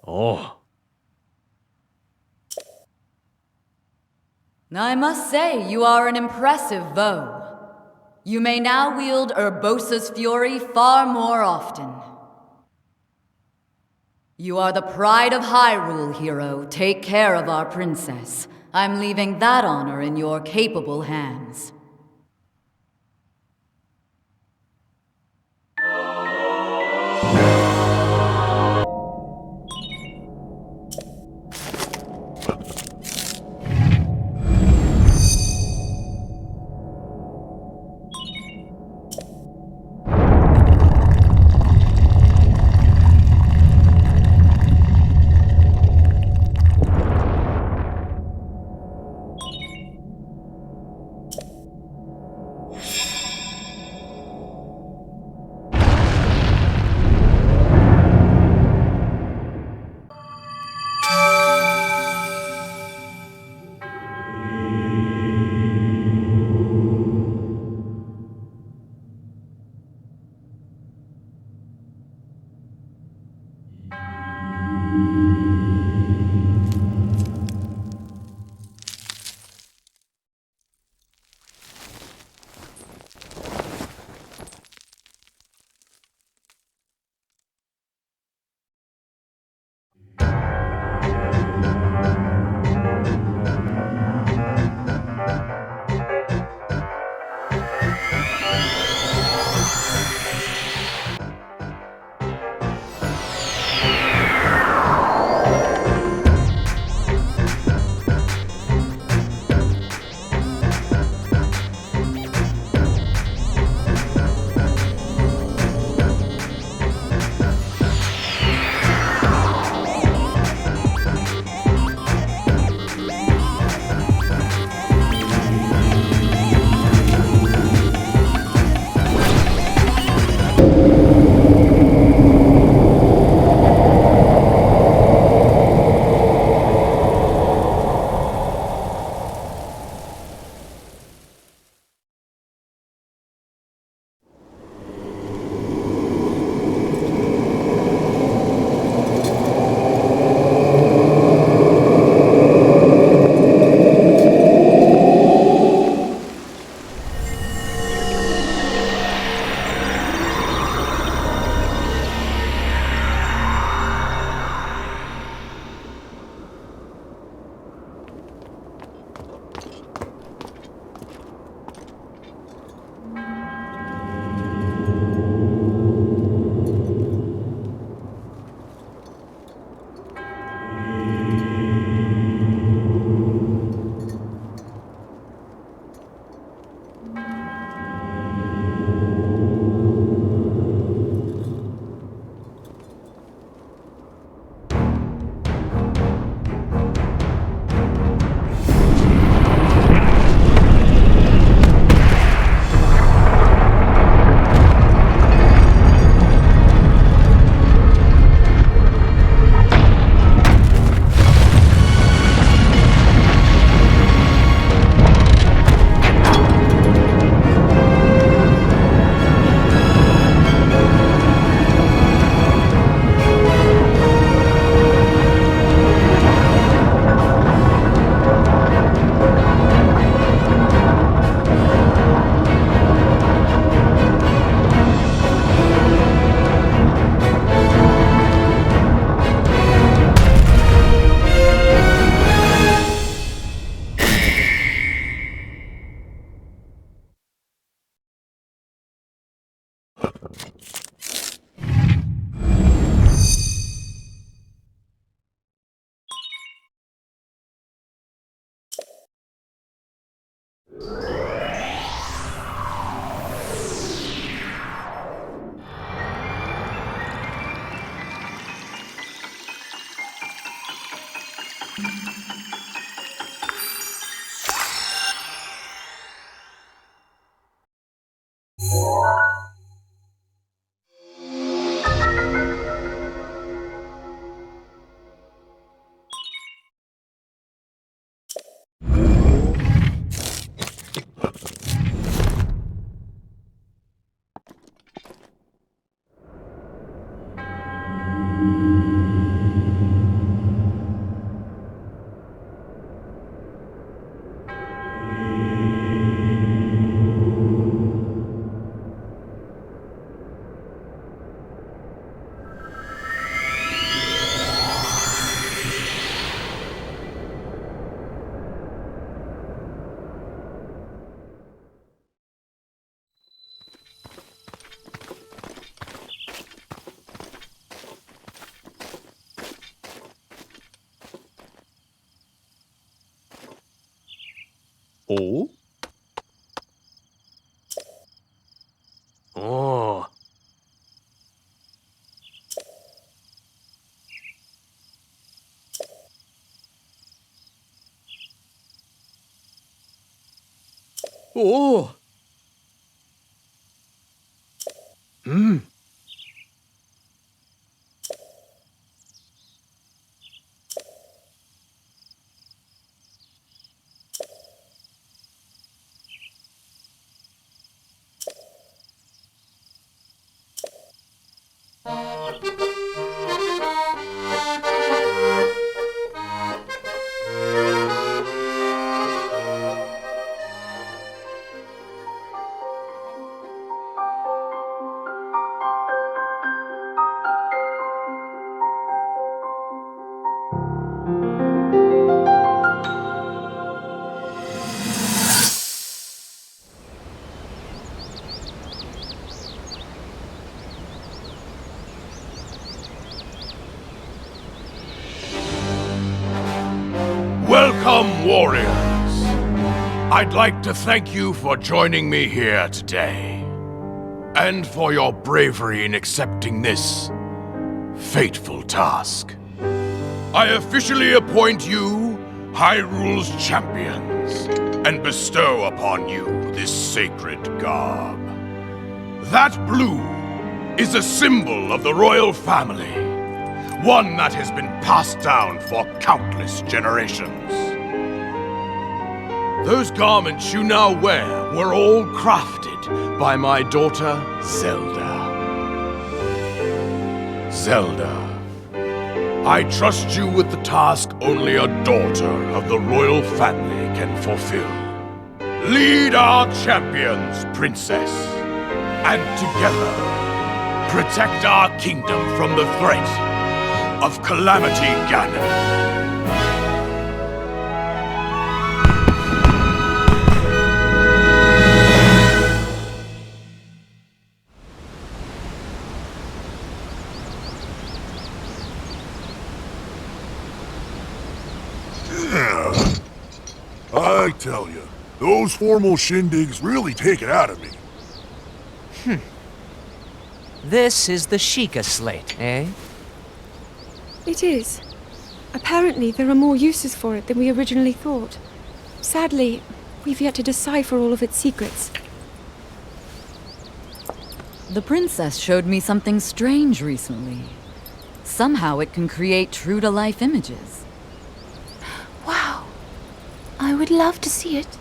Oh. I must say, you are an impressive foe. You may now wield Urbosa's fury far more often. You are the pride of Hyrule, hero. Take care of our princess. I'm leaving that honor in your capable hands. Oh? Oh. Oh. Hmm. Welcome, warriors! I'd like to thank you for joining me here today, and for your bravery in accepting this fateful task. I officially appoint you Hyrule's champions, and bestow upon you this sacred garb. That blue is a symbol of the royal family, one that has been passed down for countless generations. Those garments you now wear were all crafted by my daughter, Zelda. Zelda, I trust you with the task only a daughter of the royal family can fulfill. Lead our champions, Princess, and together, protect our kingdom from the threat of Calamity Ganon. I tell you, those formal shindigs really take it out of me. This is the Sheikah slate, eh? It is. Apparently, there are more uses for it than we originally thought. Sadly, we've yet to decipher all of its secrets. The princess showed me something strange recently. Somehow it can create true-to-life images. Wow. I would love to see it.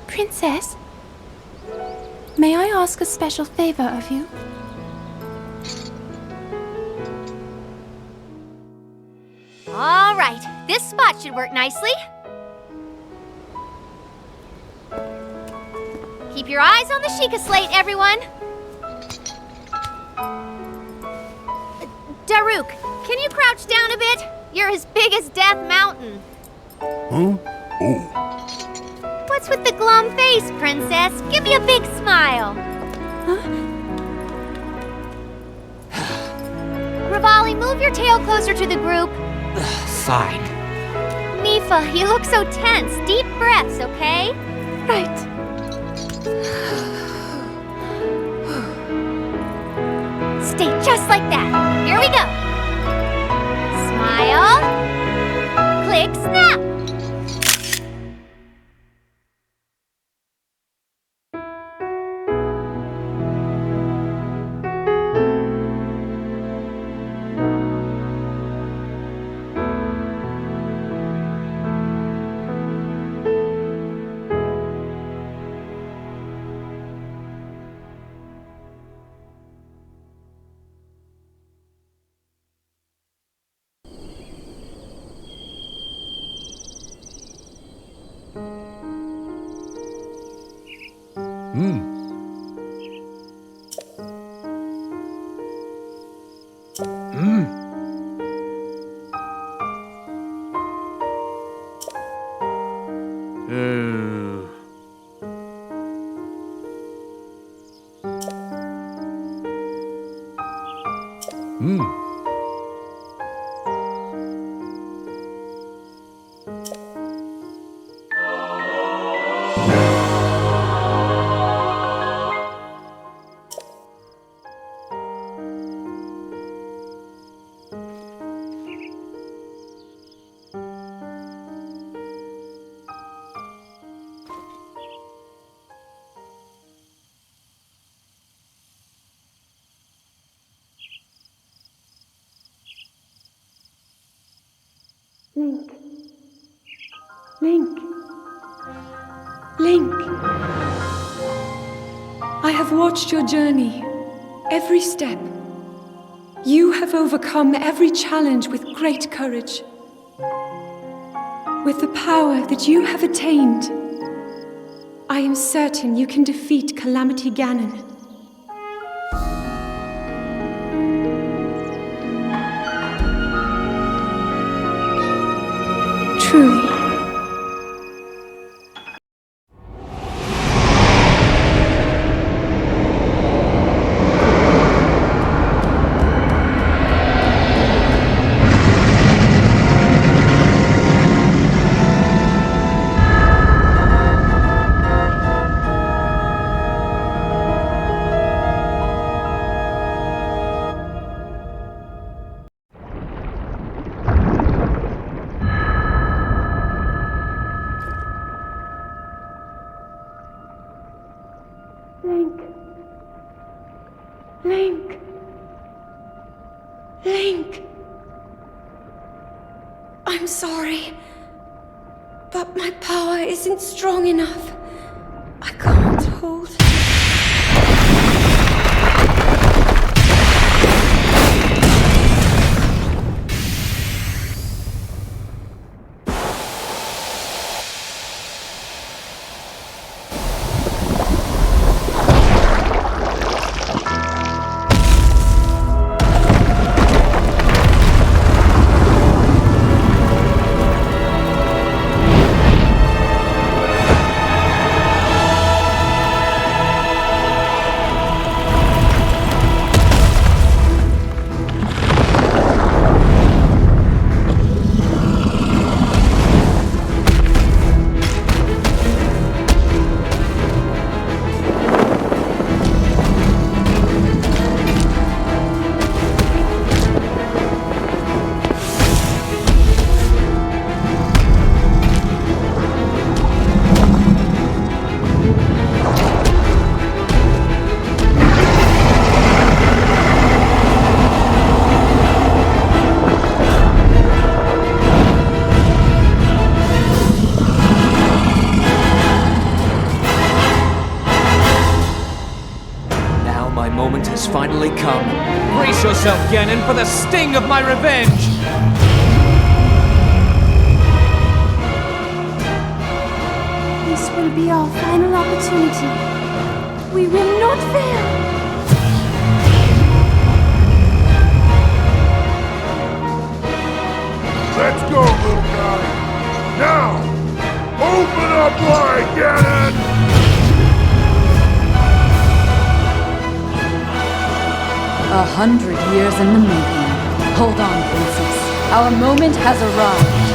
Princess? May I ask a special favor of you? All right, this spot should work nicely. Keep your eyes on the Sheikah slate, everyone. Daruk, can you crouch down a bit? You're as big as Death Mountain. Huh? Oh. What's with the glum face, Princess? Give me a big smile. Rivali, move your tail closer to the group. Fine. Mifa, you look so tense. Deep breaths, okay? Right. Stay just like that. Here we go. Smile. Click, snap. Link. Link. Link. I have watched your journey, every step. You have overcome every challenge with great courage. With the power that you have attained, I am certain you can defeat Calamity Ganon. Truly. Link. Link. Link. I'm sorry, but my power isn't strong enough. I can't hold. Finally come. Brace yourself, Ganon, for the sting of my revenge! This will be our final opportunity. We will not fail. Let's go, little guy. Now, open up wide, Ganon! 100 years in the making. Hold on, princess. Our moment has arrived.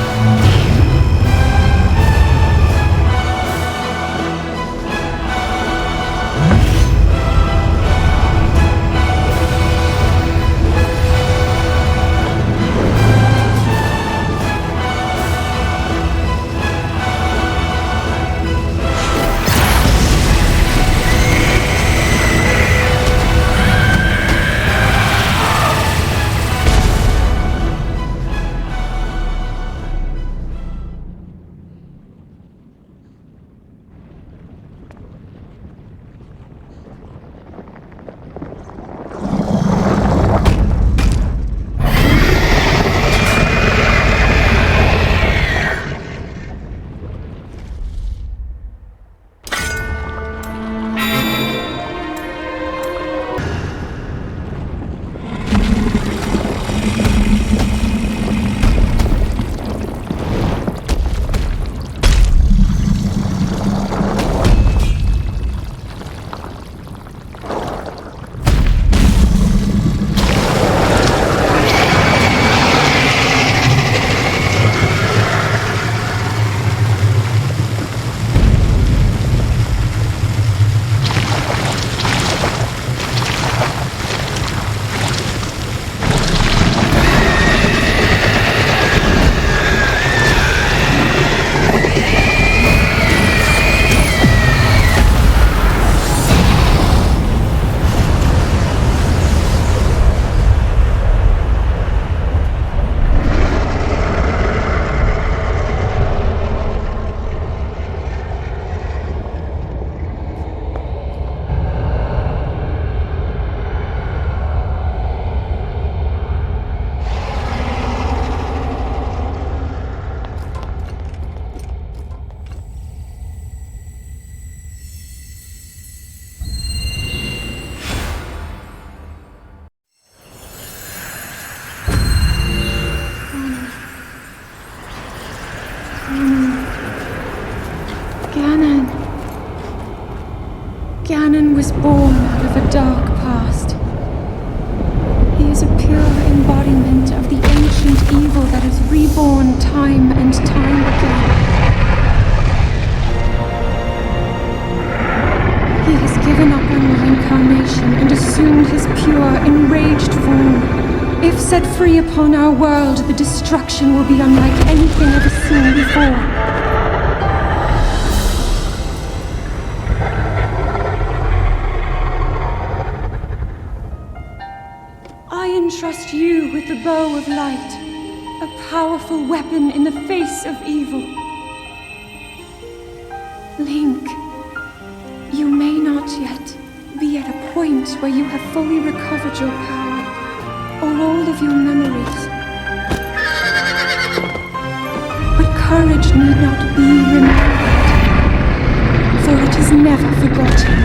was born out of a dark past. He is a pure embodiment of the ancient evil that is reborn time and time again. He has given up on reincarnation and assumed his pure, enraged form. If set free upon our world, the destruction will be unlike anything ever seen before. I entrust you with the bow of light, a powerful weapon in the face of evil. Link, you may not yet be at a point where you have fully recovered your power, or all of your memories. But courage need not be remembered, for it is never forgotten.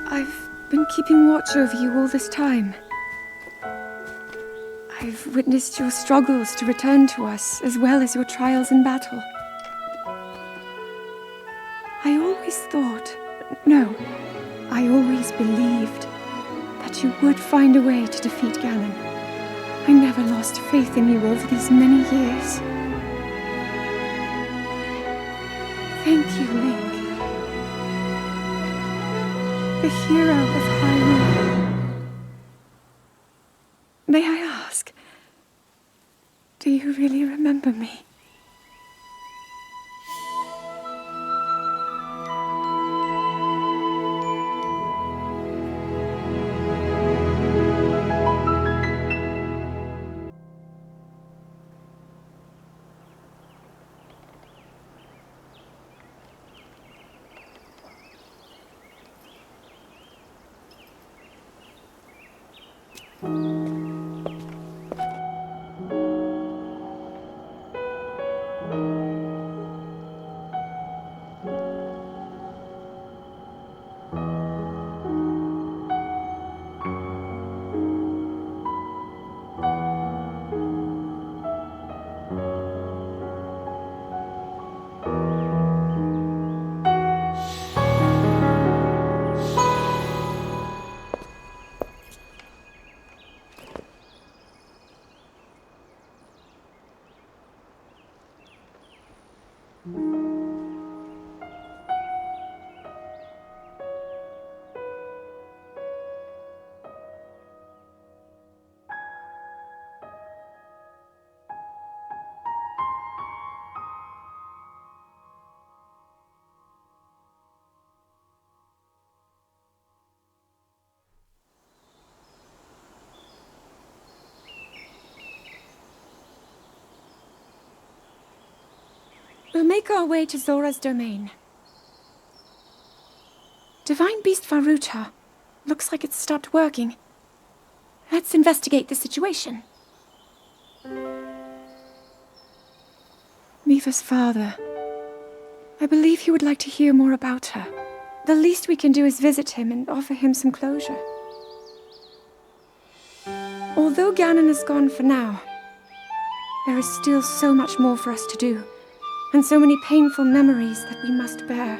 I've been keeping watch over you all this time. I've witnessed your struggles to return to us, as well as your trials in battle. I always thought, no, I always believed that you would find a way to defeat Ganon. I never lost faith in you over these many years. Thank you, Link. The hero of Hyrule. May I ask, do you really remember me? We'll make our way to Zora's domain. Divine Beast Varuta. Looks like it's stopped working. Let's investigate the situation. Miva's father. I believe he would like to hear more about her. The least we can do is visit him and offer him some closure. Although Ganon is gone for now, there is still so much more for us to do, and so many painful memories that we must bear.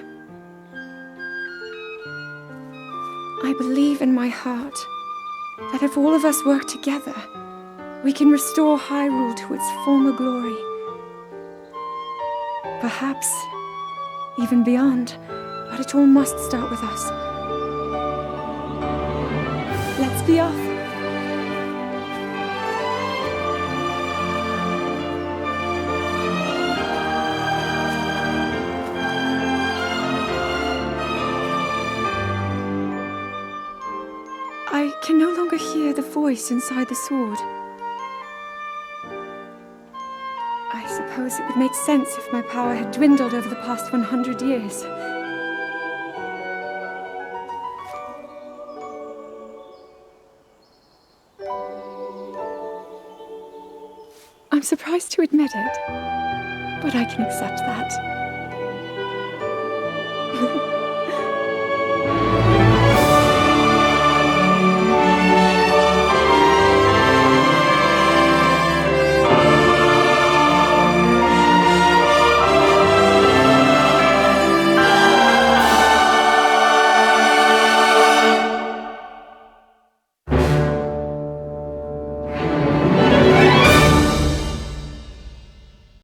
I believe in my heart that if all of us work together, we can restore Hyrule to its former glory. Perhaps even beyond, but it all must start with us. Let's be off. I can no longer hear the voice inside the sword. I suppose it would make sense if my power had dwindled over the past 100 years. I'm surprised to admit it, but I can accept that.